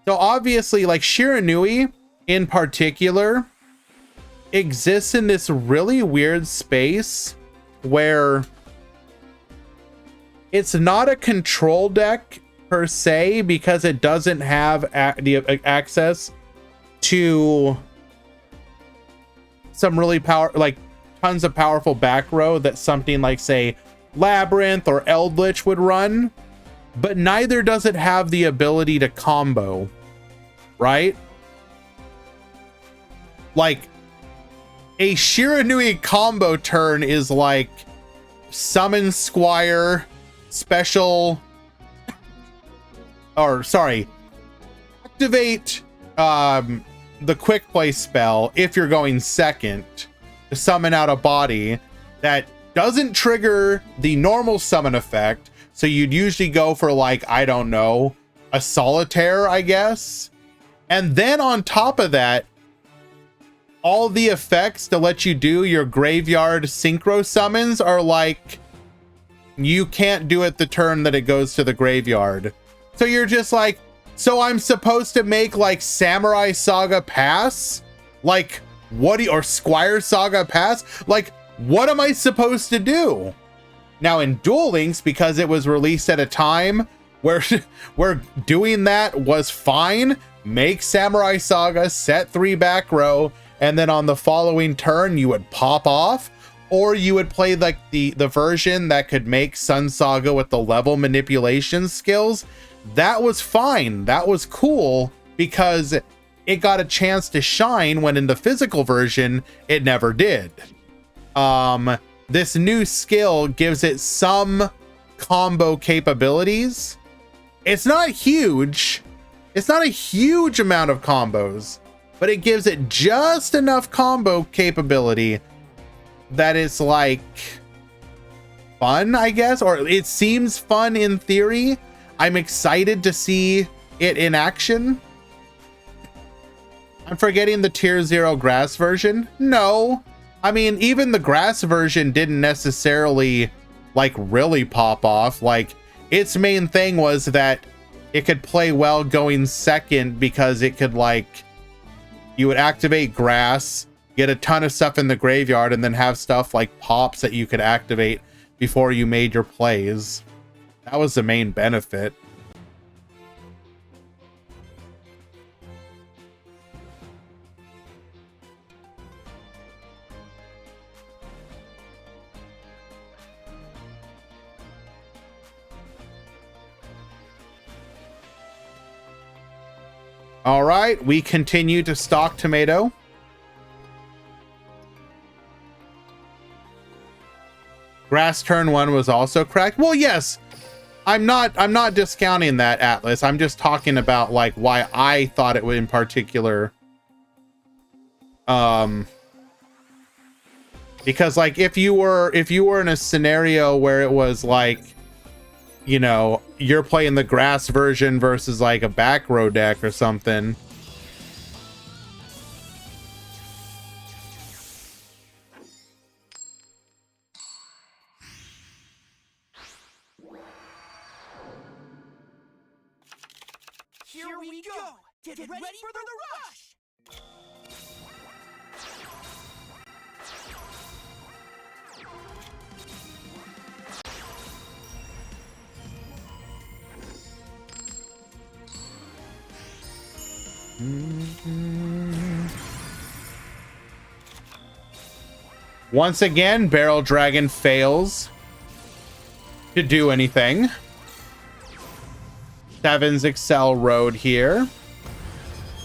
So obviously, like Shiranui in particular exists in this really weird space where it's not a control deck per se because it doesn't have the access to some really tons of powerful back row that something like, say, Labyrinth or Eldritch would run, but neither does it have the ability to combo, right? Like a Shiranui combo turn is like summon Squire, special, or sorry, activate the quick play spell if you're going second to summon out a body that doesn't trigger the normal summon effect. So you'd usually go for, like, I don't know, a solitaire, I guess. And then on top of that, all the effects to let you do your graveyard synchro summons are like, you can't do it the turn that it goes to the graveyard. So you're just like, so I'm supposed to make like Samurai Saga pass? Like, what or Squire Saga pass? Like, what am I supposed to do? Now in Duel Links, because it was released at a time where doing that was fine, make Samurai Saga, set 3 back row, and then on the following turn you would pop off. or you would play like the version that could make Sun Saga with the level manipulation skills. That was fine. That was cool because it got a chance to shine when in the physical version it never did. This new skill gives it some combo capabilities. It's not huge. It's not a huge amount of combos, but it gives it just enough combo capability that it's like fun, I guess, or it seems fun in theory. I'm excited to see it in action. I'm forgetting the tier 0 grass version. No, I mean, even the grass version didn't necessarily like really pop off. Like, its main thing was that it could play well going second because it could, like, you would activate grass, get a ton of stuff in the graveyard, and then have stuff like pops that you could activate before you made your plays. That was the main benefit. All right, we continue to stock tomato. Grass turn 1 was also cracked. Well, yes, I'm not discounting that, Atlas. I'm just talking about like why I thought it would in particular. Because like if you were in a scenario where it was like, you know, you're playing the grass version versus like a back row deck or something. Here we go. Get ready for the rush. Once again, Barrel Dragon fails to do anything. Sevens Excel Road here.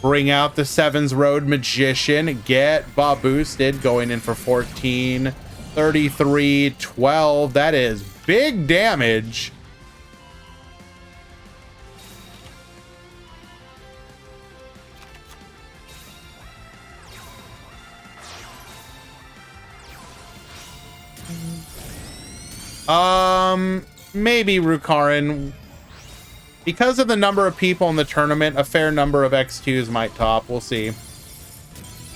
Bring out the Sevens Road Magician. Get Bob boosted. Going in for 14, 33, 12. That is big damage. Maybe Rukarin. Because of the number of people in the tournament, a fair number of X2s might top. We'll see.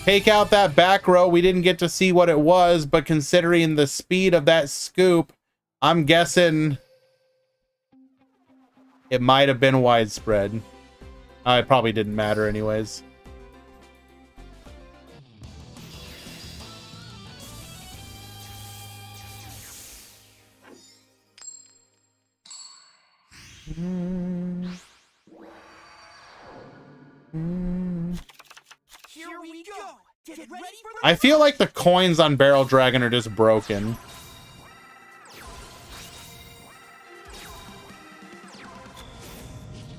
Take out that back row. We didn't get to see what it was, but considering the speed of that scoop, I'm guessing it might have been widespread. It probably didn't matter anyways. Here we go. Get ready for the I feel like the coins on Barrel Dragon are just broken.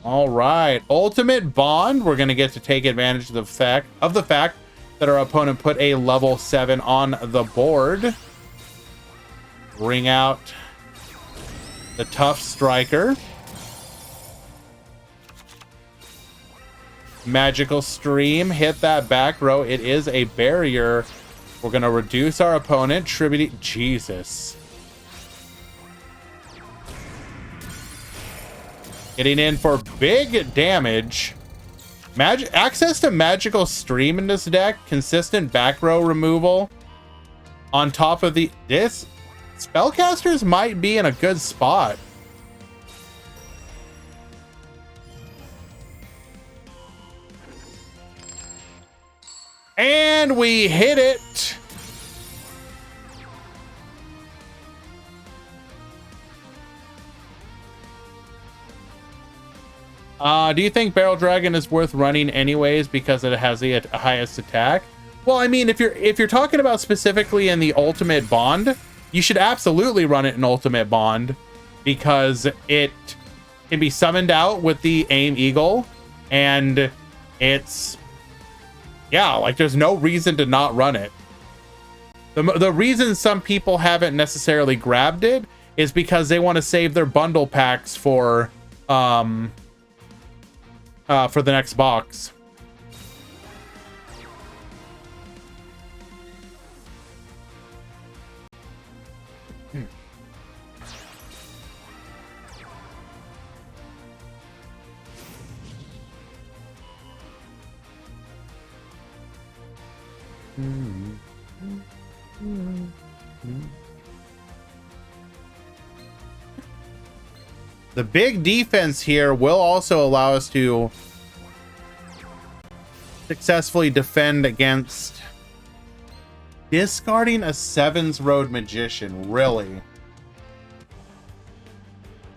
All right, Ultimate Bond. We're gonna get to take advantage of the fact that our opponent put a level 7 on the board. Bring out the Tough Striker. Magical Stream, hit that back row. It is a barrier. We're gonna reduce our opponent. Tribute, Jesus. Getting in for big damage. Access to Magical Stream in this deck. Consistent back row removal. On top of this, Spellcasters might be in a good spot. And we hit it. Do you think Barrel Dragon is worth running anyways because it has the highest attack? Well, I mean, if you're talking about specifically in the Ultimate Bond, you should absolutely run it in Ultimate Bond because it can be summoned out with the Aim Eagle, and it's, yeah, like there's no reason to not run it. The reason some people haven't necessarily grabbed it is because they want to save their bundle packs for the next box. The big defense here will also allow us to successfully defend against discarding a Sevens Road Magician. Really?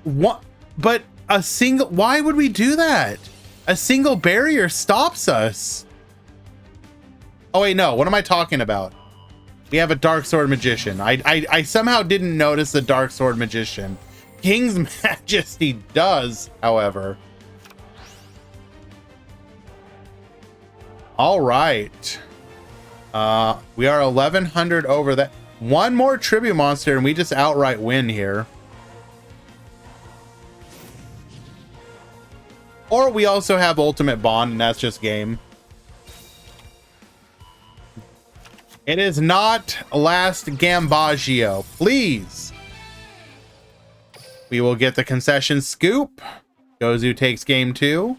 What? But a single, why would we do that? A single barrier stops us. Oh wait, no, what am I talking about? We have a Dark Sword Magician. I somehow didn't notice the Dark Sword Magician. King's Majesty does, however. All right. We are 1,100 over that. One more tribute monster and we just outright win here. Or we also have Ultimate Bond and that's just game. It is not last Gambaggio, please. We will get the concession scoop. Gozu takes game 2.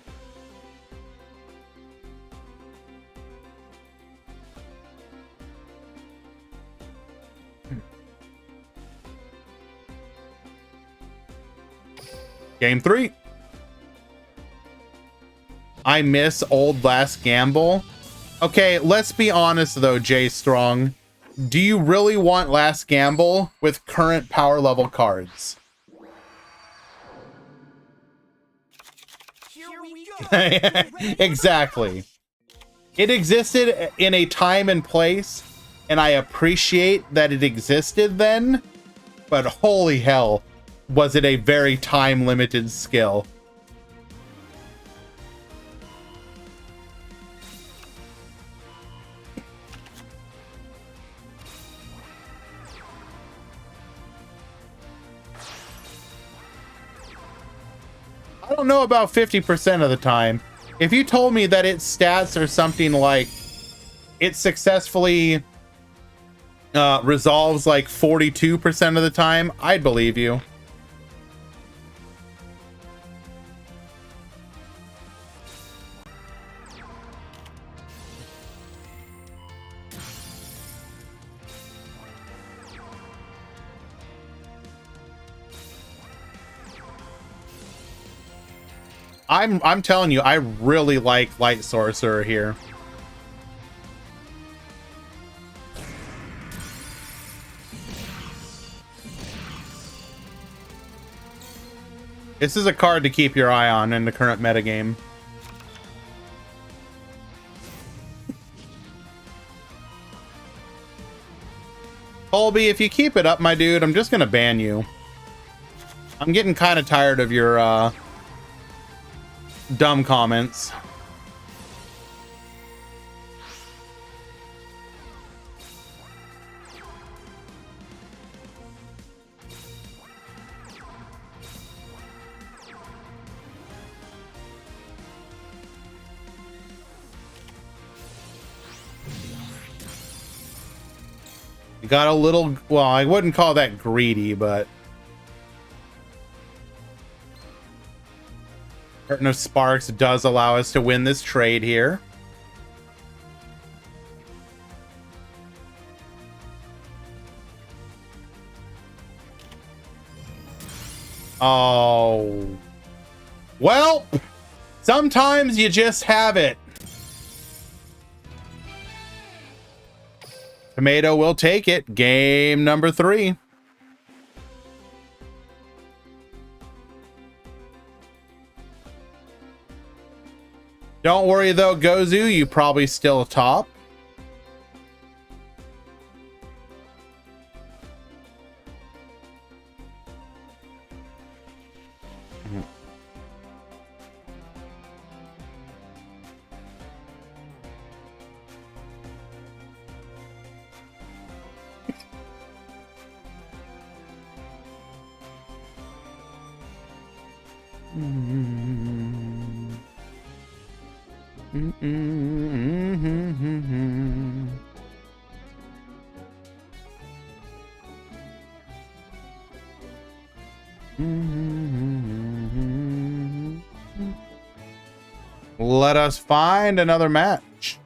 Game 3. I miss old Last Gamble. Okay, let's be honest though, Jay Strong. Do you really want Last Gamble with current power level cards? Exactly. It existed in a time and place, and I appreciate that it existed then, but holy hell, was it a very time-limited skill. I don't know about 50% of the time. If you told me that its stats are something like it successfully resolves like 42% of the time, I'd believe you. I'm telling you, I really like Light Sorcerer here. This is a card to keep your eye on in the current metagame. Colby, if you keep it up, my dude, I'm just gonna ban you. I'm getting kind of tired of your dumb comments. You got a little, well, I wouldn't call that greedy, but Curtain of Sparks does allow us to win this trade here. Oh. Well, sometimes you just have it. Tomato will take it. Game number 3. Don't worry though, Gozu, you probably still top. Let us find another match.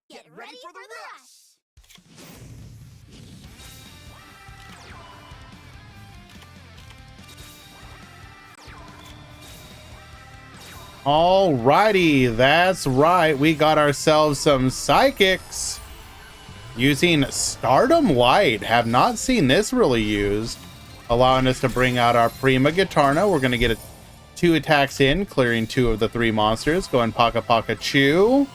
Get ready for the rush! Alrighty, that's right. We got ourselves some psychics using Stardom Light. Have not seen this really used, allowing us to bring out our Prima Gitarna. We're going to get 2 attacks in, clearing 2 of the 3 monsters. Going Paka Paka Chew.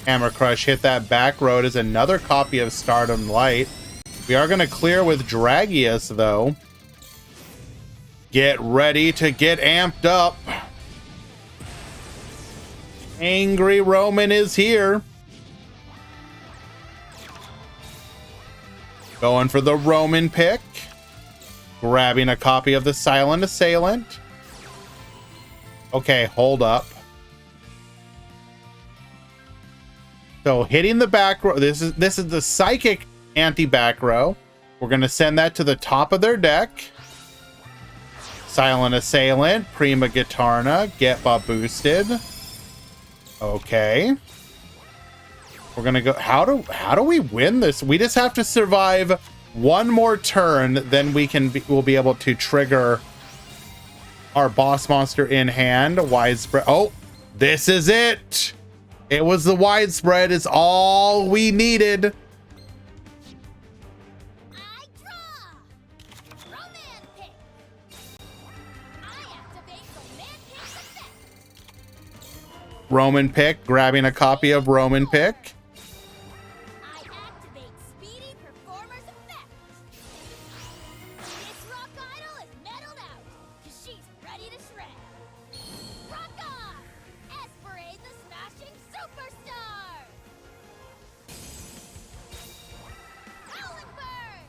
Hammer Crush hit that back road as another copy of Stardom Light. We are going to clear with Dragius, though. Get ready to get amped up. Angry Roman is here. Going for the Roman pick. Grabbing a copy of the Silent Assailant. Okay, hold up. So hitting the back row. This is the psychic anti-back row. We're gonna send that to the top of their deck. Silent Assailant, Prima Gitarna, get boosted. Okay. We're gonna go. How do we win this? We just have to survive one more turn, then we'll be able to trigger our boss monster in hand. Widespread. Oh, this is it. It was the widespread. It's all we needed. I draw! Roman pick! I activate Roman pick's effect! Roman pick, grabbing a copy of Roman pick. I activate Speedy Performer's effect! This rock idol is metaled out, cause she's ready to shred! Rock on! Esperade the smashing superstar! Howling Burn!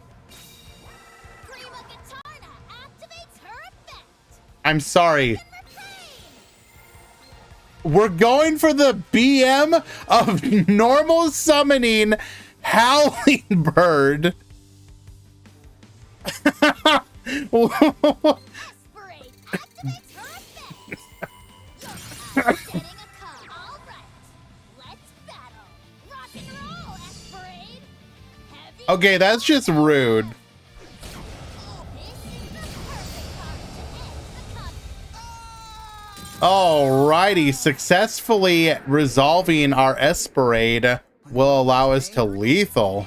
Prima Gitarna activates her effect! I'm sorry. And retain! We're going for the BM of normal summoning Howling Bird. Esperade activates her effect! You're out getting a cub! Alright, let's battle! Rock and roll, Esperade! Heavy Okay, that's just rude. This is the perfect card to end the cub. Alrighty, successfully resolving our Esperade will allow us to lethal.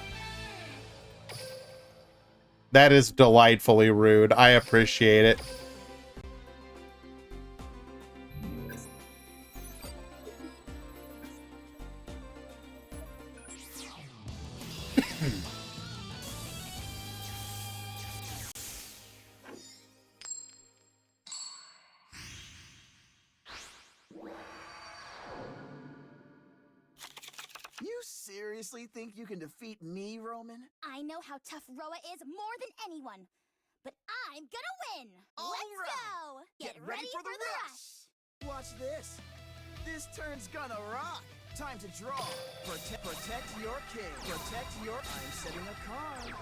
That is delightfully rude. I appreciate it. You seriously think you can defeat me, Roman? I know how tough Roa is more than anyone, but I'm gonna win. All Let's right. go. Get ready for the rush. Watch this. This turn's gonna rock. Time to draw. Protect your king. Protect your... I'm setting a card.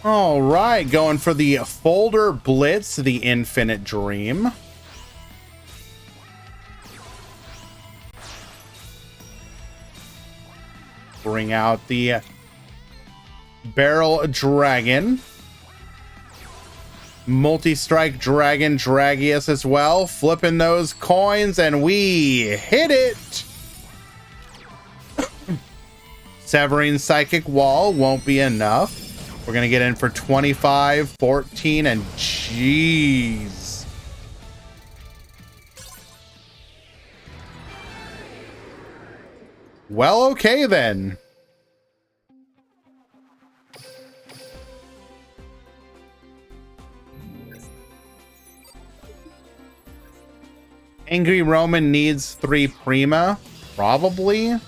All right, going for the Folder Blitz, the Infinite Dream. Bring out the Barrel Dragon. Multi-Strike Dragon Dragius as well. Flipping those coins, and we hit it! Severing Psychic Wall won't be enough. We're going to get in for 25, 14, and jeez. Well, okay then. Angry Roman needs 3 Prima, probably.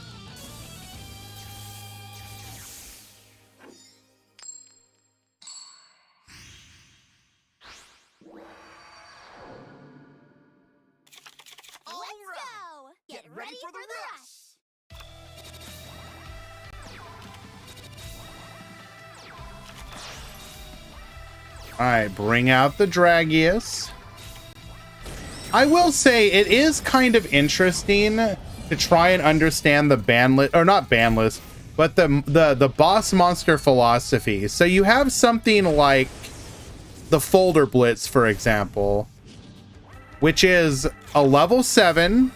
Get ready for the rush. All right, bring out the Dragius. I will say it is kind of interesting to try and understand the ban list, or not ban list, but the boss monster philosophy. So you have something like the Folder Blitz, for example, which is a level 7,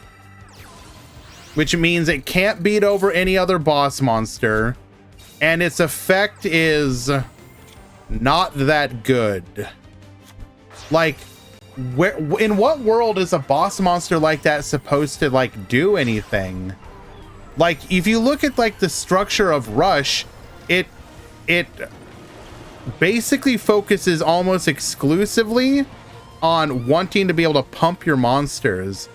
which means it can't beat over any other boss monster, and its effect is not that good. Like, where, in what world is a boss monster like that supposed to like do anything? Like, if you look at like the structure of Rush, it basically focuses almost exclusively on wanting to be able to pump your monsters.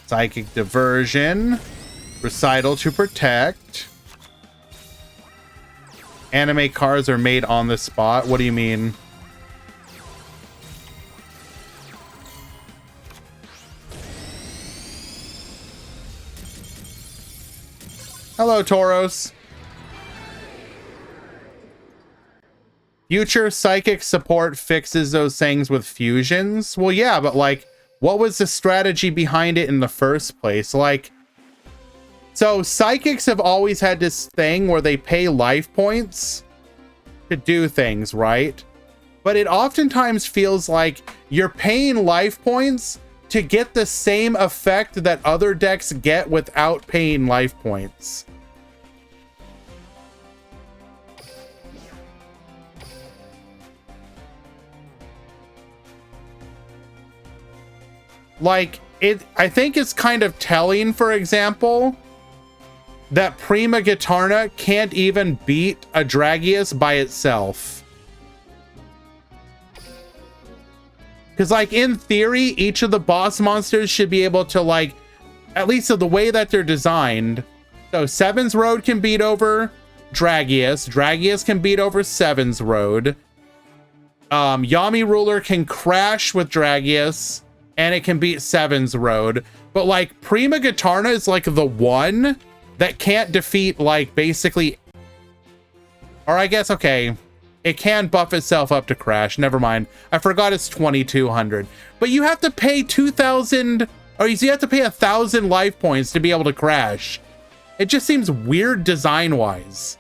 Psychic Diversion, Recital to protect. Anime cards are made on the spot. What do you mean? Hello, Tauros. Future psychic support fixes those things with fusions. Well, yeah, but like, what was the strategy behind it in the first place? Like, so psychics have always had this thing where they pay life points to do things, right? But it oftentimes feels like you're paying life points to get the same effect that other decks get without paying life points. Like, I think it's kind of telling, for example, that Prima Gitarna can't even beat a Dragius by itself. Because, like, in theory, each of the boss monsters should be able to, like, at least of the way that they're designed. So, Seven's Road can beat over Dragius. Dragius can beat over Seven's Road. Yami Ruler can crash with Dragius, and it can beat Seven's Road. But, like, Prima Gitarna is, like, the one that can't defeat, like, basically... Or I guess, okay, it can buff itself up to crash. Never mind. I forgot it's 2,200. But you have to pay 2,000... Or you have to pay 1,000 life points to be able to crash. It just seems weird design-wise.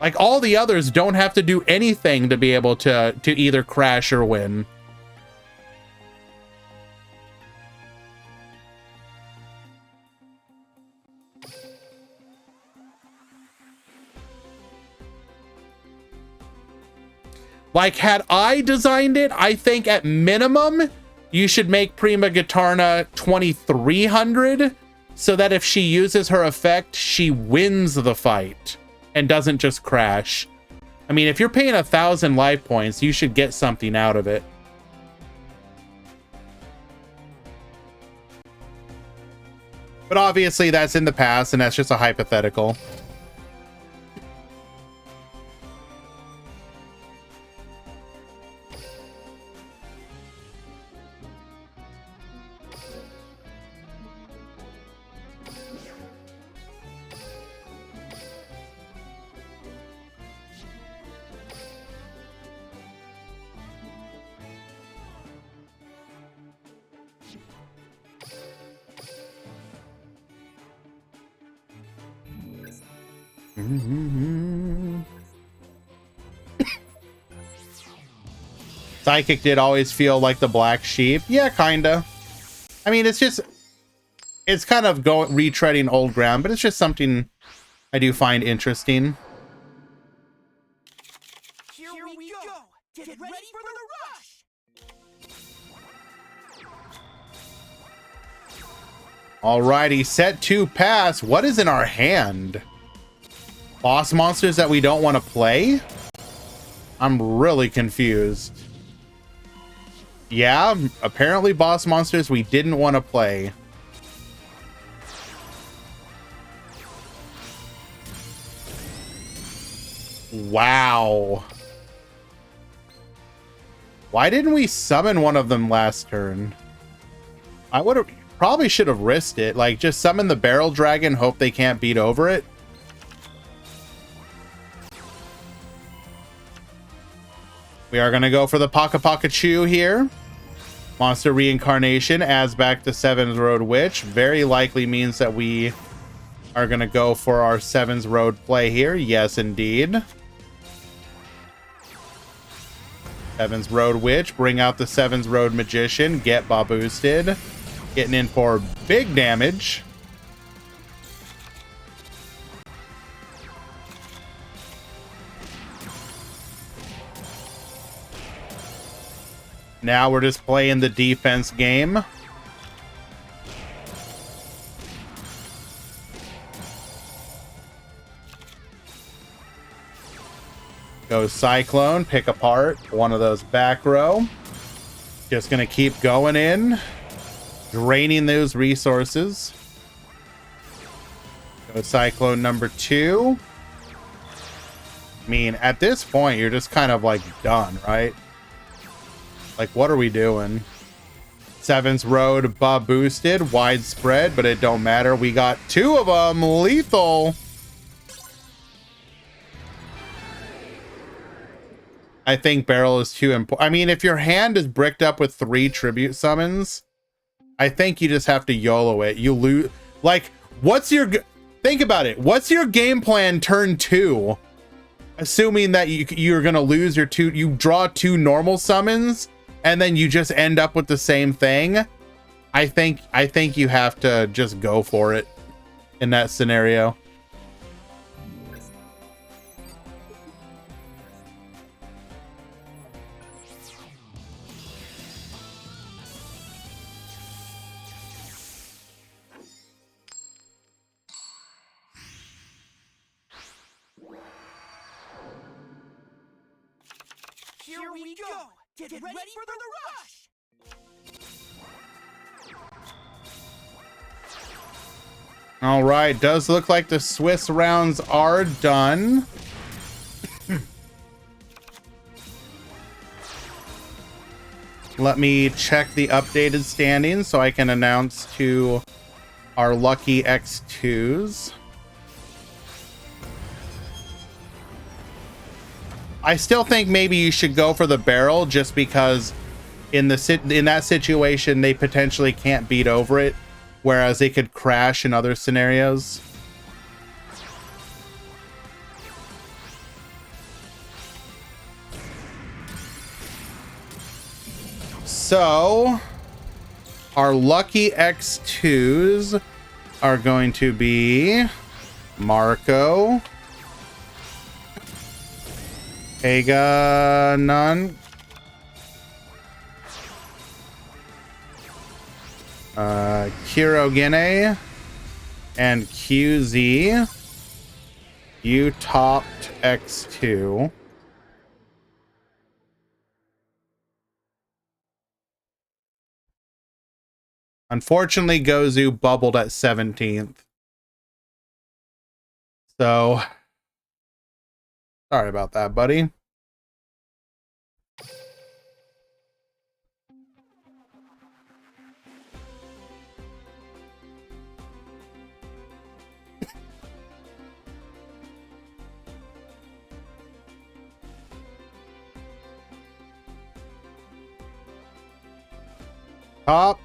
Like, all the others don't have to do anything to be able to either crash or win. Like, had I designed it, I think at minimum, you should make Prima Gitarna 2,300 so that if she uses her effect, she wins the fight and doesn't just crash. I mean, if you're paying 1,000 life points, you should get something out of it. But obviously that's in the past and that's just a hypothetical. Psychic did always feel like the black sheep. Yeah, kinda. I mean, it's kind of retreading old ground, but it's just something I do find interesting. Here we go. Get ready for the rush. Alrighty, set 2 pass. What is in our hand? Boss monsters that we don't want to play? I'm really confused. Yeah, apparently boss monsters we didn't want to play. Wow. Why didn't we summon one of them last turn? I would have probably should have risked it. Like, just summon the barrel dragon, hope they can't beat over it. We are going to go for the Paka Pakachu here. Monster reincarnation adds back the Seven's Road Witch. Very likely means that we are going to go for our Seven's Road play here. Yes, indeed. Seven's Road Witch. Bring out the Seven's Road Magician. Get boosted. Getting in for big damage. Now we're just playing the defense game. Go Cyclone, pick apart one of those back row. Just gonna keep going in, draining those resources. Go Cyclone number 2. I mean, at this point, you're just kind of like done, right? Like, what are we doing? Seven's Road boosted, widespread, but it don't matter. We got 2 of them, lethal. I think barrel is too important. I mean, if your hand is bricked up with 3 tribute summons, I think you just have to YOLO it. You lose. Like, what's your... Think about it. What's your game plan turn 2? Assuming that you're going to lose your 2... You draw 2 normal summons, and then you just end up with the same thing. I think you have to just go for it in that scenario. Here we go. Get ready for the rush. All right, does look like the Swiss rounds are done. Let me check the updated standings so I can announce to our lucky X2s. I still think maybe you should go for the barrel just because in that situation they potentially can't beat over it, whereas they could crash in other scenarios. So our lucky X2s are going to be Marco, Ega Nun, Kirogene, And QZ, you topped X2. Unfortunately, Gozu bubbled at 17th. So, sorry about that, buddy. Top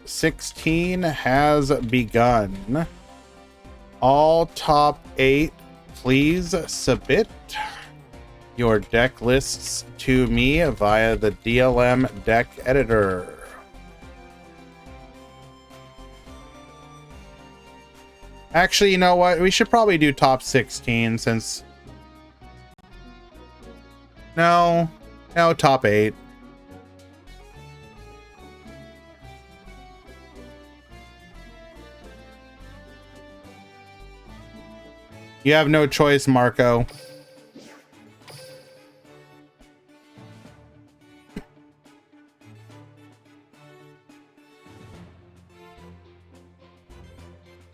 16 has begun. All top 8, please submit your deck lists to me via the DLM deck editor. Actually, you know what? We should probably do top 16 since... No, top 8. You have no choice, Marco.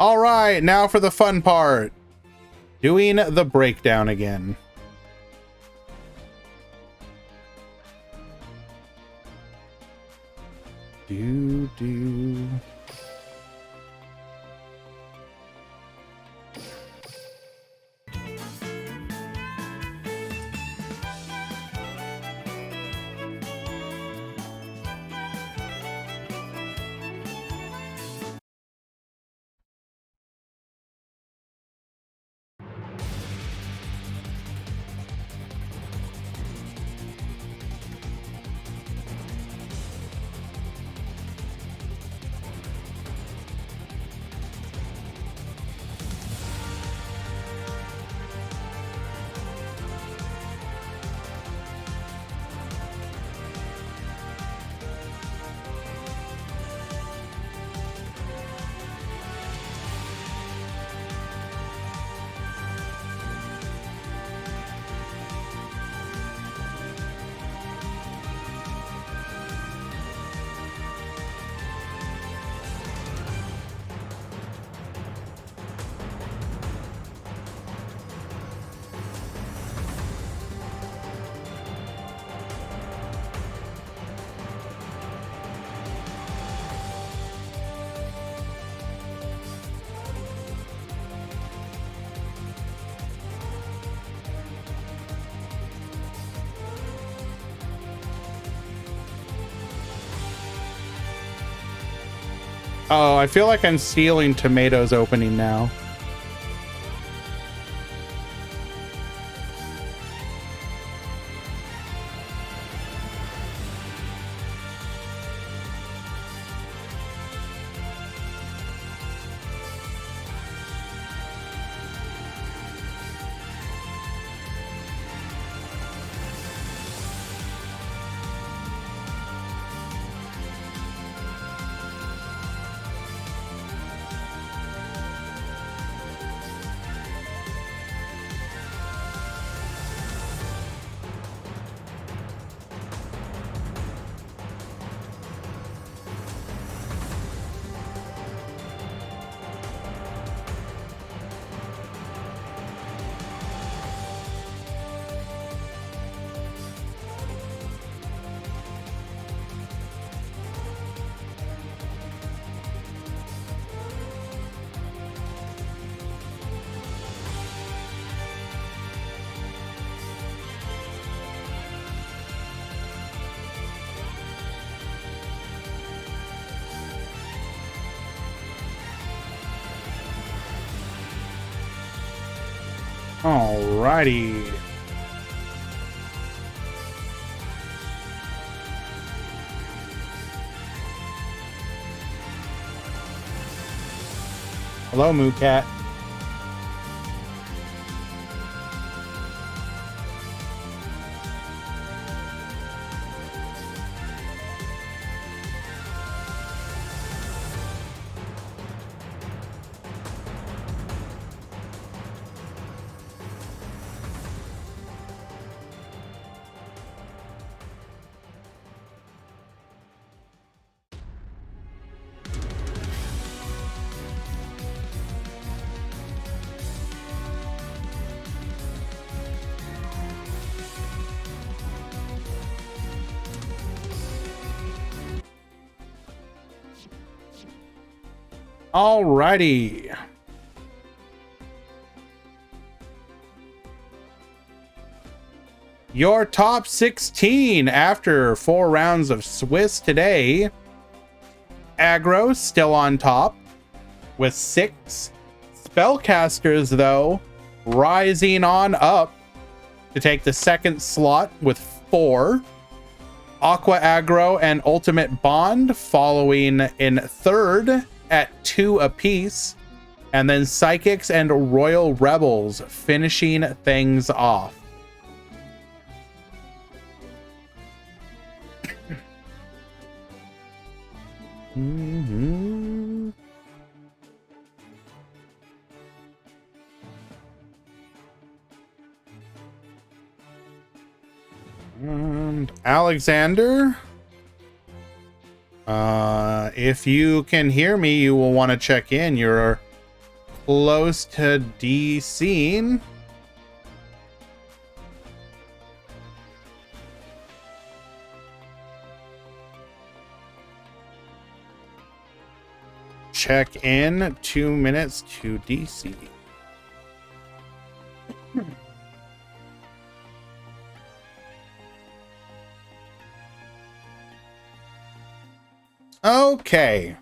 All right, now for the fun part. Doing the breakdown again. Do. Oh, I feel like I'm stealing Tomato's opening now. Alrighty. Hello, Moo Cat. Alrighty. Your top 16 after 4 rounds of Swiss today. Aggro still on top with 6. Spellcasters, though, rising on up to take the second slot with 4. Aqua Aggro and Ultimate Bond following in third at 2 apiece. And then Psychics and Royal Rebels finishing things off. Mm-hmm. And Alexander, if you can hear me, you will want to check in. You're close to DC. Check in 2 minutes to DC. Okay.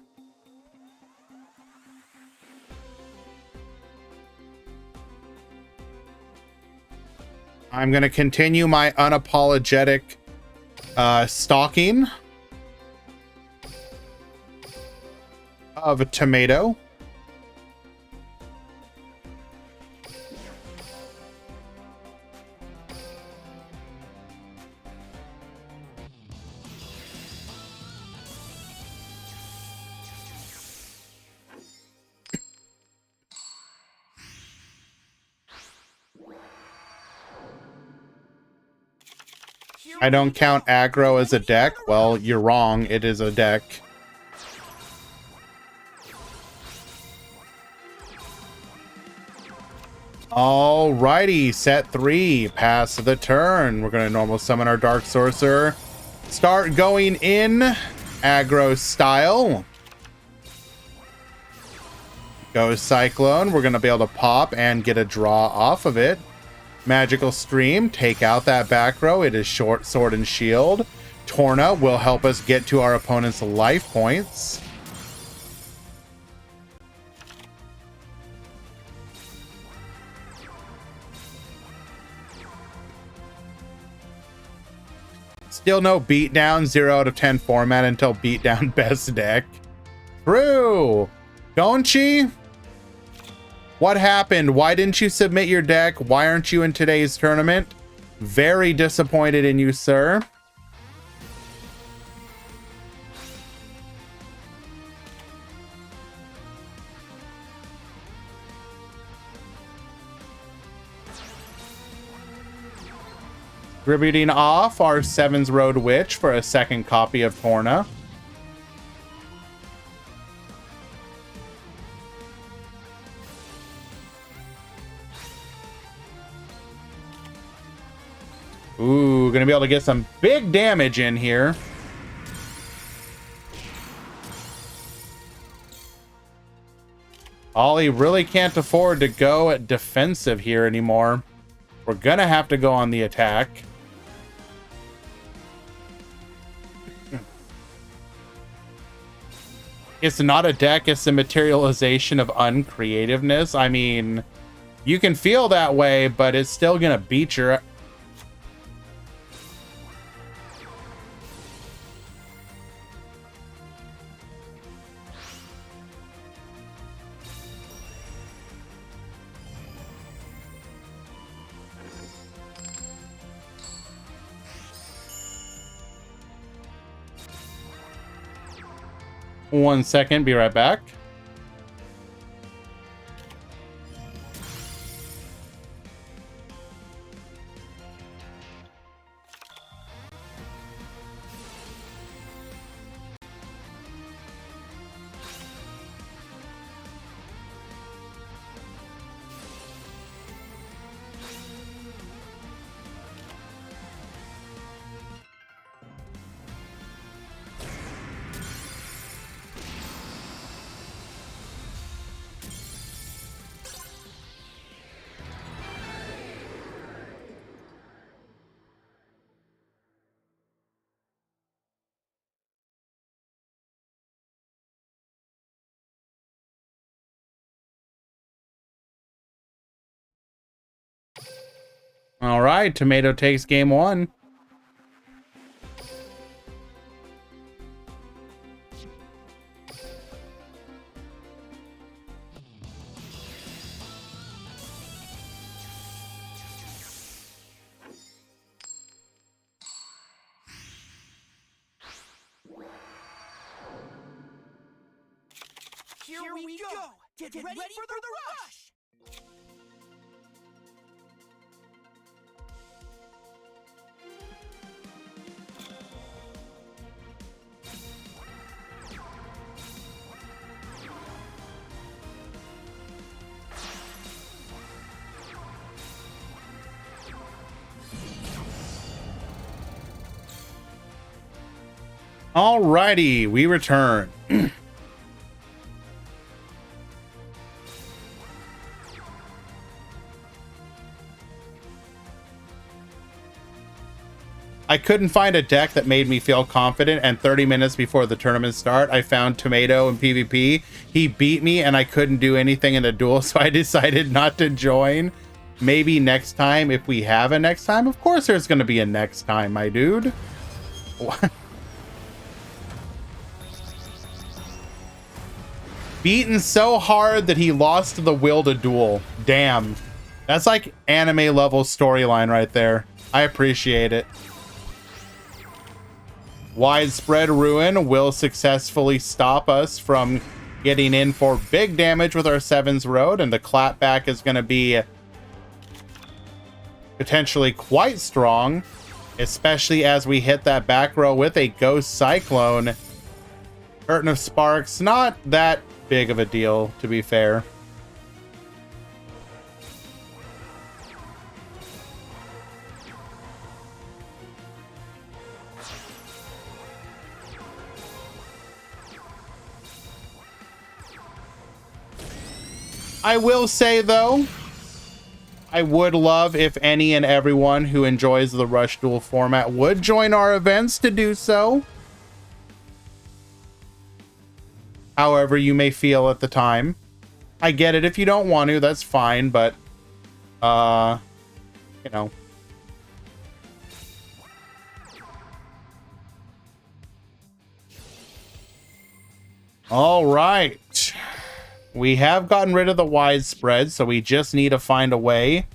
I'm going to continue my unapologetic stalking of a tomato. I don't count aggro as a deck. Well, you're wrong. It is a deck. Alrighty, set 3. Pass the turn. We're going to normal summon our Dark Sorcerer. Start going in aggro style. Go Cyclone. We're going to be able to pop and get a draw off of it. Magical Stream, take out that back row. It is short sword and shield. Torna will help us get to our opponent's life points. Still no beatdown, 0 out of 10 format until beatdown best deck. True. Gonchi? What happened? Why didn't you submit your deck? Why aren't you in today's tournament? Very disappointed in you, sir. Distributing off our Seven's Road Witch for a second copy of Torna. Ooh, gonna be able to get some big damage in here. Ollie really can't afford to go defensive here anymore. We're gonna have to go on the attack. It's not a deck, it's a materialization of uncreativeness. I mean, you can feel that way, but it's still gonna beat your... One second, be right back. All right, Tomato takes game 1. Here we go! Get ready for the rush! Alrighty, we return. I couldn't find a deck that made me feel confident, and 30 minutes before the tournament start, I found Tomato in PvP. He beat me, and I couldn't do anything in a duel, so I decided not to join. Maybe next time, if we have a next time. Of course there's going to be a next time, my dude. What? Beaten so hard that he lost the will to duel. Damn. That's like anime level storyline right there. I appreciate it. Widespread Ruin will successfully stop us from getting in for big damage with our 7's Road, and the clapback is going to be potentially quite strong, especially as we hit that back row with a Ghost Cyclone. Curtain of Sparks, not that big of a deal, to be fair. I will say, though, I would love if any and everyone who enjoys the Rush Duel format would join our events to do so. However you may feel at the time. I get it. If you don't want to, that's fine, but, you know. All right. We have gotten rid of the widespread, so we just need to find a way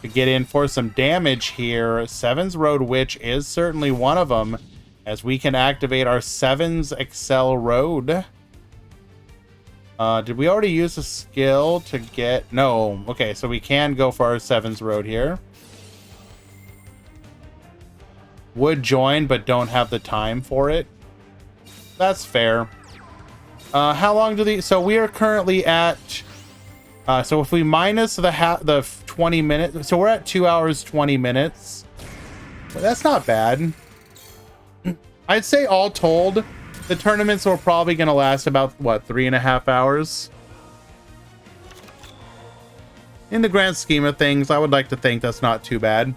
to get in for some damage here. 7's Road Witch is certainly one of them, as we can activate our 7's Excel Road. Did we already use a skill to get... No. Okay, so we can go for our 7's Road here. Would join, but don't have the time for it. That's fair. How long do these... So we are currently at... so if we minus the 20 minutes... So we're at 2 hours, 20 minutes. Well, that's not bad. I'd say all told, the tournaments are probably going to last about, what, 3.5 hours? In the grand scheme of things, I would like to think that's not too bad.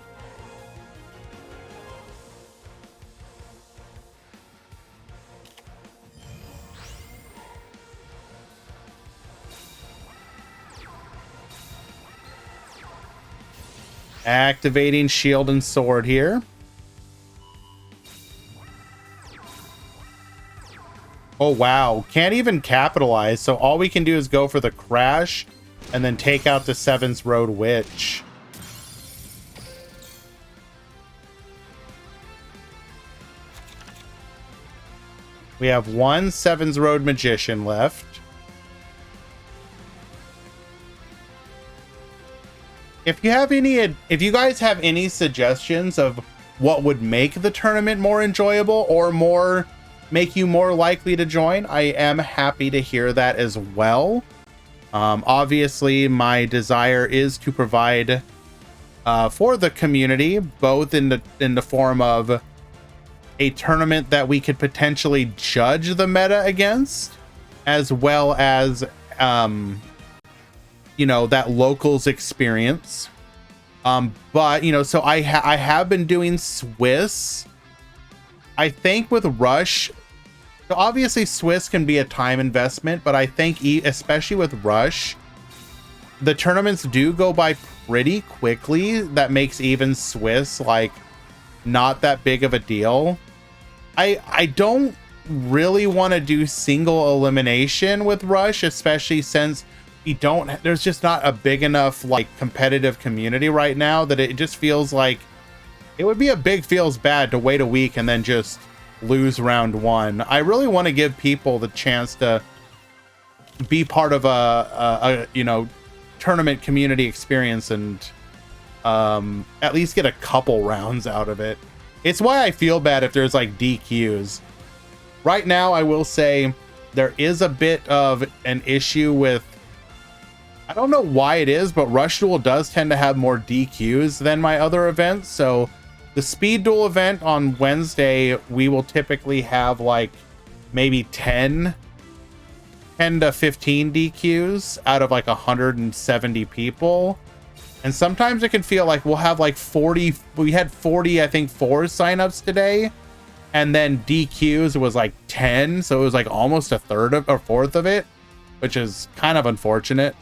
Activating Shield and Sword here. Oh, wow. Can't even capitalize. So all we can do is go for the Crash and then take out the 7's Road Witch. We have one 7's Road Magician left. If you guys have any suggestions of what would make the tournament more enjoyable or make you more likely to join, I am happy to hear that as well. Obviously, my desire is to provide for the community, both in the form of a tournament that we could potentially judge the meta against, as well as that locals experience. But so I have been doing Swiss. I think with Rush, so obviously Swiss can be a time investment, but I think especially with Rush, the tournaments do go by pretty quickly. That makes even Swiss like not that big of a deal. I don't really want to do single elimination with Rush, especially since there's just not a big enough like competitive community right now that it just feels like it would be a big feels bad to wait a week and then just lose round one. I really want to give people the chance to be part of a you know, tournament community experience and at least get a couple rounds out of it. It's why I feel bad if there's like DQs. Right now, I will say there is a bit of an issue with, I don't know why it is, but Rush Duel does tend to have more DQs than my other events. So the Speed Duel event on Wednesday, we will typically have like maybe 10 to 15 DQs out of like 170 people. And sometimes it can feel like we'll have like 40. We had 40, I think, 4 signups today. And then DQs was like 10. So it was like almost a third of or fourth of it, which is kind of unfortunate.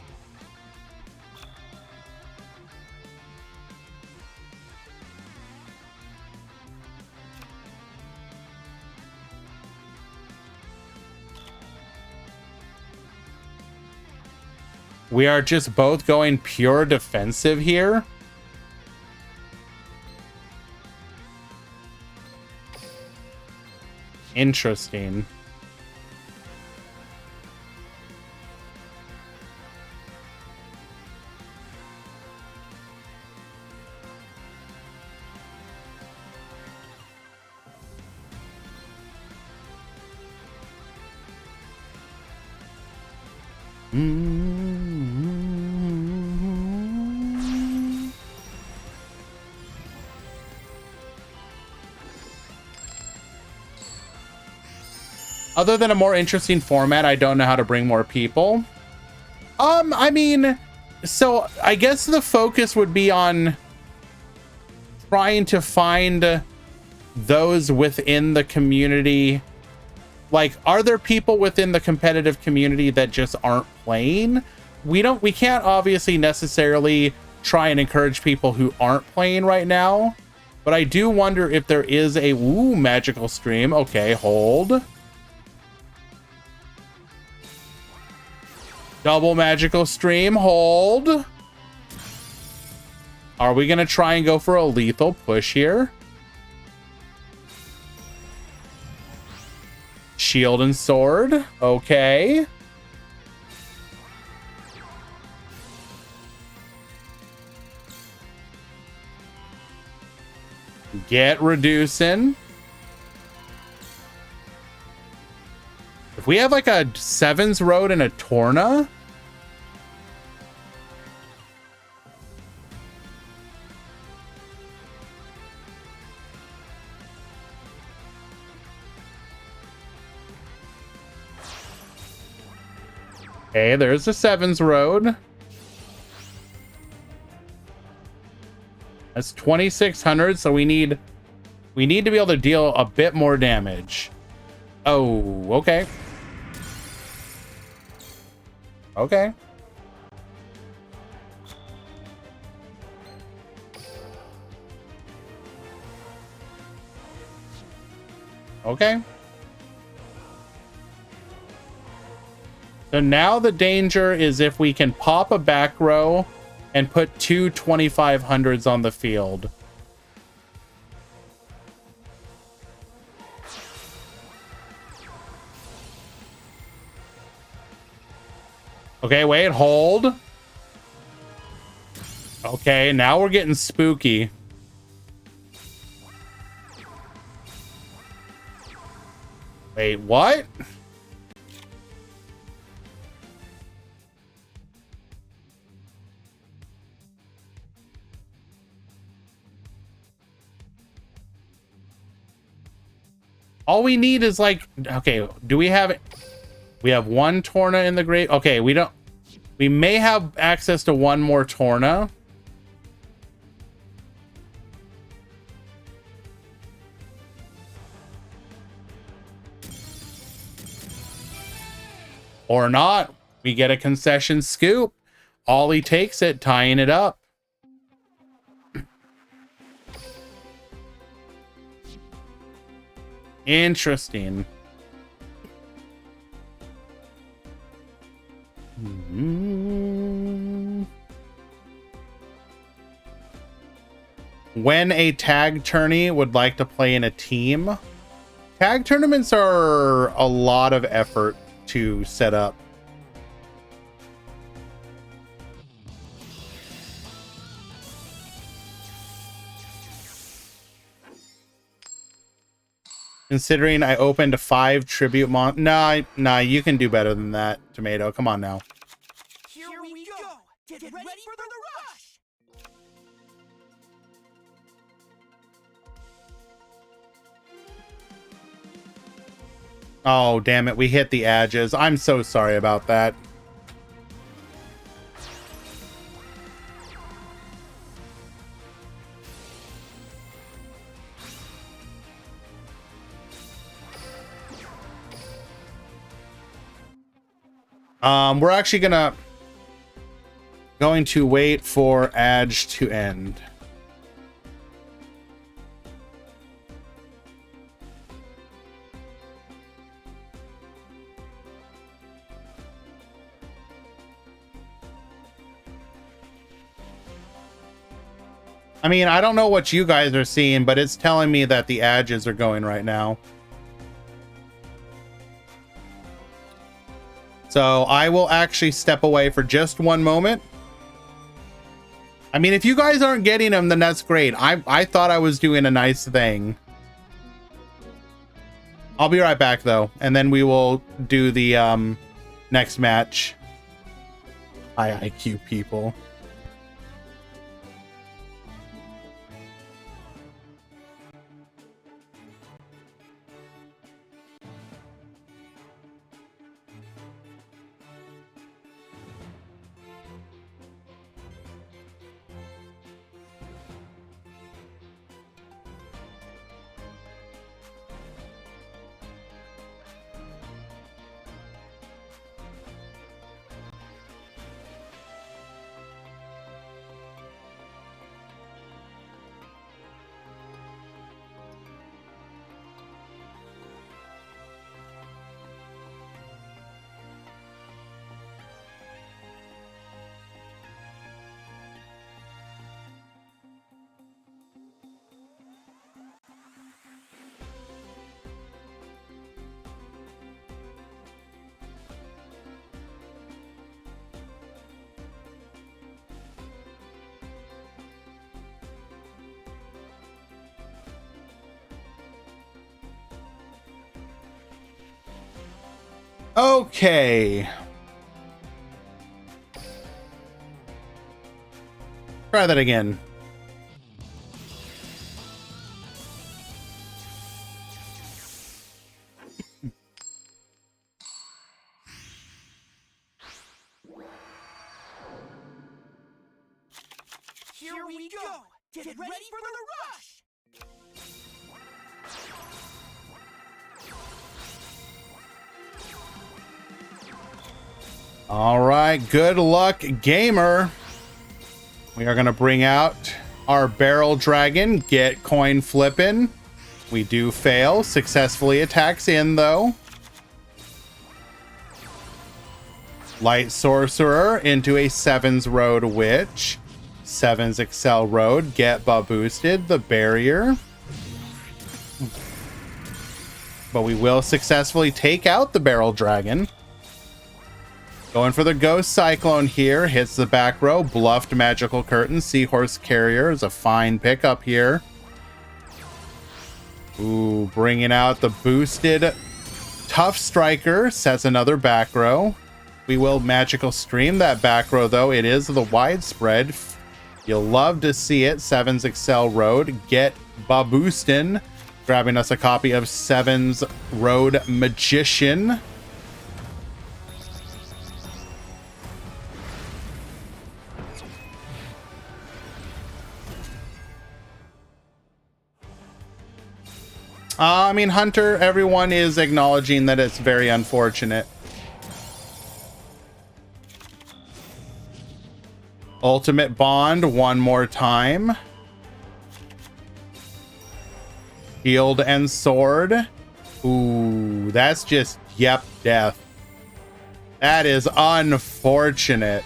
We are just both going pure defensive here. Interesting. Other than a more interesting format, I don't know how to bring more people. I mean, so I guess the focus would be on trying to find those within the community. Like, are there people within the competitive community that just aren't playing? We can't obviously necessarily try and encourage people who aren't playing right now, but I do wonder if there is a magical stream. Okay, hold. Double magical stream, hold. Are we gonna try and go for a lethal push here? Shield and sword, okay. Get reducing. If we have like a sevens road and a Torna. Okay, there's the sevens road. That's 2,600, so we need to be able to deal a bit more damage. Oh, okay. Okay. Okay. So now the danger is if we can pop a back row and put 2 2,500s on the field. Okay, wait, hold. Okay, now we're getting spooky. Wait, what? All we need is like, okay, do we have it? We have 1 Torna in the grave. Okay, we may have access to 1 more Torna. Or not. We get a concession scoop. Ollie takes it, tying it up. Interesting. When a tag tourney would like to play in a team, tag tournaments are a lot of effort to set up. Considering I opened 5 tribute nah, you can do better than that, Tomato. Come on now. Here we go. Get ready for the rush. Oh, damn it. We hit the edges. I'm so sorry about that. We're actually going to wait for Edge to end. I mean, I don't know what you guys are seeing, but it's telling me that the edges are going right now. So I will actually step away for just one moment. I mean, if you guys aren't getting them, then that's great. I thought I was doing a nice thing. I'll be right back, though, and then we will do the next match. High IQ people. Okay. Try that again. Here we go. Get ready for the rush. All right, good luck, gamer. We are going to bring out our barrel dragon, get coin flipping. We do fail, successfully attacks in though. Light sorcerer into a 7's road witch. 7's excel road, get boosted, the barrier. But we will successfully take out the barrel dragon. Going for the Ghost Cyclone here. Hits the back row. Bluffed Magical Curtain. Seahorse Carrier is a fine pickup here. Ooh, bringing out the boosted Tough Striker. Sets another back row. We will Magical Stream that back row, though. It is the widespread. You'll love to see it. 7's Excel Road. Get Baboostin. Grabbing us a copy of 7's Road Magician. I mean, Hunter, everyone is acknowledging that it's very unfortunate. Ultimate Bond one more time. Shield and Sword. Ooh, that's just, yep, death. That is unfortunate.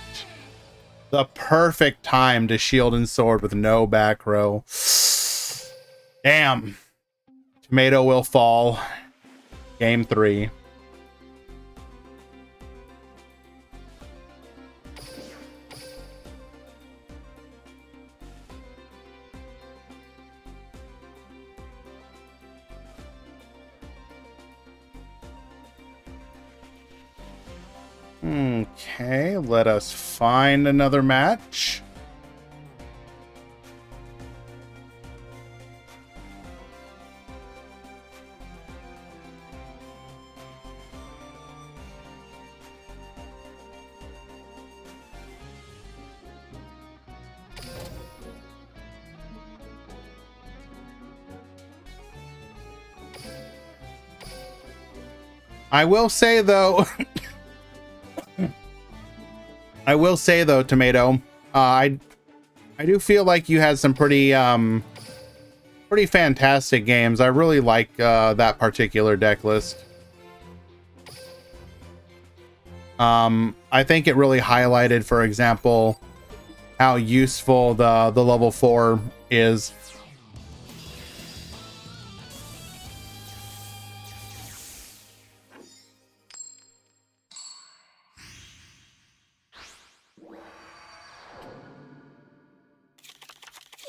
The perfect time to Shield and Sword with no back row. Damn. Tomato will fall. Game 3. Okay, let us find another match. I will say though, Tomato, I do feel like you had some pretty fantastic games. I really like that particular deck list. I think it really highlighted, for example, how useful the level 4 is.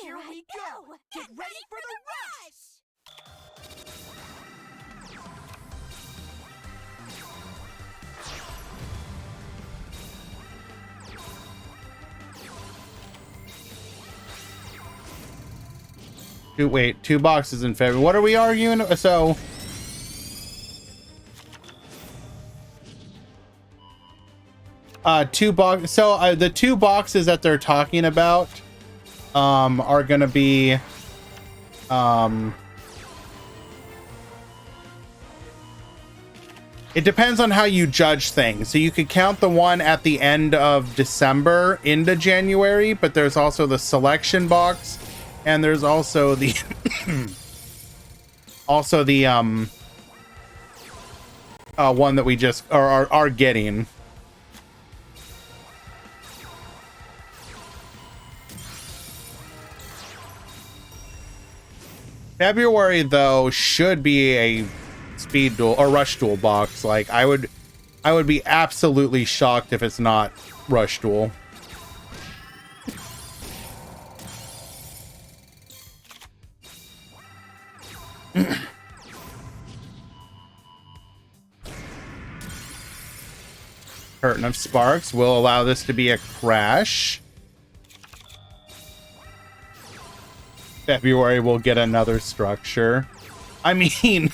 Here we go! Get ready for the rush! Wait, 2 boxes in February. What are we arguing? So the 2 boxes that they're talking about are gonna be it depends on how you judge things. So you could count the one at the end of December into January, but there's also the selection box, and there's also the one that we just are getting. February though should be a speed duel or rush duel box. Like I would be absolutely shocked if it's not rush duel. Curtain of Sparks will allow this to be a crash. February will get another structure. I mean,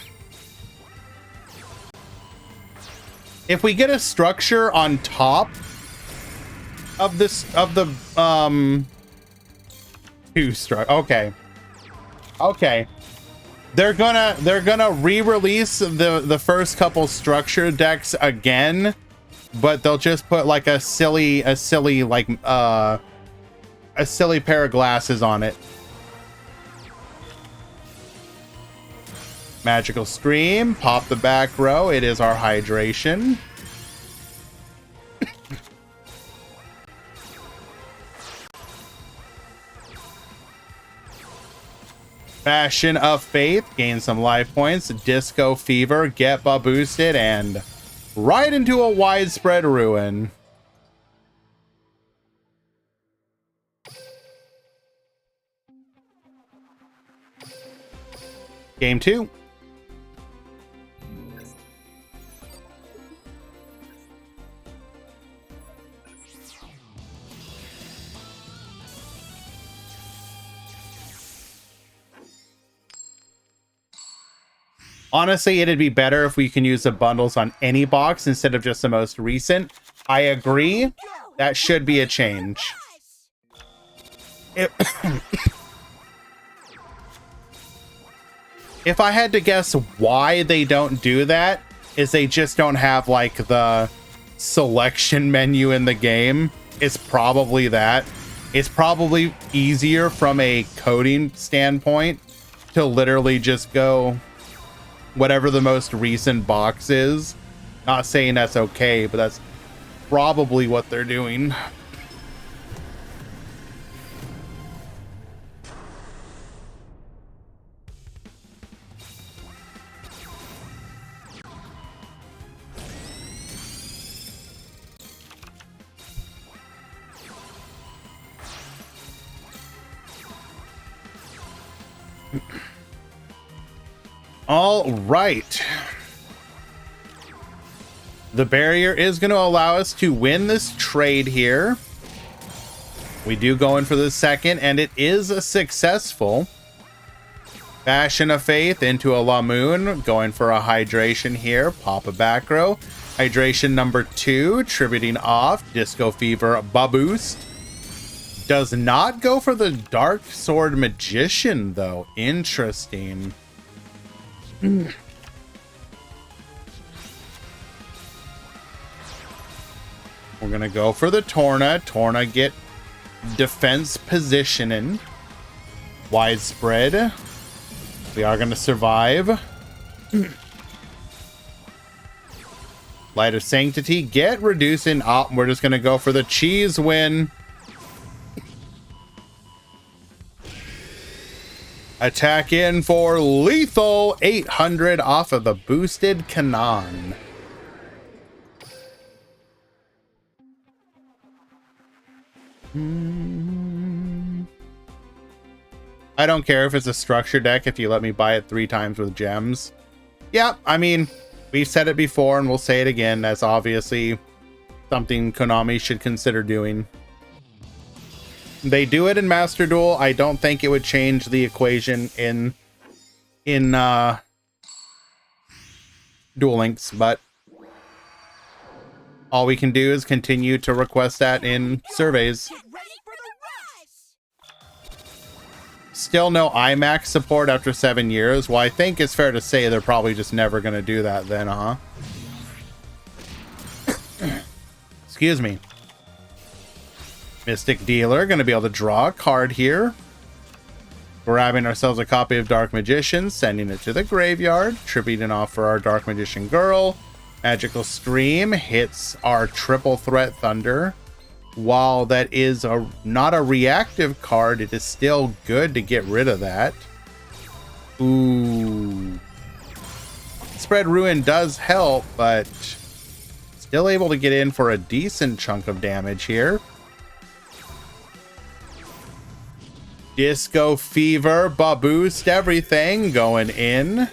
if we get a structure on top of this, of the 2 struct, okay, they're gonna re-release the first couple structure decks again, but they'll just put like a silly pair of glasses on it. Magical Scream, pop the back row. It is our hydration. Fashion of Faith, gain some life points. Disco Fever, get boosted, and right into a widespread ruin. Game 2. Honestly, it'd be better if we can use the bundles on any box instead of just the most recent. I agree. That should be a change. If I had to guess why they don't do that, is they just don't have like the selection menu in the game. It's probably that. it's probably easier from a coding standpoint to literally just go whatever the most recent box is. Not saying that's okay, but that's probably what they're doing. All right. The barrier is going to allow us to win this trade here. We do go in for the second, and it is a successful. Fashion of Faith into a Lamoon, going for a hydration here. Pop a back row. Hydration number 2, tributing off. Disco Fever Baboost. Does not go for the Dark Sword Magician, though. Interesting. We're gonna go for the Torna. Torna get defense positioning. Widespread. We are gonna survive. Light of Sanctity get reducing. Oh, we're just gonna go for the cheese win. Attack in for lethal 800 off of the boosted Kanan. I don't care if it's a structure deck if you let me buy it 3 times with gems. Yeah, I mean, we've said it before and we'll say it again. That's obviously something Konami should consider doing. They do it in Master Duel. I don't think it would change the equation in Duel Links, but all we can do is continue to request that in surveys. Still no IMAX support after 7 years. Well, I think it's fair to say they're probably just never going to do that then, huh? Excuse me. Mystic Dealer, going to be able to draw a card here. Grabbing ourselves a copy of Dark Magician, sending it to the graveyard. Tributing off for our Dark Magician girl. Magical Stream hits our triple threat Thunder. While that is not a reactive card, it is still good to get rid of that. Ooh. Spread Ruin does help, but still able to get in for a decent chunk of damage here. Disco Fever, Baboost, everything going in.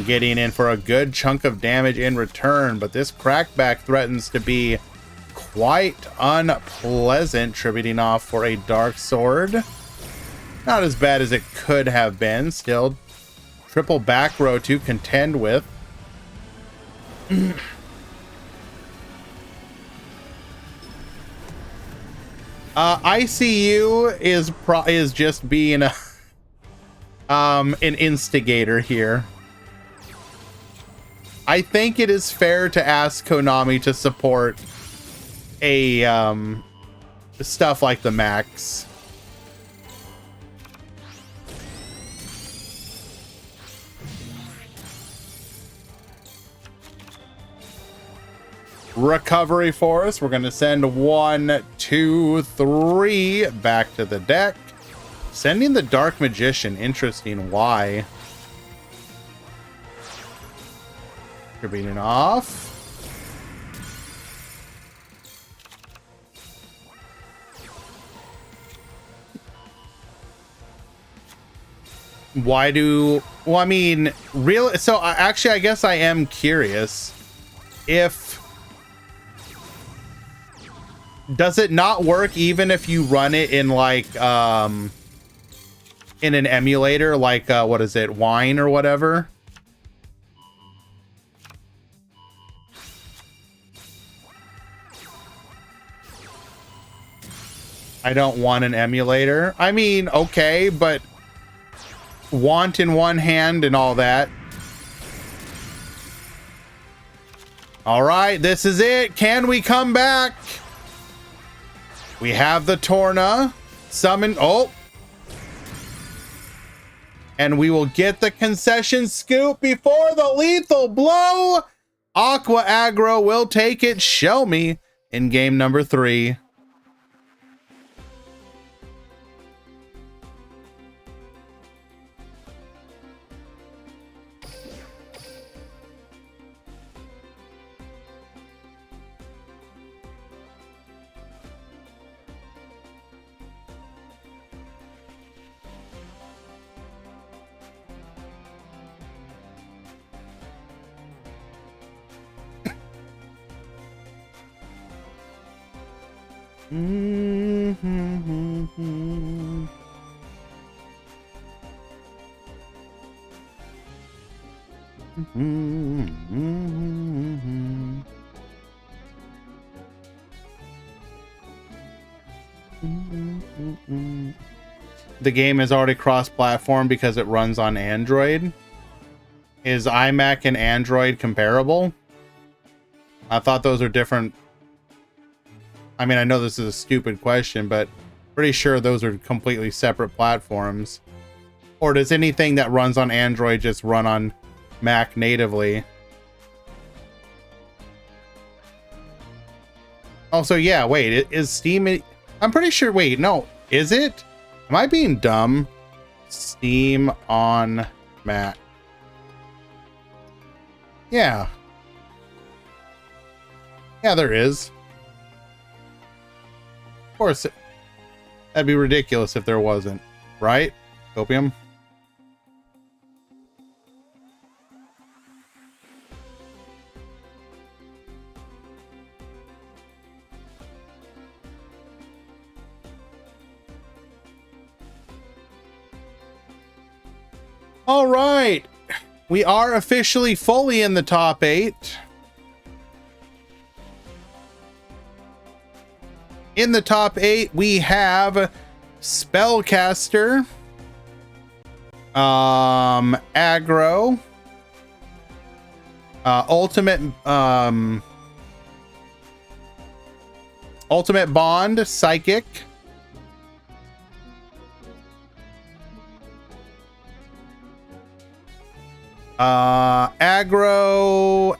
Getting in for a good chunk of damage in return, but this crackback threatens to be quite unpleasant. Tributing off for a Dark Sword. Not as bad as it could have been. Still triple back row to contend with. ICU is just being a an instigator here. I think it is fair to ask Konami to support a stuff like the Max. Recovery for us. We're going to send 1, 2, 3 back to the deck. Sending the Dark Magician. Interesting. Why? Tributing off. Why do... Well, I mean, really... So, actually, I guess I am curious. If... Does it not work even if you run it in, like, in an emulator? Like, what is it? Wine or whatever? I don't want an emulator. I mean, okay, but... Want in one hand and all that. All right, this is it. Can we come back? We have the Torna. Summon. Oh. And we will get the concession scoop before the lethal blow. Aqua Aggro will take it. Show me in game number 3. The game is already cross-platform because it runs on Android. Is iMac and Android comparable? I thought those are different. I mean, I know this is a stupid question, but pretty sure those are completely separate platforms. Or does anything that runs on Android just run on Mac natively? Also, yeah, wait, is Steam... I'm pretty sure, wait, no, is it? Am I being dumb? Steam on Mac. Yeah. Yeah, there is. Of course, that'd be ridiculous if there wasn't, right? Copium. All right, we are officially fully in the top 8. In the top 8, we have Spellcaster, Aggro, Ultimate Bond, Psychic, Aggro,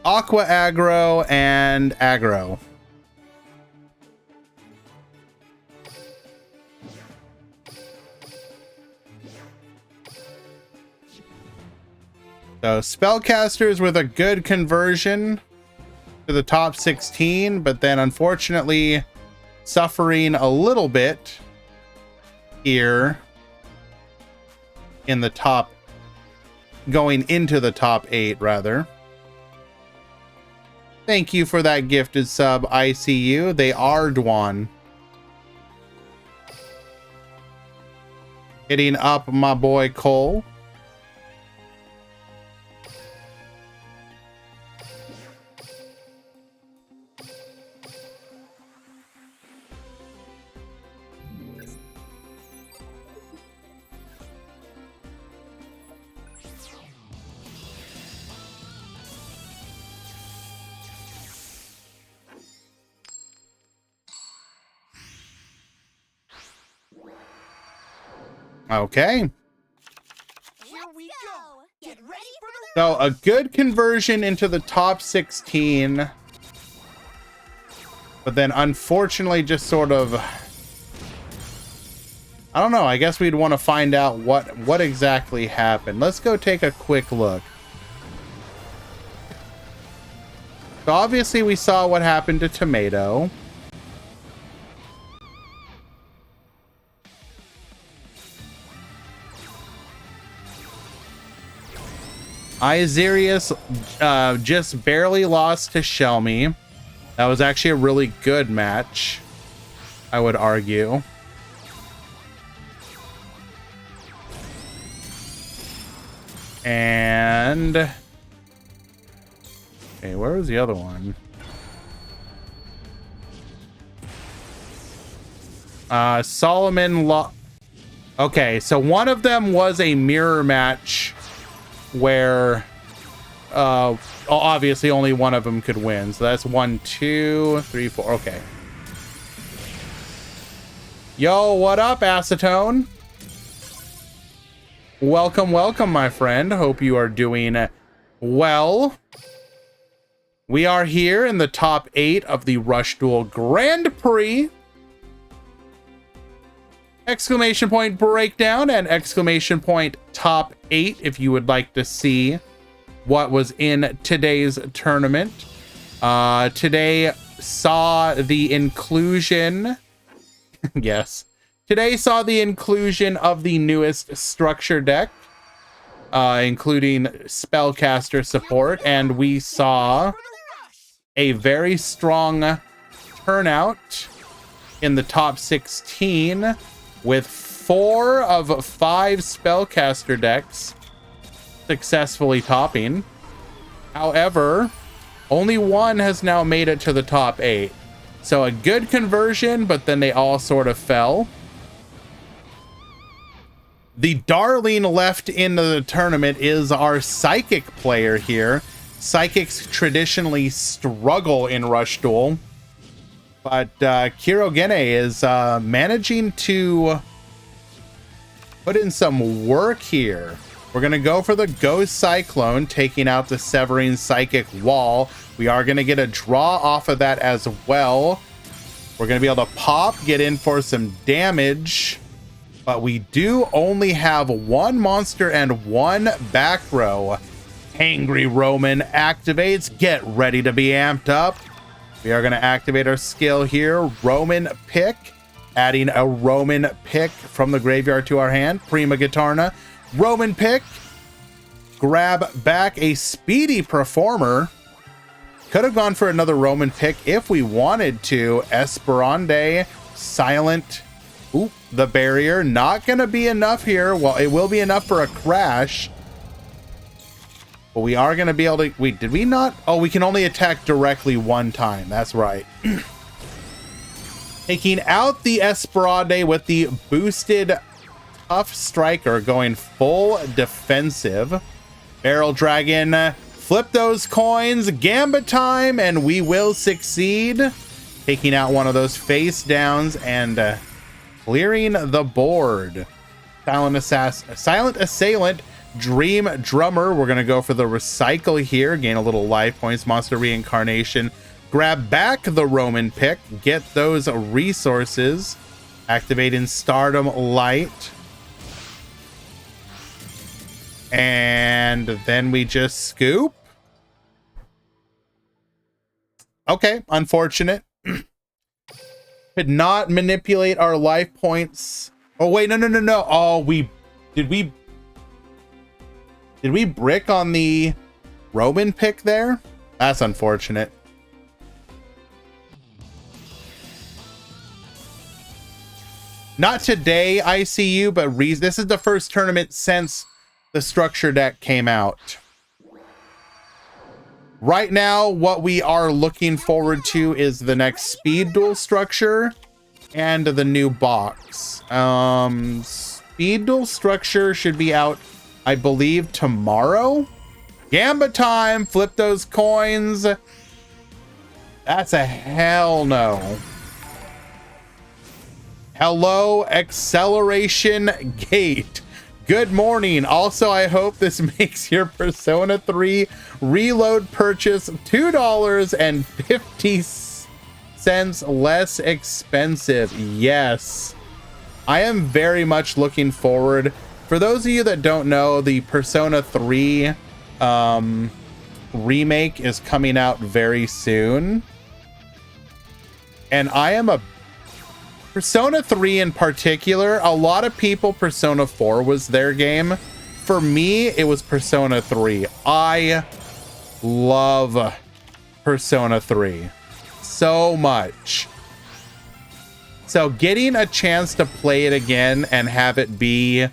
Aqua Aggro, and Aggro. So spellcasters with a good conversion to the top 16, but then unfortunately suffering a little bit here in the top, going into the top 8 rather. Thank you for that gifted sub, ICU. They are Dwan. Hitting up my boy Cole. Okay. Here we go. Get ready for the... So a good conversion into the top 16. But then unfortunately just sort of... I don't know. I guess we'd want to find out what exactly happened. Let's go take a quick look. So obviously we saw what happened to Tomato. Isirius just barely lost to Shelmy. That was actually a really good match, I would argue. And okay, where was the other one? Solomon okay, so one of them was a mirror match where obviously only one of them could win. So that's 1, 2, 3, 4. Okay. Yo, what up, Acetone? Welcome, welcome, my friend. Hope you are doing well. We are here in the top 8 of the Rush Duel Grand Prix. Exclamation point breakdown and exclamation point top 8 if you would like to see what was in today's tournament. Today saw the inclusion. Yes. Today saw the inclusion of the newest structure deck, including spellcaster support, and we saw a very strong turnout in the top 16 with 4 of 5 spellcaster decks successfully topping. However, only one has now made it to the top 8. So a good conversion, but then they all sort of fell. The darling left in the tournament is our Psychic player here. Psychics traditionally struggle in Rush Duel, but Kirogene is managing to put in some work here. We're going to go for the Ghost Cyclone, taking out the Severine Psychic Wall. We are going to get a draw off of that as well. We're going to be able to pop, get in for some damage. But we do only have one monster and one back row. Angry Roman activates. Get ready to be amped up. We are going to activate our skill here. Roman Pick. Adding a Roman Pick from the graveyard to our hand. Prima Guitarna. Roman Pick. Grab back a Speedy Performer. Could have gone for another Roman Pick if we wanted to. Esperande. Silent. Oop, the barrier. Not going to be enough here. Well, it will be enough for a crash. But we are going to be able to... Wait, did we not? Oh, we can only attack directly one time. That's right. Taking out the Esperande with the boosted Tough Striker, going full defensive. Barrel Dragon. Flip those coins. Gambit time, and we will succeed. Taking out one of those face downs and... clearing the board. Silent Assailant, Dream Drummer. We're going to go for the recycle here. Gain a little life points. Monster Reincarnation. Grab back the Roman Pick. Get those resources. Activating Stardom Light. And then we just scoop. Okay, unfortunate. Could not manipulate our life points. Oh wait, no. Oh, did we brick on the Roman Pick there? That's unfortunate. Not today, ICU, but this is the first tournament since the structure deck came out. Right now, what we are looking forward to is the next Speed Duel structure and the new box. Speed Duel structure should be out, I believe, tomorrow. Gambit time, flip those coins. That's a hell no. Hello, Acceleration Gate. Good morning. Also, I hope this makes your Persona 3 reload purchase $2.50 less expensive. Yes. I am very much looking forward. For those of you that don't know, the Persona 3 remake is coming out very soon. And I am a Persona 3 in particular, a lot of people, Persona 4 was their game. For me, it was Persona 3. I love Persona 3 so much. So getting a chance to play it again and have it be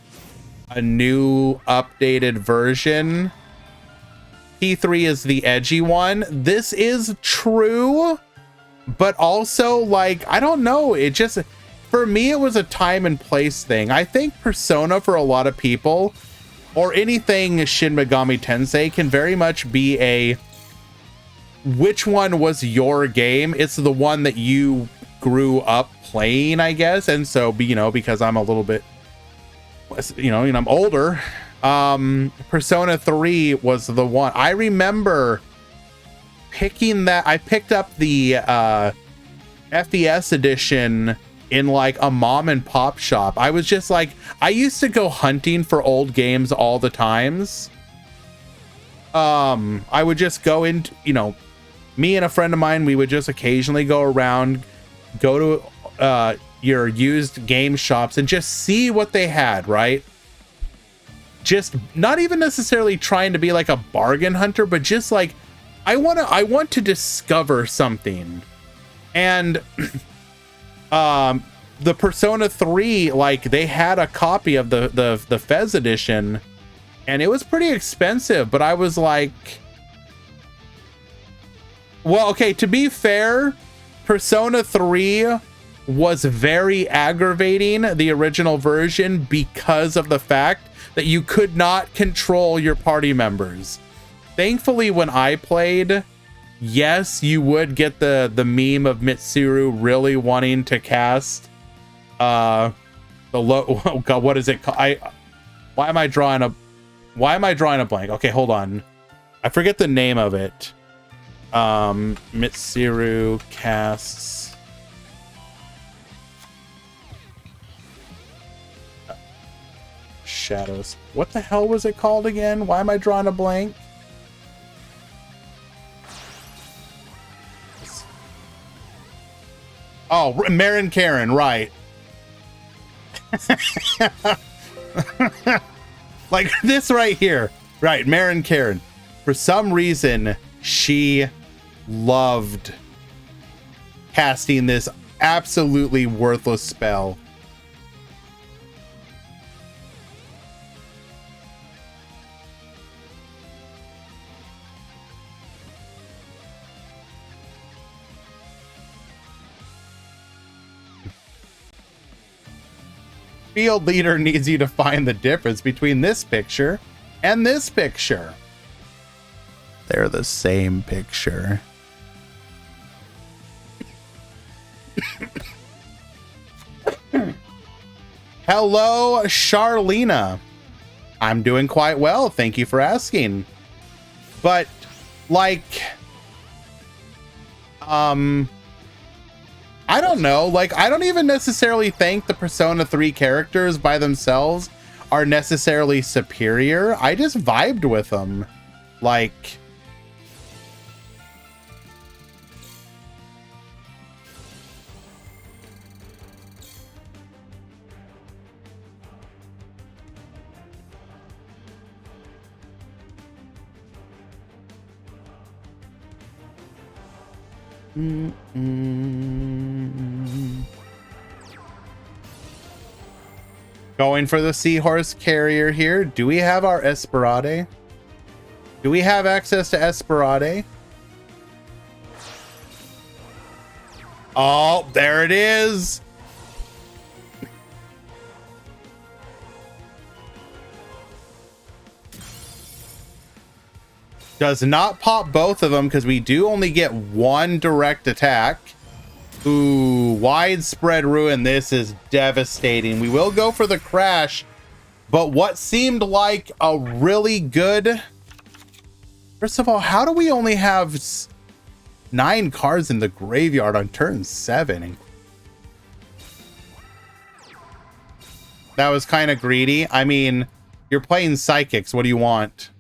a new updated version. P3 is the edgy one. This is true. But also, like, I don't know. It just, for me, it was a time and place thing. I think Persona, for a lot of people, or anything Shin Megami Tensei can very much be a which one was your game. It's the one that you grew up playing, I guess. And so, you know, because I'm a little bit, you know, I'm older. Persona 3 was the one. I remember picking that. I picked up the FES edition in like a mom and pop shop. I was just like, I used to go hunting for old games all the times. I would just go into, you know, me and a friend of mine, we would just occasionally go around, go to your used game shops and just see what they had, right? Just not even necessarily trying to be like a bargain hunter, but just like, I want to discover something. And the Persona 3, like they had a copy of the Fez edition and it was pretty expensive, but I was like, well, okay, to be fair, Persona 3 was very aggravating, the original version, because of the fact that you could not control your party members. Thankfully, when I played, yes, you would get the meme of Mitsuru really wanting to cast oh god, what is it called? Why am I drawing a blank? Okay, hold on. I forget the name of it. Mitsuru casts shadows. What the hell was it called again? Why am I drawing a blank? Oh, Marin Karen, right. Like this right here. Right, Marin Karen. For some reason, she loved casting this absolutely worthless spell. Field leader needs you to find the difference between this picture and this picture. They're the same picture. Hello, Charlena. I'm doing quite well. Thank you for asking. But, like, I don't know. Like, I don't even necessarily think the Persona 3 characters by themselves are necessarily superior. I just vibed with them. Like, going for the Seahorse Carrier here. Do we have our Esperade? Do we have access to Esperade? Oh, there it is. Does not pop both of them because we do only get one direct attack. Ooh, widespread ruin. This is devastating. We will go for the crash, but what seemed like a really good... First of all, how do we only have 9 cards in the graveyard on turn 7? That was kind of greedy. I mean, you're playing psychics. What do you want?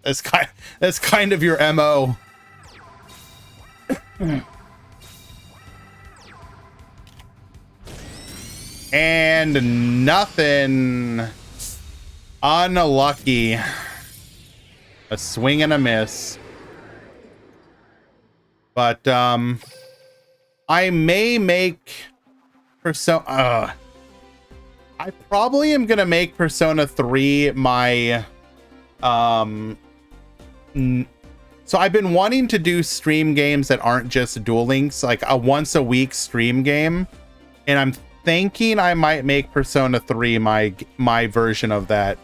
That's kind of your MO. And nothing. Unlucky. A swing and a miss. But I may make Persona. I probably am gonna make Persona 3 my so I've been wanting to do stream games that aren't just Duel Links, like a once a week stream game, and I'm thinking I might make Persona 3 my version of that.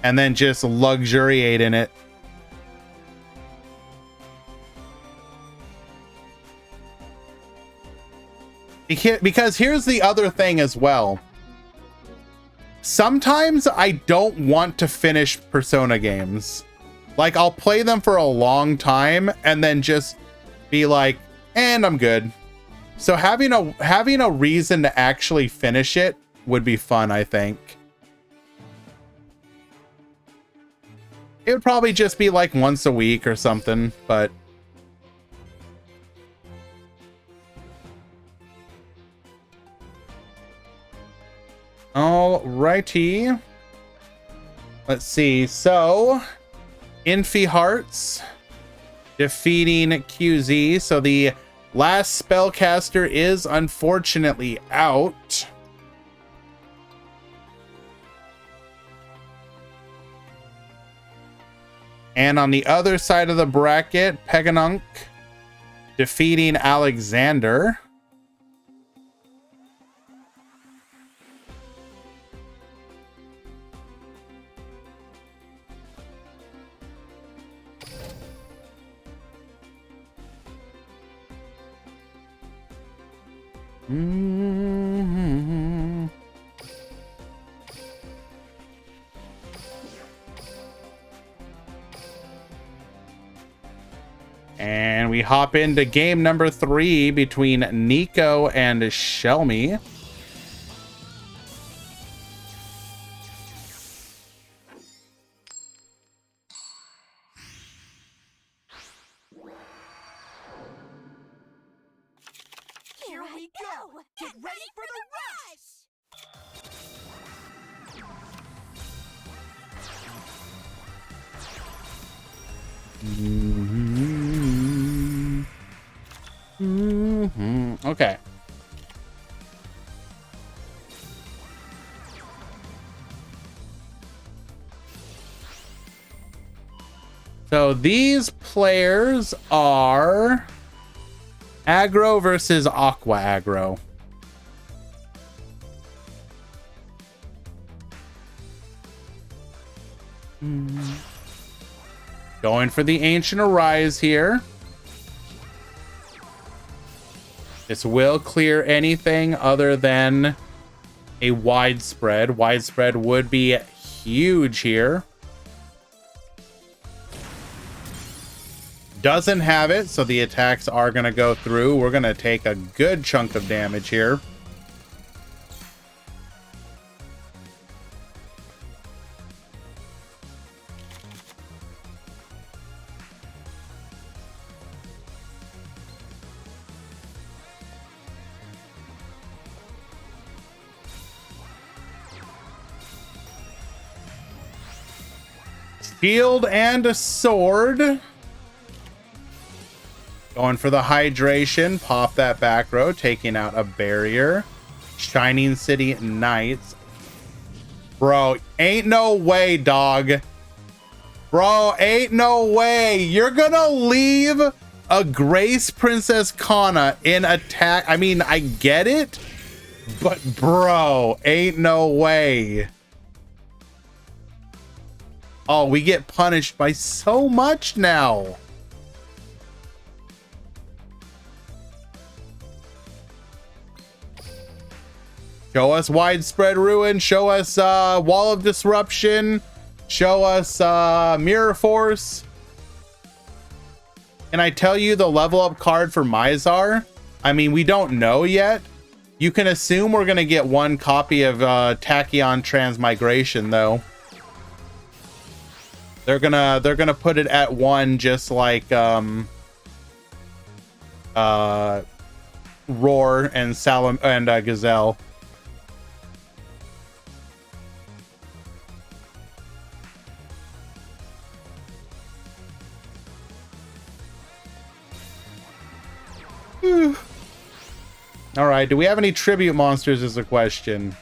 and then just luxuriate in it. Because here's the other thing as well. Sometimes I don't want to finish Persona games. Like, I'll play them for a long time and then just be like, and I'm good. So having a reason to actually finish it would be fun, I think. It would probably just be like once a week or something, but alrighty. Let's see. So, Infi Hearts defeating QZ. So the last spellcaster is unfortunately out. And on the other side of the bracket, Peganunk defeating Alexander. Mm-hmm. And we hop into game number 3 between Nico and Shelmy. Here we go! Get ready for the rush! Mm-hmm. Mm-hmm. Okay. So these players are aggro versus aqua aggro. Going for the Ancient Arise here. This will clear anything other than a widespread. Widespread would be huge here. Doesn't have it, so the attacks are going to go through. We're going to take a good chunk of damage here. Shield and a sword. Going for the hydration. Pop that back row. Taking out a barrier. Shining City Knights. Bro, ain't no way, dog. Bro, ain't no way. You're gonna leave a Grace Princess Kana in attack. I mean, I get it. But bro, ain't no way. Oh, we get punished by so much now. Show us Widespread Ruin. Show us Wall of Disruption. Show us Mirror Force. Can I tell you the level up card for Mizar? I mean, we don't know yet. You can assume we're going to get one copy of Tachyon Transmigration, though. They're gonna put it at 1, just like Roar and Salam and Gazelle. All right, do we have any tribute monsters is the question.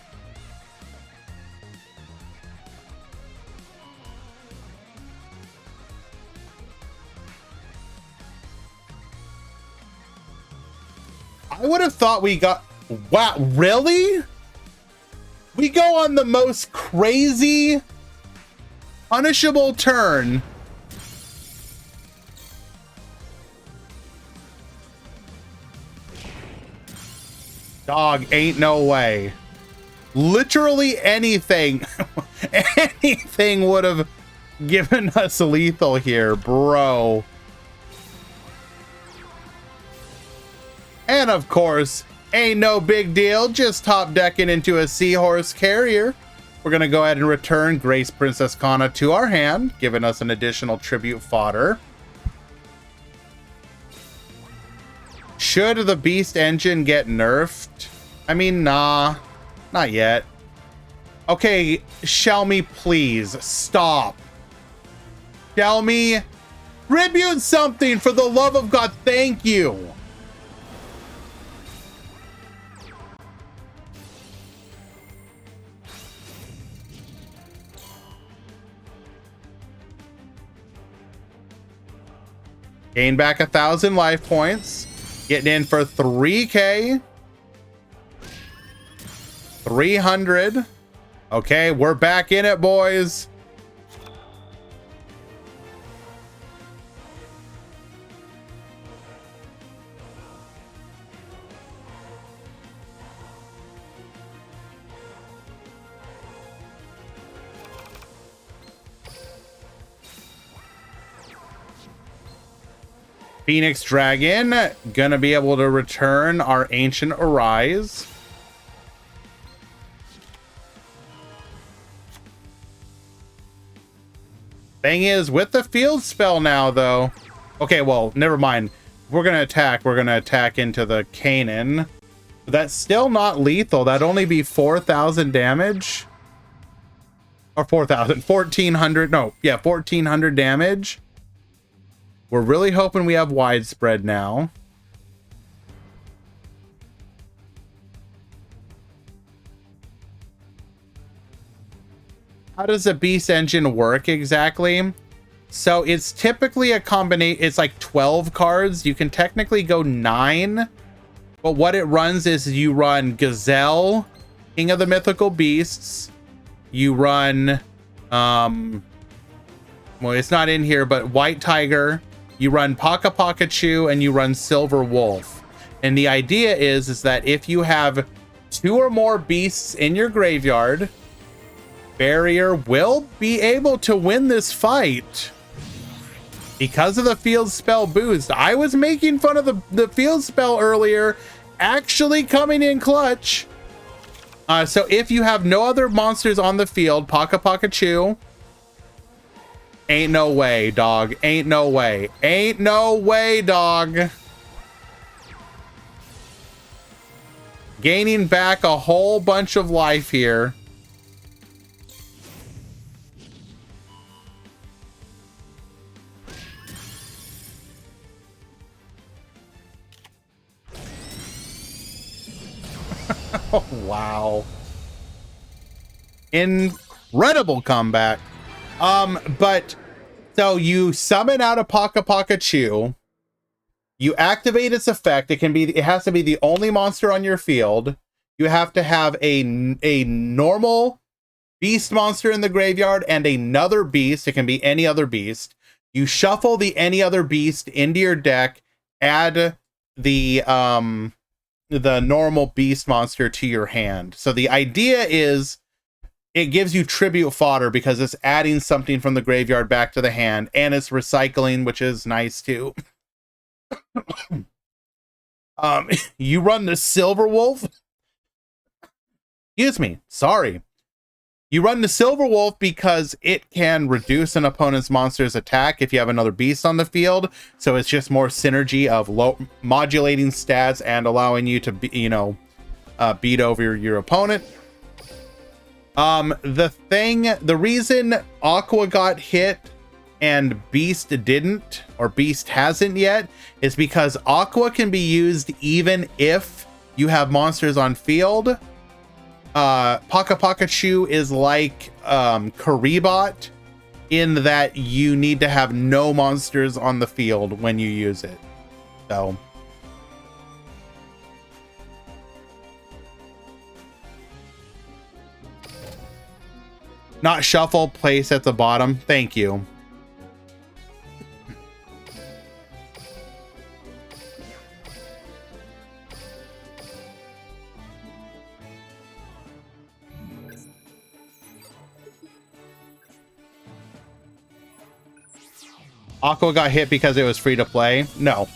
I would have thought we got... Wow, really? We go on the most crazy punishable turn. Dog, ain't no way. Literally anything, anything would have given us lethal here, bro. And of course, ain't no big deal, just top decking into a Seahorse Carrier. We're gonna go ahead and return Grace Princess Kana to our hand, giving us an additional tribute fodder. Should the Beast Engine get nerfed? I mean, nah, not yet. Okay, Shelmy, please, stop. Shelmy, tribute something for the love of God, thank you. Gain back 1,000 life points. Getting in for 3K. 300. Okay, we're back in it, boys. Phoenix Dragon, gonna be able to return our Ancient Arise. Thing is, with the field spell now, though. Okay, well, never mind. We're gonna attack into the Canaan. That's still not lethal. That'd only be 4,000 damage. Or 4,000, 1,400, no, yeah, 1,400 damage. We're really hoping we have widespread now. How does a Beast Engine work exactly? So it's typically a combination, it's like 12 cards. You can technically go 9, but what it runs is you run Gazelle, King of the Mythical Beasts. You run, well, it's not in here, but White Tiger. You run Paka Pakachu, and you run Silver Wolf. And the idea is that if you have 2 or more beasts in your graveyard, Barrier will be able to win this fight because of the field spell boost. I was making fun of the field spell earlier, actually coming in clutch. So if you have no other monsters on the field, Paka Pakachu, ain't no way, dog. Ain't no way. Ain't no way, dog. Gaining back a whole bunch of life here. Oh, wow. Incredible comeback. But so you summon out a Paka Pakachu, you activate its effect. It has to be the only monster on your field. You have to have a normal beast monster in the graveyard and another beast. It can be any other beast. You shuffle the any other beast into your deck, add the normal beast monster to your hand. So the idea is it gives you tribute fodder because it's adding something from the graveyard back to the hand, and it's recycling, which is nice too. You run the Silver Wolf. Excuse me, sorry. You run the Silver Wolf because it can reduce an opponent's monster's attack if you have another beast on the field. So it's just more synergy of modulating stats and allowing you to beat over your opponent. The reason Aqua got hit and Beast didn't, or Beast hasn't yet, is because Aqua can be used even if you have monsters on field. Paka Pakachu is like Karibot in that you need to have no monsters on the field when you use it. So Not shuffle, place at the bottom. Thank you. Aqua got hit because it was free to play. No.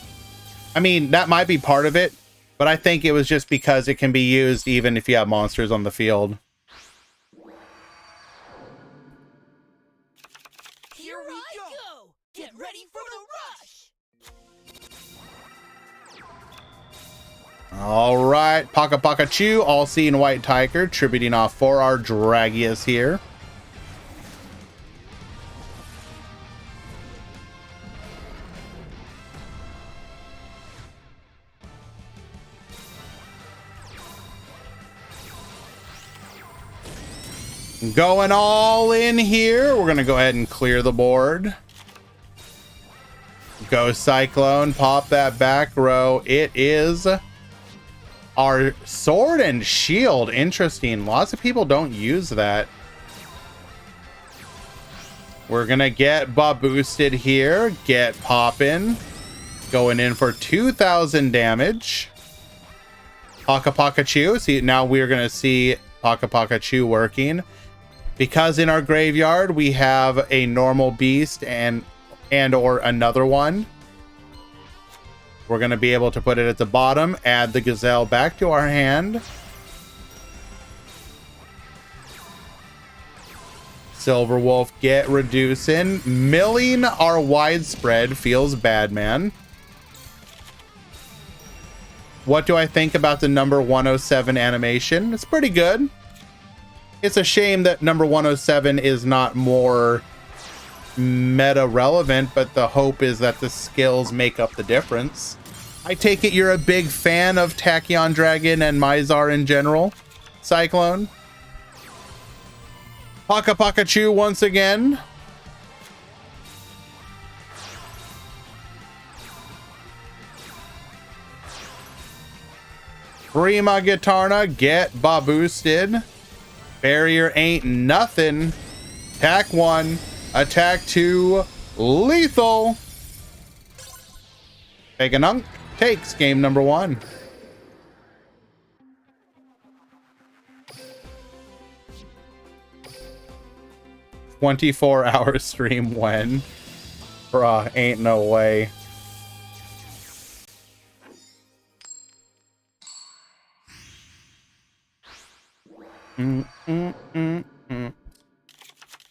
I mean, that might be part of it, but I think it was just because it can be used even if you have monsters on the field. Here I go! Get ready for the rush! All right, Paka Paka Chew, All-Seeing White Tiger, tributing off for our Dragius here. Going all in here. We're going to go ahead and clear the board. Go Cyclone. Pop that back row. It is our Sword and Shield. Interesting. Lots of people don't use that. We're going to get boosted here. Get poppin'. Going in for 2,000 damage. Paka Paka Chew. See, now we're going to see Paka Paka Chew working. Because in our graveyard we have a normal beast and or another one, we're going to be able to put it at the bottom, add the gazelle back to our hand. Silver Wolf get reducing. Milling our widespread feels bad, man. What do I think about the number 107 animation? It's pretty good. It's a shame that number 107 is not more meta relevant, but the hope is that the skills make up the difference. I take it you're a big fan of Tachyon Dragon and Mizar in general, Cyclone. Paka Paka Chew once again. Prima Gitarna, get boosted. Barrier ain't nothing. Attack 1, attack 2, lethal. Veganunk takes game number 1. "24-hour stream when?" Bruh, ain't no way.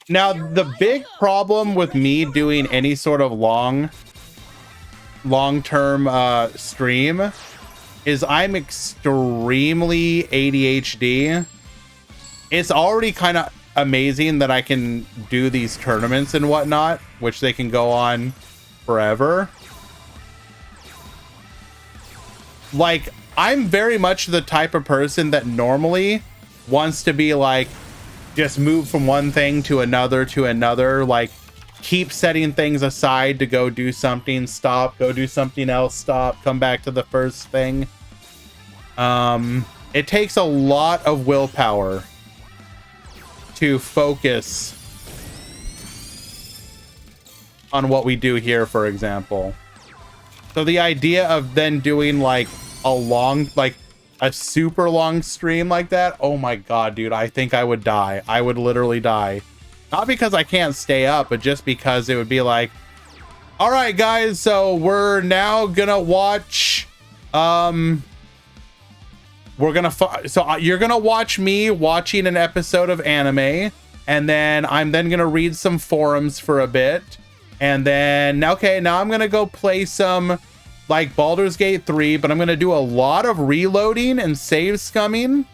Now, the big problem with me doing any sort of long-term stream is I'm extremely ADHD. It's already kind of amazing that I can do these tournaments and whatnot, which they can go on forever. Like, I'm very much the type of person that normally wants to be like, just move from one thing to another, like keep setting things aside to go do something, stop, go do something else, stop, come back to the first thing. It takes a lot of willpower to focus on what we do here, for example. So the idea of then doing like a super long stream like that, oh my god, dude, I think I would die. I would literally die. Not because I can't stay up, but just because it would be like, all right guys, so we're now gonna watch you're gonna watch me watching an episode of anime, and then I'm then gonna read some forums for a bit, and then okay, now I'm gonna go play some like Baldur's Gate 3, but I'm gonna do a lot of reloading and save scumming.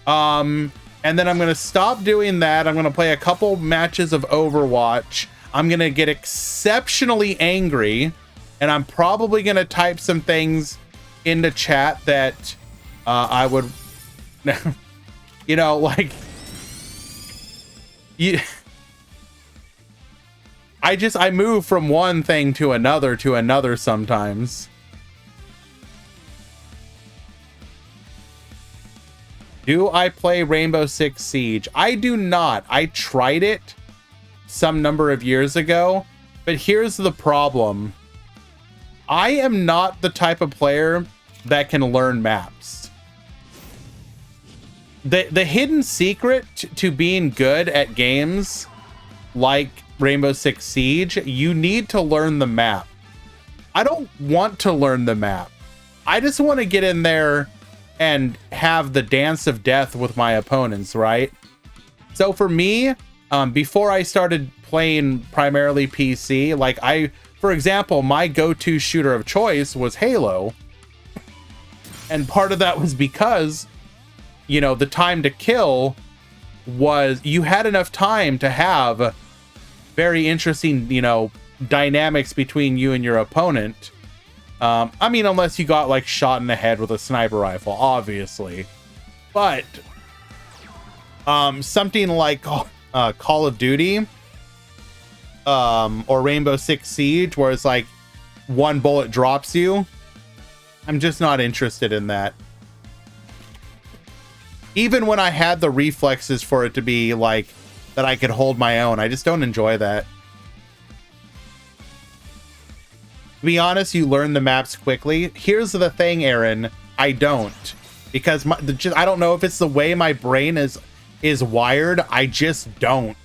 And then I'm gonna stop doing that. I'm gonna play a couple matches of Overwatch. I'm gonna get exceptionally angry, and I'm probably gonna type some things into chat that I would, you know, like, I move from one thing to another sometimes. Do I play Rainbow Six Siege? I do not. I tried it some number of years ago, but here's the problem. I am not the type of player that can learn maps. The hidden secret to being good at games like Rainbow Six Siege, you need to learn the map. I don't want to learn the map. I just want to get in there and have the dance of death with my opponents, right? So for me, before I started playing primarily PC, like for example, my go-to shooter of choice was Halo. And part of that was because, you know, the time to kill was, you had enough time to have very interesting, you know, dynamics between you and your opponent. I mean, unless you got like shot in the head with a sniper rifle, obviously. But something like Call of Duty or Rainbow Six Siege, where it's like one bullet drops you, I'm just not interested in that. Even when I had the reflexes for it to be like that I could hold my own, I just don't enjoy that. To be honest, you learn the maps quickly. Here's the thing, Aaron, I don't, because I don't know if it's the way my brain is wired. I just don't.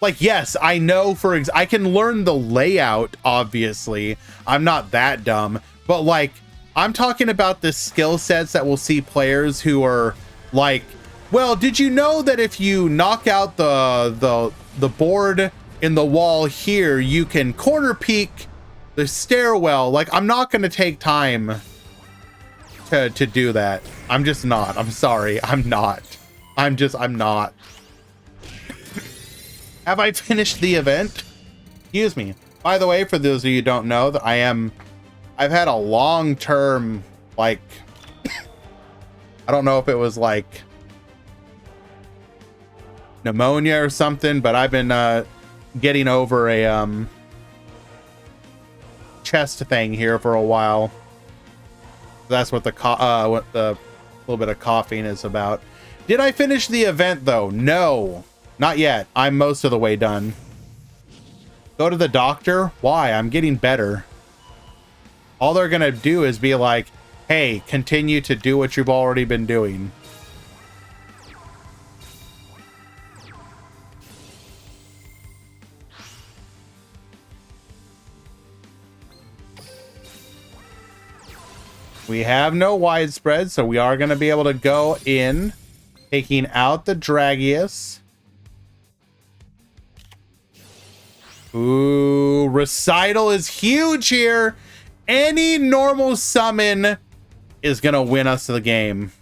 Like, yes, I know I can learn the layout, obviously. I'm not that dumb, but like, I'm talking about the skill sets that will see players who are like, well, did you know that if you knock out the board in the wall here, you can corner peek the stairwell? Like, I'm not going to take time to do that. I'm just not. I'm sorry. I'm not. I'm not. Have I finished the event? Excuse me. By the way, for those of you who don't know, that I've had a long-term, like, I don't know if it was like pneumonia or something, but I've been getting over a chest thing here for a while. That's what what the little bit of coughing is about. Did I finish the event though? No, not yet. I'm most of the way done. Go to the doctor? Why? I'm getting better. All they're gonna do is be like, hey, continue to do what you've already been doing. We have no widespread, so we are going to be able to go in, taking out the Dragius. Ooh, Recital is huge here. Any normal summon is going to win us the game.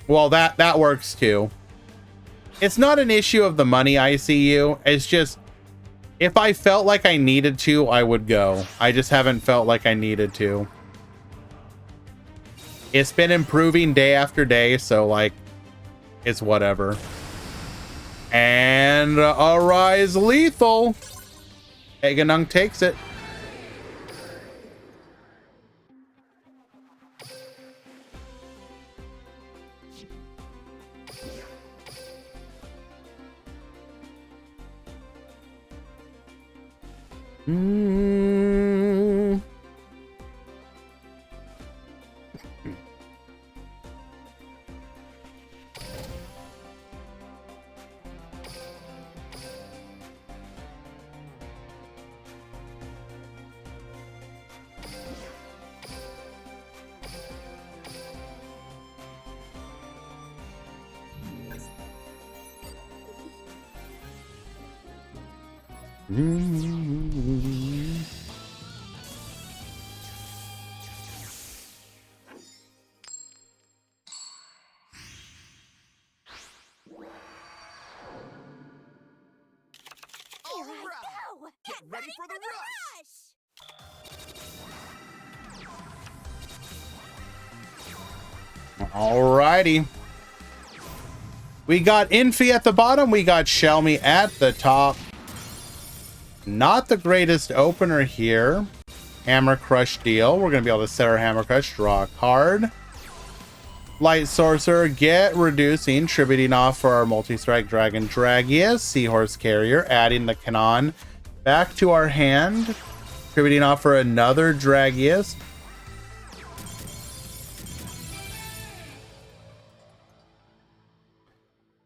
Well, that works too. It's not an issue of the money, ICU. It's just, if I felt like I needed to, I would go. I just haven't felt like I needed to. It's been improving day after day, so like, it's whatever. And Arise lethal. Eganung takes it. Ready for the rush! Alrighty. We got Infi at the bottom. We got Shelmy at the top. Not the greatest opener here. Hammer Crush deal. We're going to be able to set our Hammer Crush, draw a card. Light Sorcerer, get reducing, tributing off for our multi-strike Dragon Dragius. Seahorse Carrier, adding the Cannon back to our hand. Tributing off for another Dragius.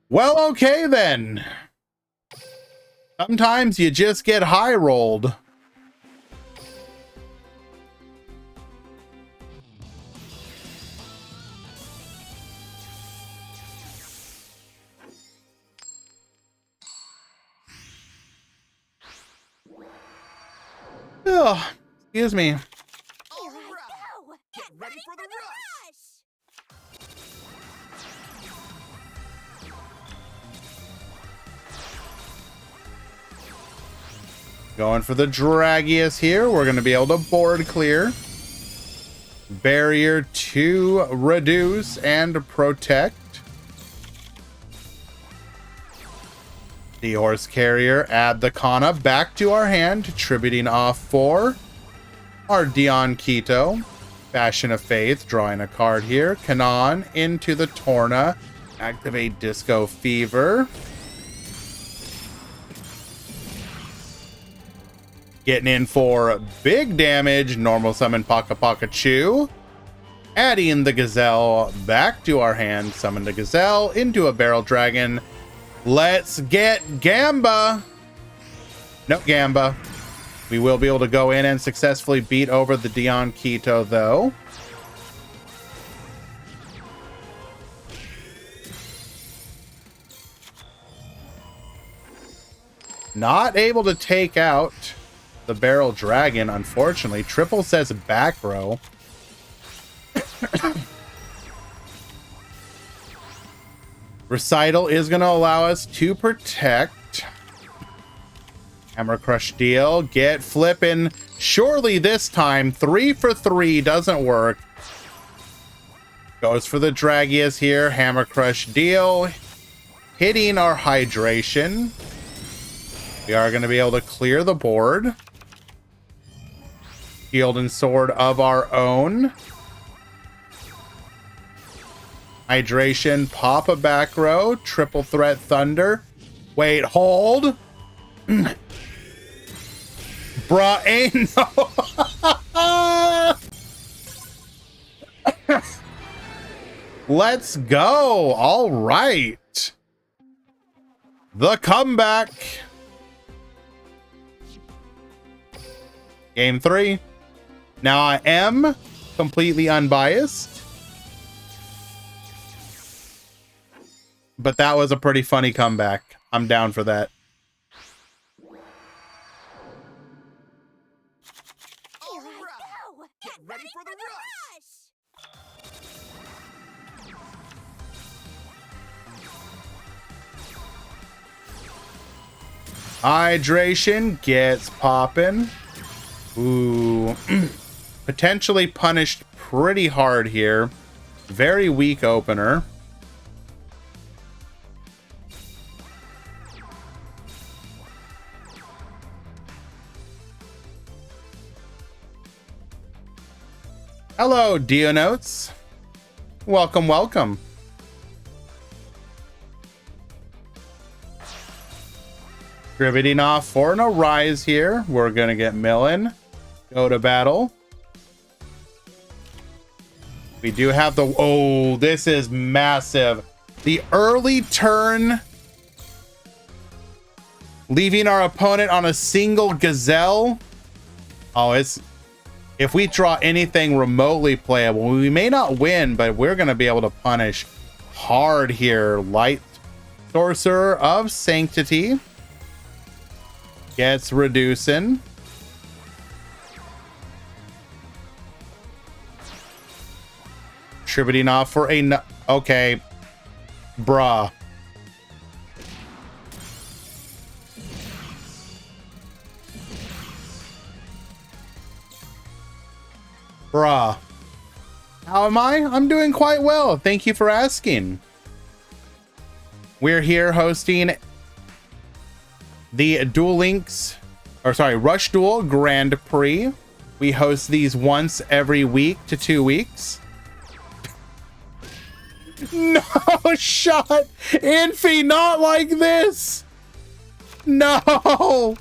Well, okay then. Sometimes you just get high rolled. Oh, excuse me. Here I go. Get ready for the rush. Going for the Dragius here. We're going to be able to board clear. Barrier to reduce and protect. Seahorse Carrier, add the Kana back to our hand, tributing off for our Dion Keto. Fashion of Faith, drawing a card here. Cannon into the Torna. Activate Disco Fever. Getting in for big damage, normal summon Paka Paka Chew. Adding the Gazelle back to our hand, summon the Gazelle into a Barrel Dragon. Let's get Gamba. No Gamba. We will be able to go in and successfully beat over the Dion Keto, though. Not able to take out the Barrel Dragon, unfortunately. Triple says back row. Recital is going to allow us to protect. Hammer Crush deal. Get flipping. Surely this time, 3 for 3 doesn't work. Goes for the Dragius here. Hammer Crush deal. Hitting our hydration. We are going to be able to clear the board. Shield and Sword of our own. Hydration, pop a back row, triple threat thunder. Wait, hold. Bruh, ain't no. Let's go. All right. The comeback. Game 3. Now I am completely unbiased. But that was a pretty funny comeback. I'm down for that. Here I go. Get ready for the rush. Hydration gets popping. Ooh. Potentially punished pretty hard here. Very weak opener. Hello, Dionotes. Welcome, welcome. Riveting off for an Arise here. We're going to get Millen. Go to battle. We do have the... Oh, this is massive. The early turn. Leaving our opponent on a single Gazelle. Oh, it's... If we draw anything remotely playable, we may not win, but we're going to be able to punish hard here. Light Sorcerer of Sanctity gets reducing. Tributing off for a... Okay. Bruh. Bruh. How am I? I'm doing quite well. Thank you for asking. We're here hosting the Duel Links or sorry, Rush Duel Grand Prix. We host these once every week to 2 weeks. No shot! Infy, not like this! No!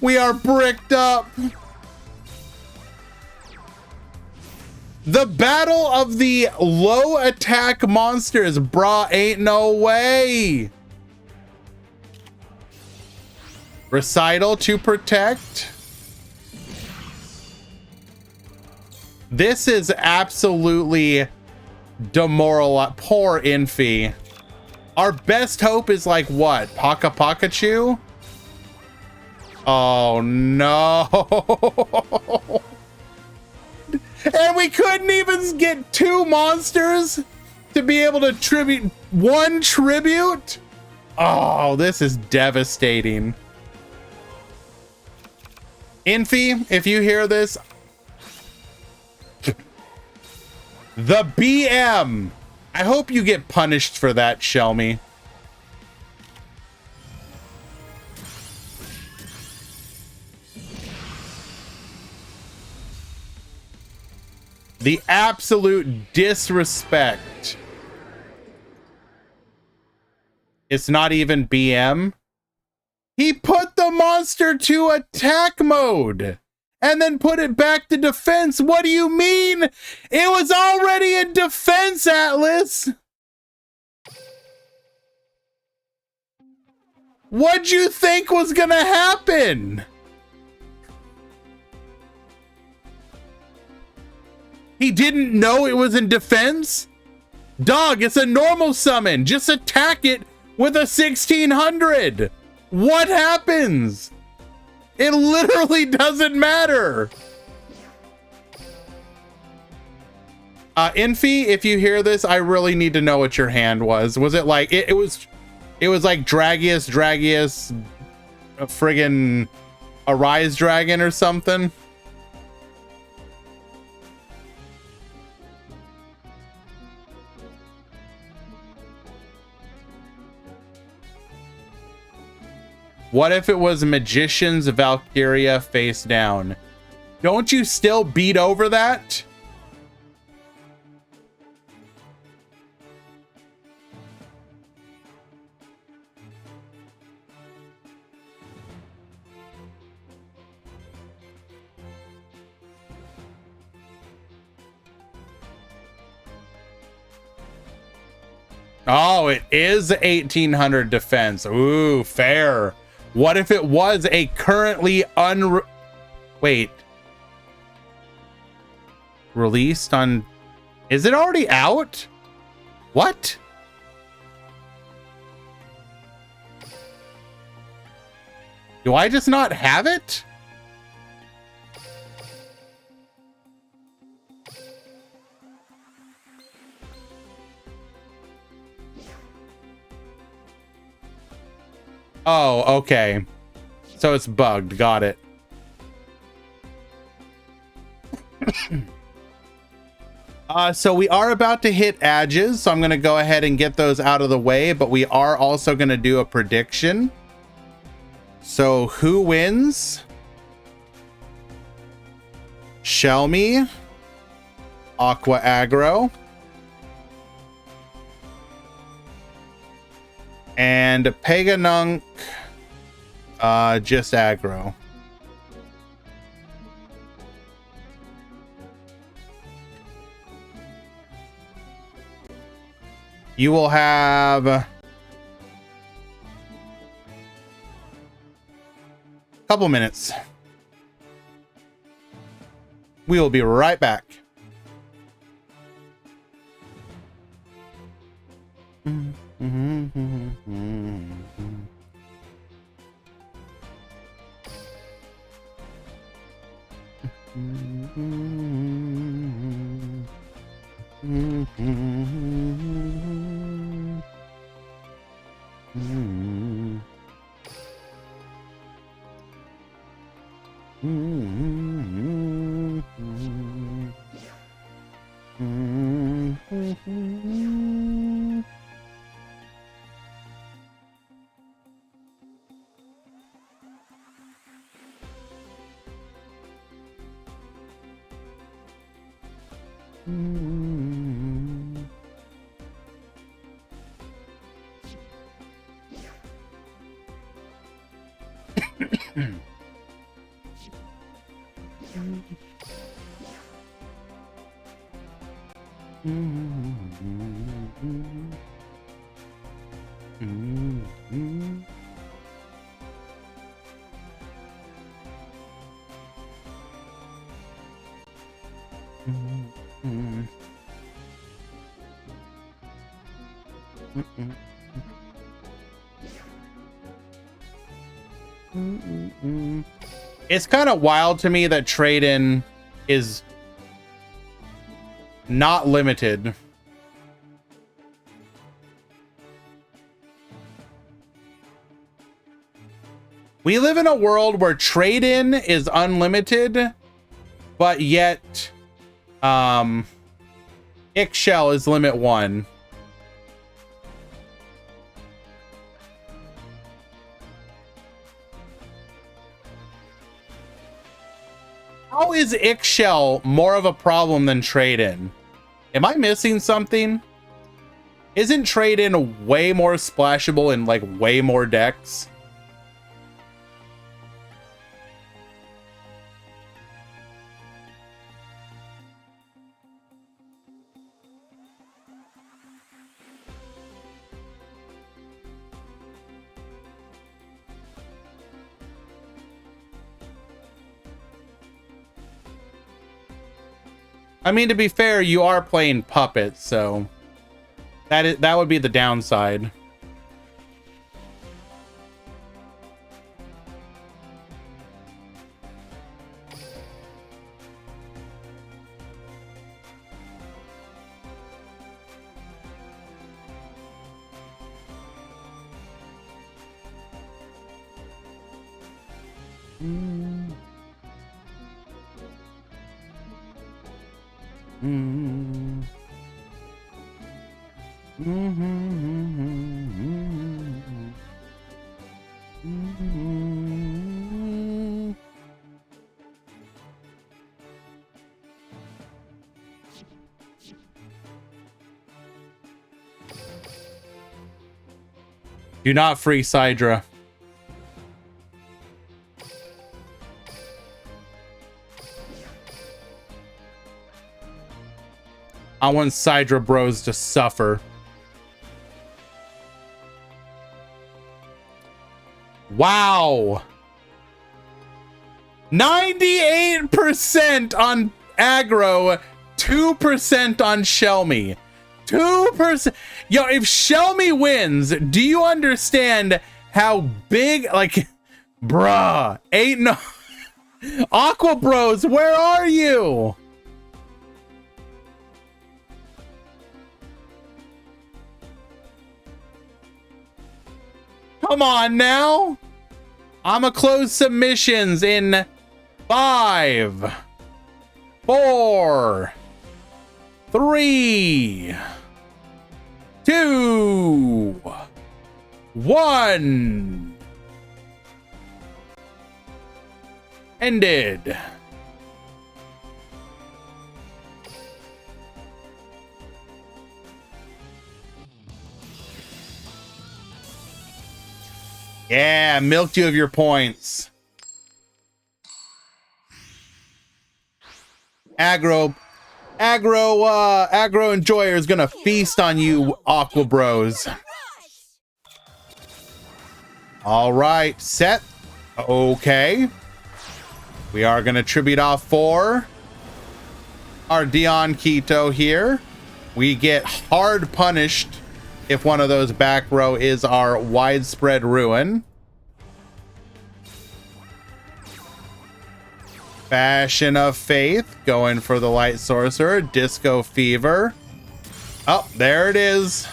We are bricked up. The battle of the low attack monsters, brah, ain't no way. Recital to protect. This is absolutely demoralizing. Poor Infy. Our best hope is like what? Paka Pikachu? Oh no. And we couldn't even get 2 monsters to be able to tribute 1 tribute? Oh, this is devastating. Infy, if you hear this, the BM. I hope you get punished for that, Shelmy. The absolute disrespect. It's not even BM. He put the monster to attack mode and then put it back to defense. What do you mean? It was already in defense, Atlas. What'd you think was gonna happen? He didn't know it was in defense? Dog, it's a normal summon. Just attack it with a 1600. What happens? It literally doesn't matter. Infy, if you hear this, I really need to know what your hand was. Was it like it was like Dragius, a friggin' Arise Dragon or something? What if it was Magician's Valkyria face down? Don't you still beat over that? Oh, it is 1800 defense. Ooh, fair. What if it was a currently wait. Released on... Is it already out? What? Do I just not have it? Oh, okay. So it's bugged. Got it. So we are about to hit edges, so I'm going to go ahead and get those out of the way, but we are also going to do a prediction. So who wins? Shelmy, Aqua Aggro, and Paganunk, just aggro. You will have a couple minutes. We will be right back. It's kind of wild to me that trade-in is not limited. We live in a world where trade-in is unlimited, but yet Ixchel is limit 1. How is Ixchel more of a problem than trade-in? Am I missing something? Isn't trade-in way more splashable in like way more decks? I mean, to be fair, you are playing Puppet, so that would be the downside. Do not free Sidra. I want Sidra bros to suffer. Wow. 98% on aggro, 2% on Shelmy. 2%. Yo, if Shelmy wins, do you understand how big, like, bruh, ain't no Aqua Bros, where are you? Come on now. I'ma close submissions in 5, 4, 3, 2, 1. Ended. Yeah, milked you of your points. Aggro enjoyer is gonna feast on you, Aqua Bros. All right, set. Okay. We are gonna tribute off 4. Our Dion Quito here. We get hard punished if one of those back row is our Widespread Ruin. Fashion of Faith, going for the Light Sorcerer. Disco Fever. Oh, there it is.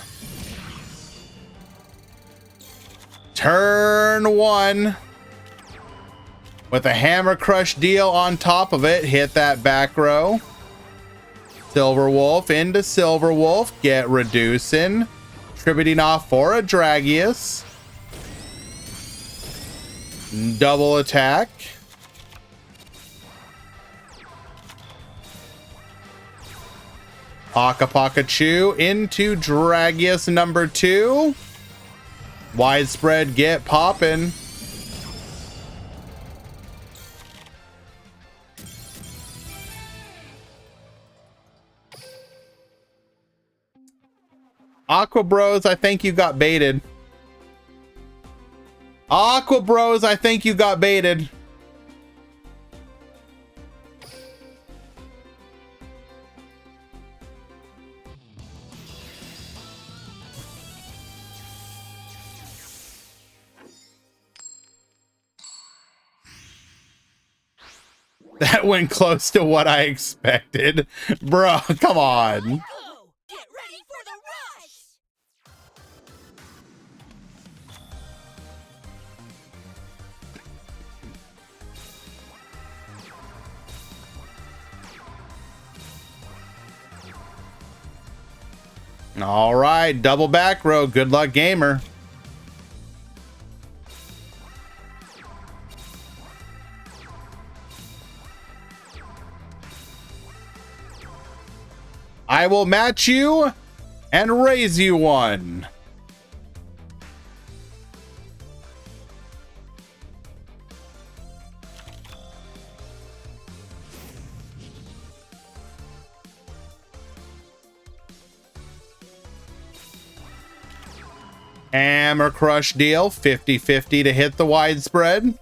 Turn 1. With a Hammer Crush deal on top of it, hit that back row. Silver Wolf into Silver Wolf, get reducing. Tributing off for a Dragius. Double attack. Paka Pakachu into Dragius number 2. Widespread get poppin'. Aqua Bros, I think you got baited. Aqua Bros, I think you got baited. That went close to what I expected. Bro, come on. Go! Get ready for the rush! All right, double back row. Good luck, gamer. I will match you and raise you one. Hammer Crush deal, 50-50 to hit the widespread.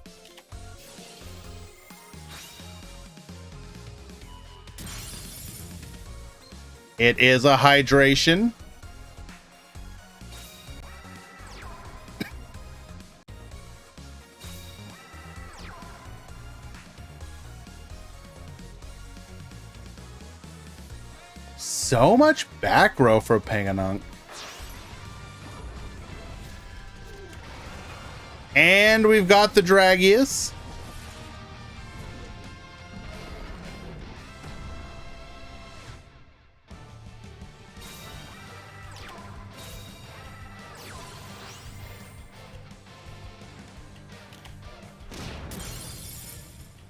It is a hydration. So much back row for Panganunk. And we've got the Dragius.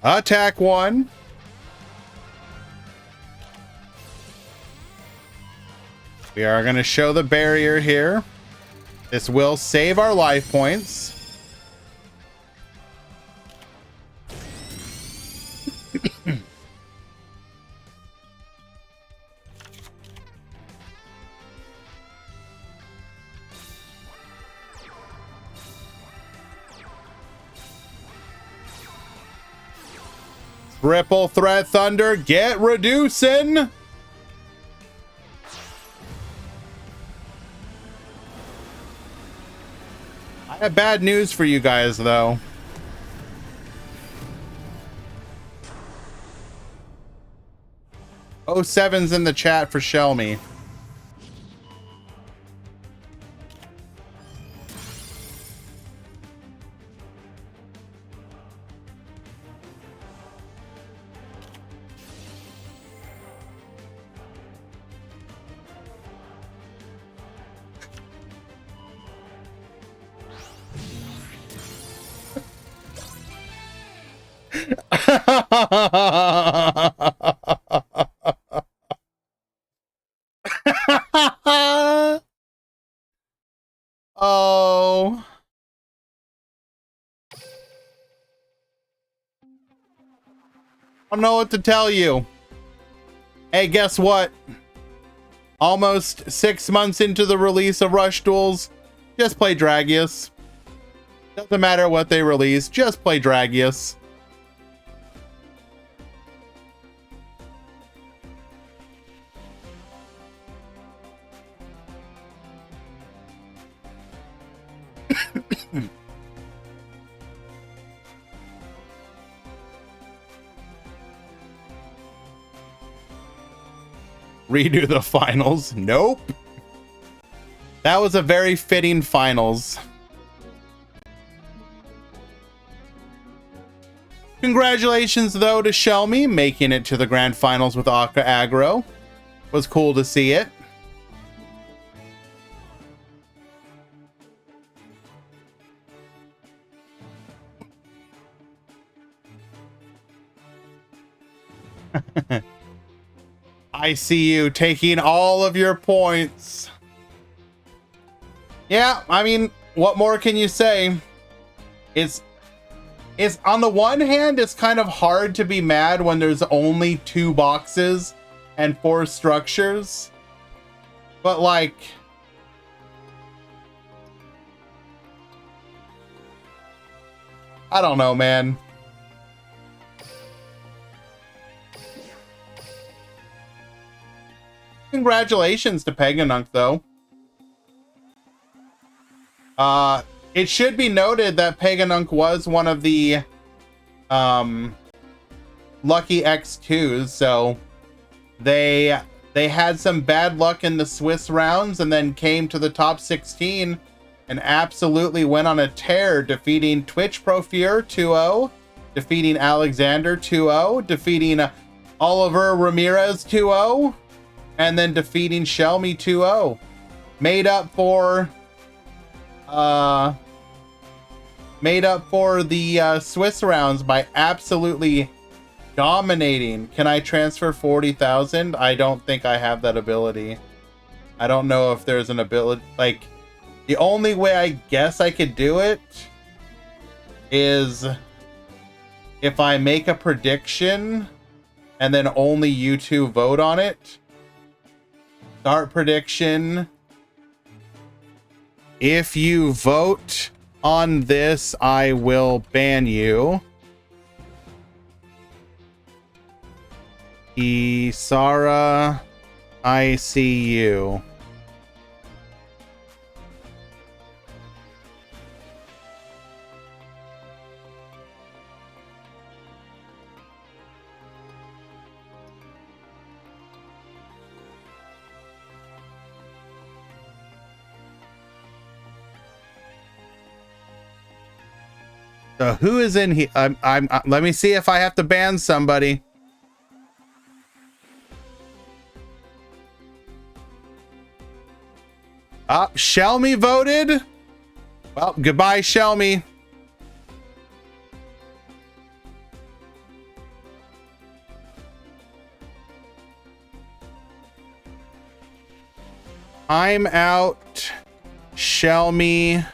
Attack 1. We are going to show the barrier here. This will save our life points. Triple Threat Thunder, get reducing. I have bad news for you guys, though. Oh, 07's in the chat for Shelmy. Oh. I don't know what to tell you. Hey, guess what? Almost 6 months into the release of Rush Duels, just play Dragius. Doesn't matter what they release, just play Dragius. Redo the finals? Nope. That was a very fitting finals. Congratulations, though, to Shelmy making it to the grand finals with Aqua Aggro. Was cool to see it. I see you taking all of your points. Yeah, I mean, what more can you say? It's on the one hand, it's kind of hard to be mad when there's only 2 boxes and 4 structures. But like, I don't know, man. Congratulations to Paganunk, though. It should be noted that Paganunk was one of the lucky X2s, so they had some bad luck in the Swiss rounds and then came to the top 16 and absolutely went on a tear, defeating Twitch Profure 2-0, defeating Alexander 2-0, defeating Oliver Ramirez 2-0, and then defeating Shelmy 2-0. Made up for the Swiss rounds by absolutely dominating. Can I transfer 40,000? I don't think I have that ability. I don't know if there's an ability. Like, the only way I guess I could do it is if I make a prediction and then only you two vote on it. Start prediction. If you vote on this, I will ban you. Isara, I see you. So who is in here? Let me see if I have to ban somebody. Shelmy voted. Well, goodbye, Shelmy. I'm out. Shelmy.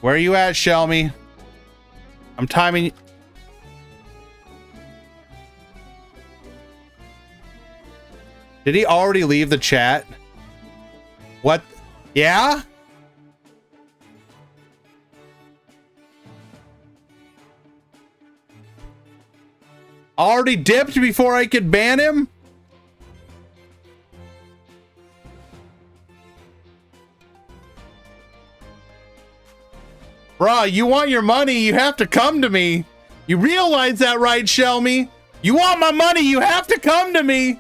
Where are you at, Shelmy? I'm timing. Did he already leave the chat? What? Yeah? Already dipped before I could ban him? Bruh, you want your money, you have to come to me. You realize that, right, Shelmy? You want my money, you have to come to me.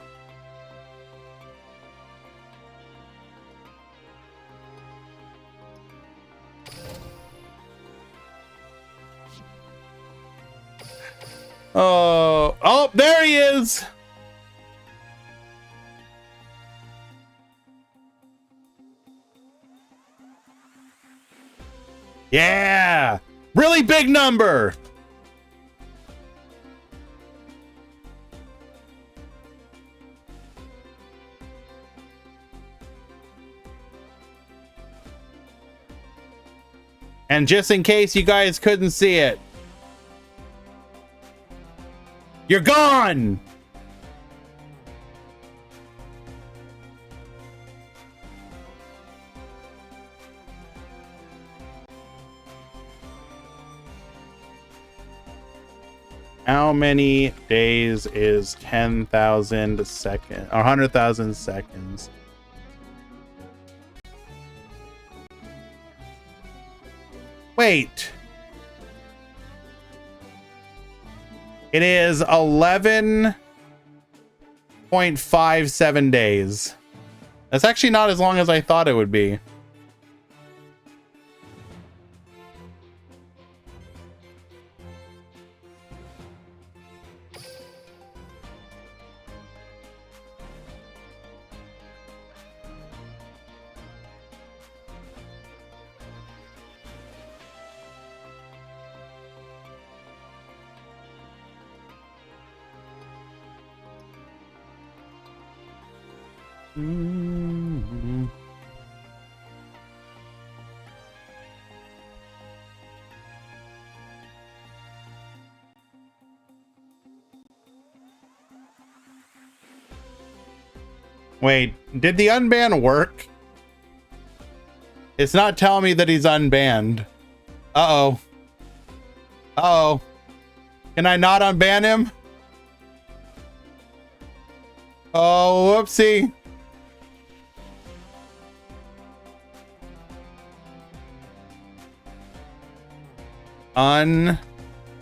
Oh, there he is. Yeah, really big number. And just in case you guys couldn't see it, you're gone. How many days is 10,000 seconds or 100,000 seconds? Wait. It is 11.57 days. That's actually not as long as I thought it would be. Mm-hmm. Wait, did the unban work? It's not telling me that he's unbanned. Uh-oh. Uh-oh. Can I not unban him? Oh, whoopsie.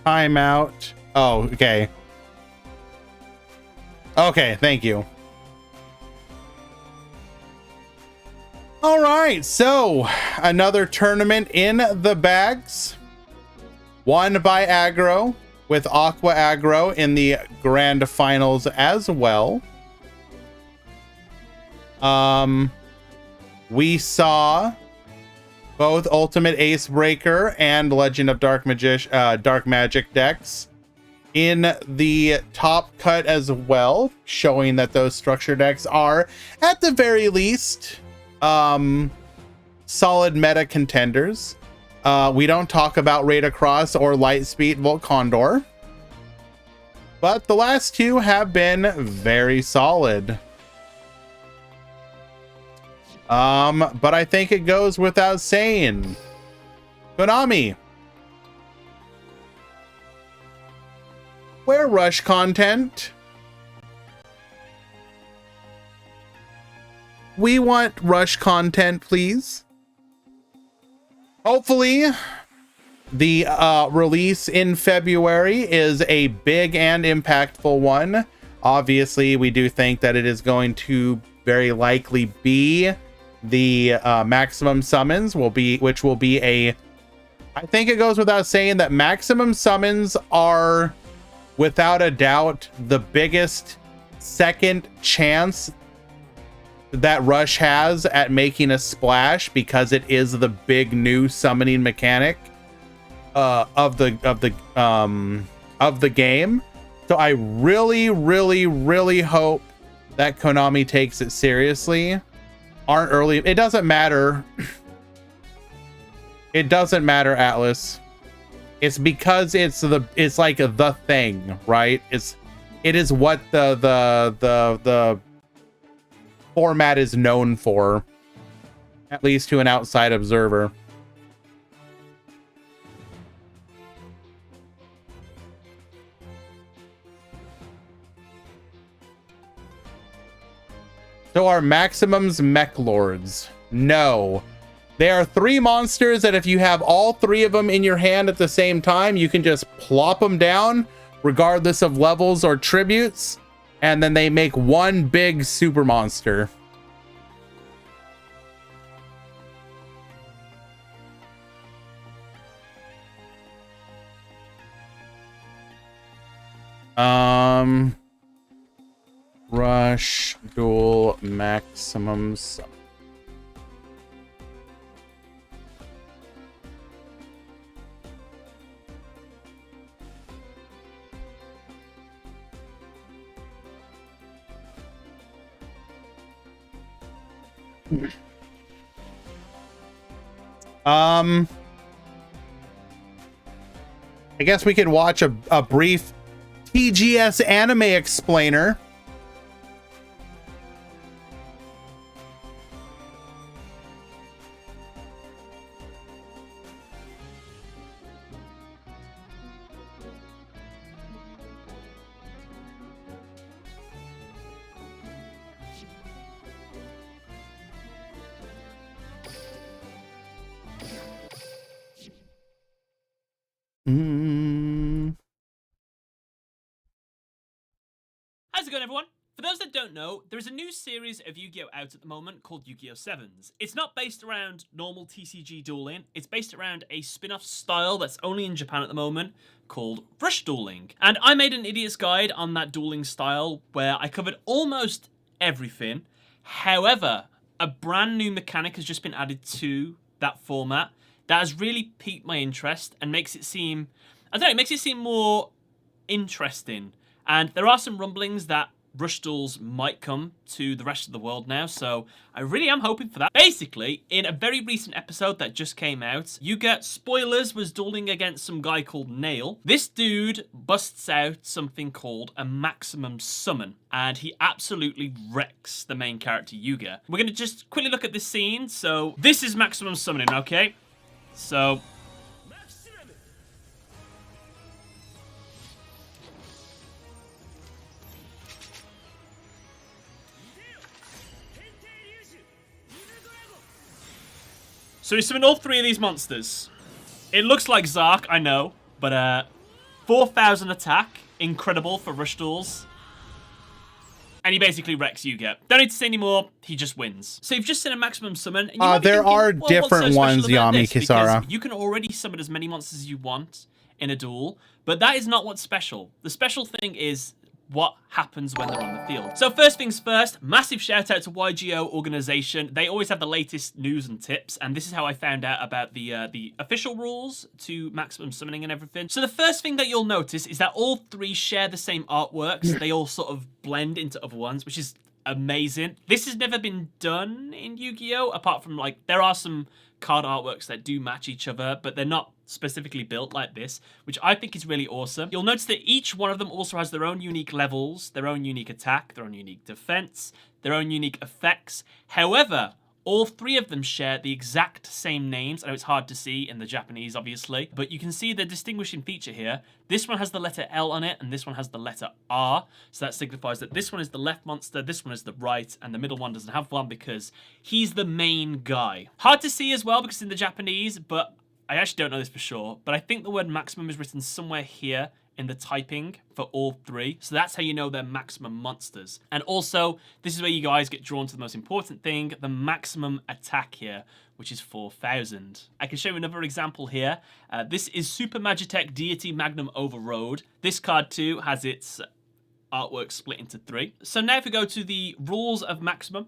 Timeout. Oh, okay. Okay, thank you. All right, so another tournament in the bags. Won by Aggro, with Aqua Aggro in the grand finals as well. We saw both Ultimate Ace Breaker and Legend of Dark Magic decks in the top cut as well, showing that those structure decks are, at the very least, solid meta contenders. We don't talk about Raid Across or Lightspeed Volt Condor, but the last two have been very solid. But I think it goes without saying, Konami, where rush content? We want rush content, please. Hopefully, the release in February is a big and impactful one. Obviously, we do think that it is going to very likely be the maximum summons, which will be a... I think it goes without saying that maximum summons are, without a doubt, the biggest second chance that Rush has at making a splash, because it is the big new summoning mechanic of the game. So I really hope that Konami takes it seriously. Aren't early. It doesn't matter. It doesn't matter, Atlas. It's because it's like the thing, right? It is what the format is known for, at least to an outside observer. So are Maximum's Mech Lords? No. They are 3 monsters that if you have all 3 of them in your hand at the same time, you can just plop them down, regardless of levels or tributes, and then they make one big super monster. Rush, Duel, Maximum Summon. I guess we could watch a brief TGS anime explainer. How's it going, everyone? For those that don't know, there is a new series of Yu-Gi-Oh! Out at the moment called Yu-Gi-Oh! Sevens. It's not based around normal TCG dueling, it's based around a spin-off style that's only in Japan at the moment called Rush Dueling. And I made an idiot's guide on that dueling style where I covered almost everything. However, a brand new mechanic has just been added to that format that has really piqued my interest and makes it seem, I don't know, it makes it seem more interesting. And there are some rumblings that Rush Duels might come to the rest of the world now, so I really am hoping for that. Basically, in a very recent episode that just came out, Yuga, spoilers, was dueling against some guy called Nail. This dude busts out something called a maximum summon, and he absolutely wrecks the main character, Yuga. We're going to just quickly look at this scene. So this is maximum summoning, okay? So... So he summoned all three of these monsters. It looks like Zark, I know, but 4,000 attack, incredible for Rush Duels. And he basically wrecks Yuga. Don't need to say any more, he just wins. So you've just seen a maximum summon. And you there are different ones, Yami Kisara. You can already summon as many monsters as you want in a duel, but that is not what's special. The special thing is what happens when they're on the field. So first things first, massive shout out to YGO organization. They always have the latest news and tips, and this is how I found out about the official rules to maximum summoning and everything. So the first thing that you'll notice is that all three share the same artworks. They all sort of blend into other ones, which is amazing. This has never been done in Yu-Gi-Oh! Apart from, like, there are some card artworks that do match each other, but they're not specifically built like this, which I think is really awesome. You'll notice that each one of them also has their own unique levels, their own unique attack, their own unique defense, their own unique effects. However, all three of them share the exact same names. I know it's hard to see in the Japanese, obviously, but you can see the distinguishing feature here. This one has the letter L on it, and this one has the letter R. So that signifies that this one is the left monster, this one is the right, and the middle one doesn't have one because he's the main guy. Hard to see as well because in the Japanese, but I actually don't know this for sure, but I think the word maximum is written somewhere here in the typing for all three. So that's how you know they're maximum monsters. And also, this is where you guys get drawn to the most important thing, the maximum attack here, which is 4,000. I can show you another example here. This is Super Magitech Deity Magnum Overroad. This card too has its artwork split into three. So now if we go to the rules of maximum,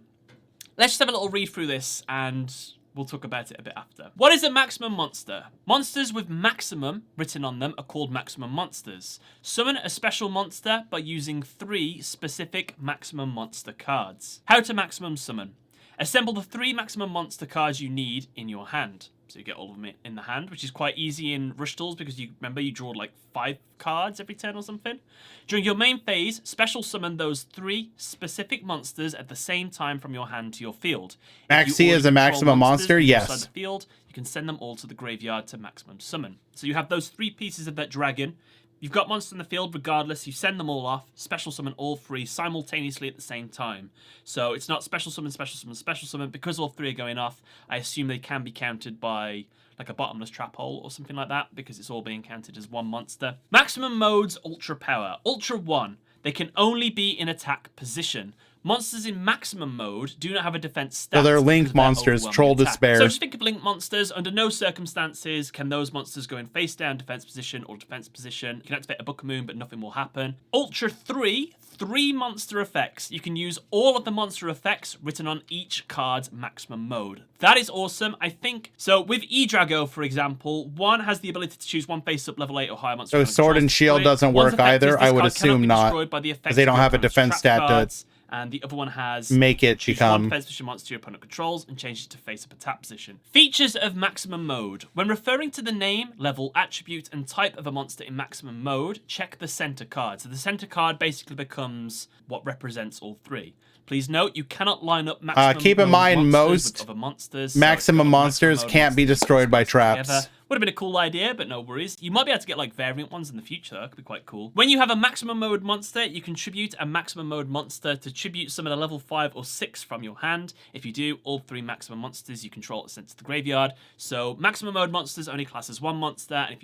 let's just have a little read through this and we'll talk about it a bit after. What is a maximum monster? Monsters with maximum written on them are called maximum monsters. Summon a special monster by using 3 specific maximum monster cards. How to maximum summon. Assemble the 3 maximum monster cards you need in your hand. So you get all of them in the hand, which is quite easy in Rush Duels because you remember you draw like 5 cards every turn or something. During your main phase, special summon those 3 specific monsters at the same time from your hand to your field. Maxi is a maximum monster, yes. Outside the field, you can send them all to the graveyard to maximum summon. So you have those 3 pieces of that dragon. You've got monsters in the field regardless, you send them all off, special summon all 3 simultaneously at the same time. So it's not special summon, special summon, special summon. Because all 3 are going off, I assume they can be counted by like a bottomless trap hole or something like that, because it's all being counted as one monster. Maximum modes, Ultra Power. Ultra 1, they can only be in attack position. Monsters in maximum mode do not have a defense stat. So they're linked monsters, Troll Despair. So just think of linked monsters. Under no circumstances can those monsters go in face down defense position or defense position. You can activate a Book of Moon, but nothing will happen. Ultra 3, 3 monster effects. You can use all of the monster effects written on each card's maximum mode. That is awesome. I think, so with E-Drago, for example, one has the ability to choose 1 face up level 8 or higher monster. So Sword and Shield doesn't work either? I would assume not, because they don't have a defense stat to... And the other one has make it become 1 defense position monster your opponent controls and change it to face up attack position. Features of maximum mode. When referring to the name, level, attribute, and type of a monster in maximum mode, check the center card. So the center card basically becomes what represents all 3. Please note, you cannot line up maximum keep in mind, most with other monsters. maximum monsters can't be destroyed by traps. Together. Would have been a cool idea, but no worries. You might be able to get like variant ones in the future. That could be quite cool. When you have a maximum mode monster, you can tribute a maximum mode monster to tribute summon a level 5 or 6 from your hand. If you do, all 3 maximum monsters you control are sent to the graveyard. So maximum mode monsters only class as 1 monster, and if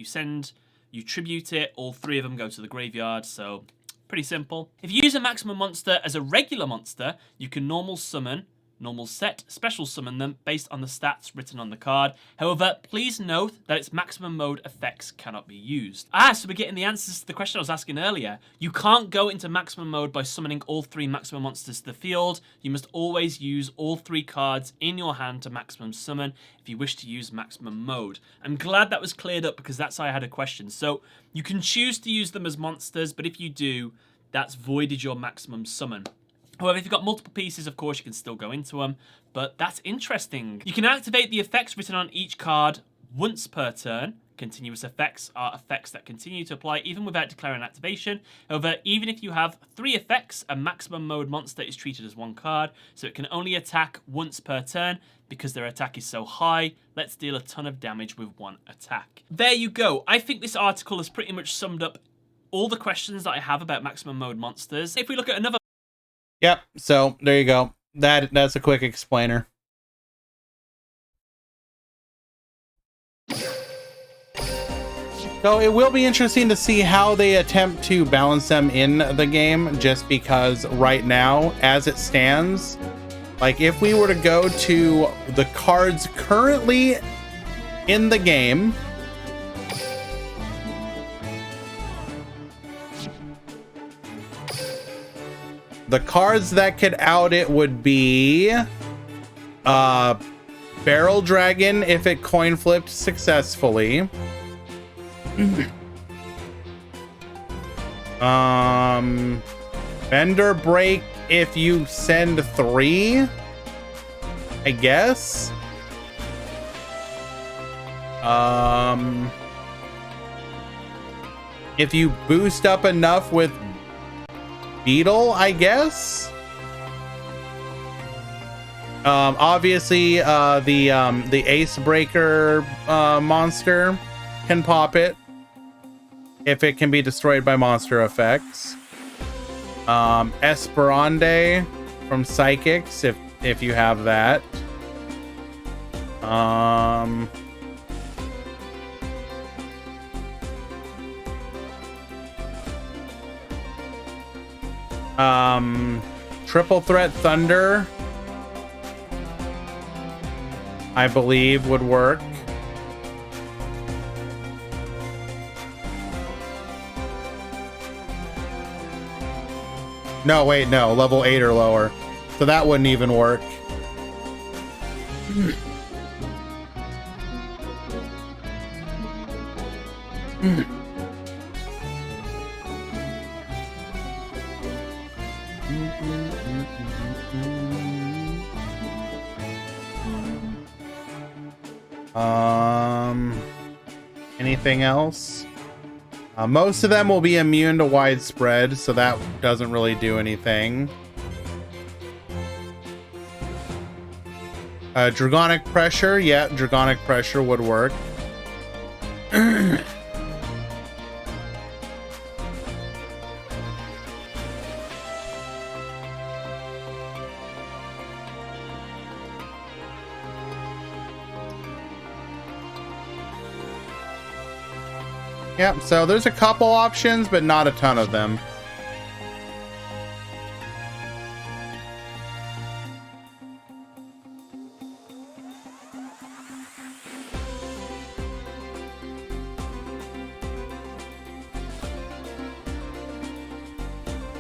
you tribute it, all 3 of them go to the graveyard. So pretty simple. If you use a maximum monster as a regular monster, you can normal summon, normal set, special summon them based on the stats written on the card. However, please note that its maximum mode effects cannot be used. So we're getting the answers to the question I was asking earlier. You can't go into maximum mode by summoning all 3 maximum monsters to the field. You must always use all 3 cards in your hand to maximum summon if you wish to use maximum mode. I'm glad that was cleared up because that's how I had a question. So you can choose to use them as monsters, but if you do, that's voided your maximum summon. However, if you've got multiple pieces, of course, you can still go into them, but that's interesting. You can activate the effects written on each card once per turn. Continuous effects are effects that continue to apply even without declaring activation. However, even if you have 3 effects, a maximum mode monster is treated as 1 card, so it can only attack once per turn. Because their attack is so high, let's deal a ton of damage with 1 attack. There you go. I think this article has pretty much summed up all the questions that I have about maximum mode monsters. If we look at another... Yep, so there you go. That's a quick explainer. So it will be interesting to see how they attempt to balance them in the game, just because right now, as it stands, like if we were to go to the cards currently in the game, the cards that could out it would be Barrel Dragon if it coin flipped successfully. Bender Break if you send 3, I guess. If you boost up enough with Beetle, I guess. Obviously, the Ace Breaker monster can pop it if it can be destroyed by monster effects. Esperande from Psychics if you have that. Triple Threat Thunder, I believe, would work. No, wait, no, level 8 or lower. So that wouldn't even work. Anything else? Most of them will be immune to widespread, so that doesn't really do anything. Dragonic Pressure, yeah, Dragonic Pressure would work. Yep, so there's a couple options, but not a ton of them.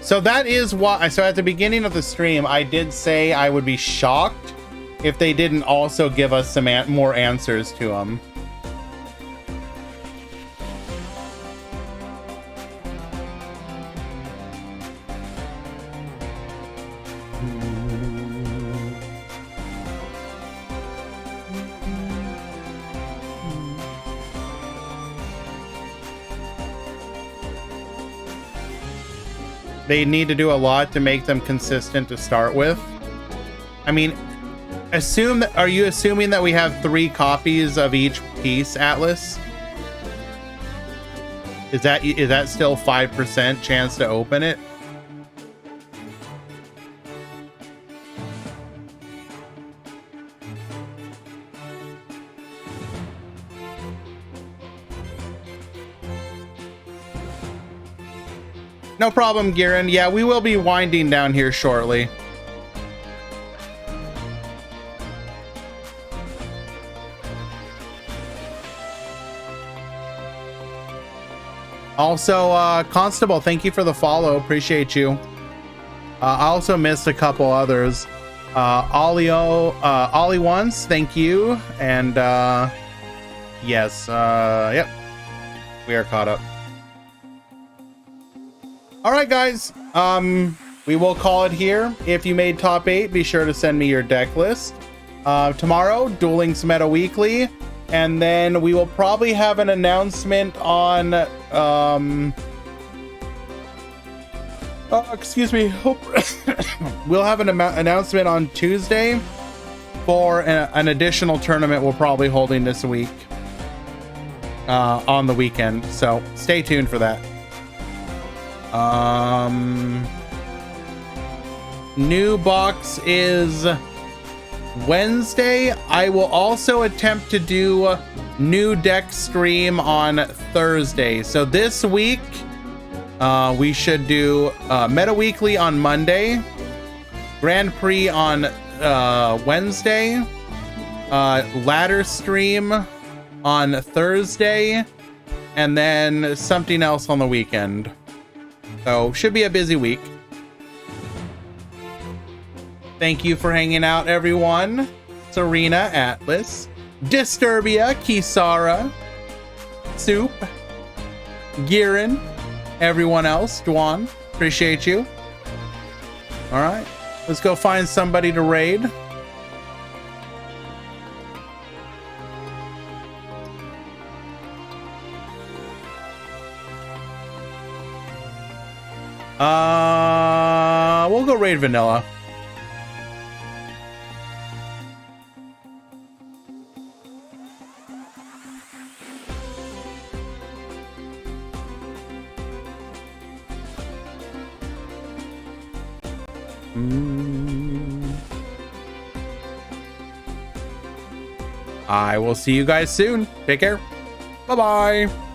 So that is why, so at the beginning of the stream, I did say I would be shocked if they didn't also give us some more answers to them. They need to do a lot to make them consistent to start with. I mean, are you assuming that we have 3 copies of each piece, Atlas? Is that still 5% chance to open it? No problem, Giran. Yeah, we will be winding down here shortly. Also, Constable, thank you for the follow. Appreciate you. I also missed a couple others. Ollie once, thank you. And yes, yep, we are caught up. All right, guys. We will call it here. If you made top 8, be sure to send me your deck list. Tomorrow, Dueling Meta Weekly, and then we will probably have an announcement on excuse me. We'll have an announcement on Tuesday for an additional tournament we'll probably holding this week on the weekend. So stay tuned for that. New box is Wednesday. I will also attempt to do new deck stream on Thursday. So this week, we should do Meta Weekly on Monday, Grand Prix on Wednesday, ladder stream on Thursday, and then something else on the weekend. So should be a busy week. Thank you for hanging out, everyone. Serena, Atlas, Disturbia, Kisara, Soup, Girin, everyone else, Dwan, appreciate you. All right, let's go find somebody to raid. We'll go raid Vanilla. I will see you guys soon. Take care. Bye-bye.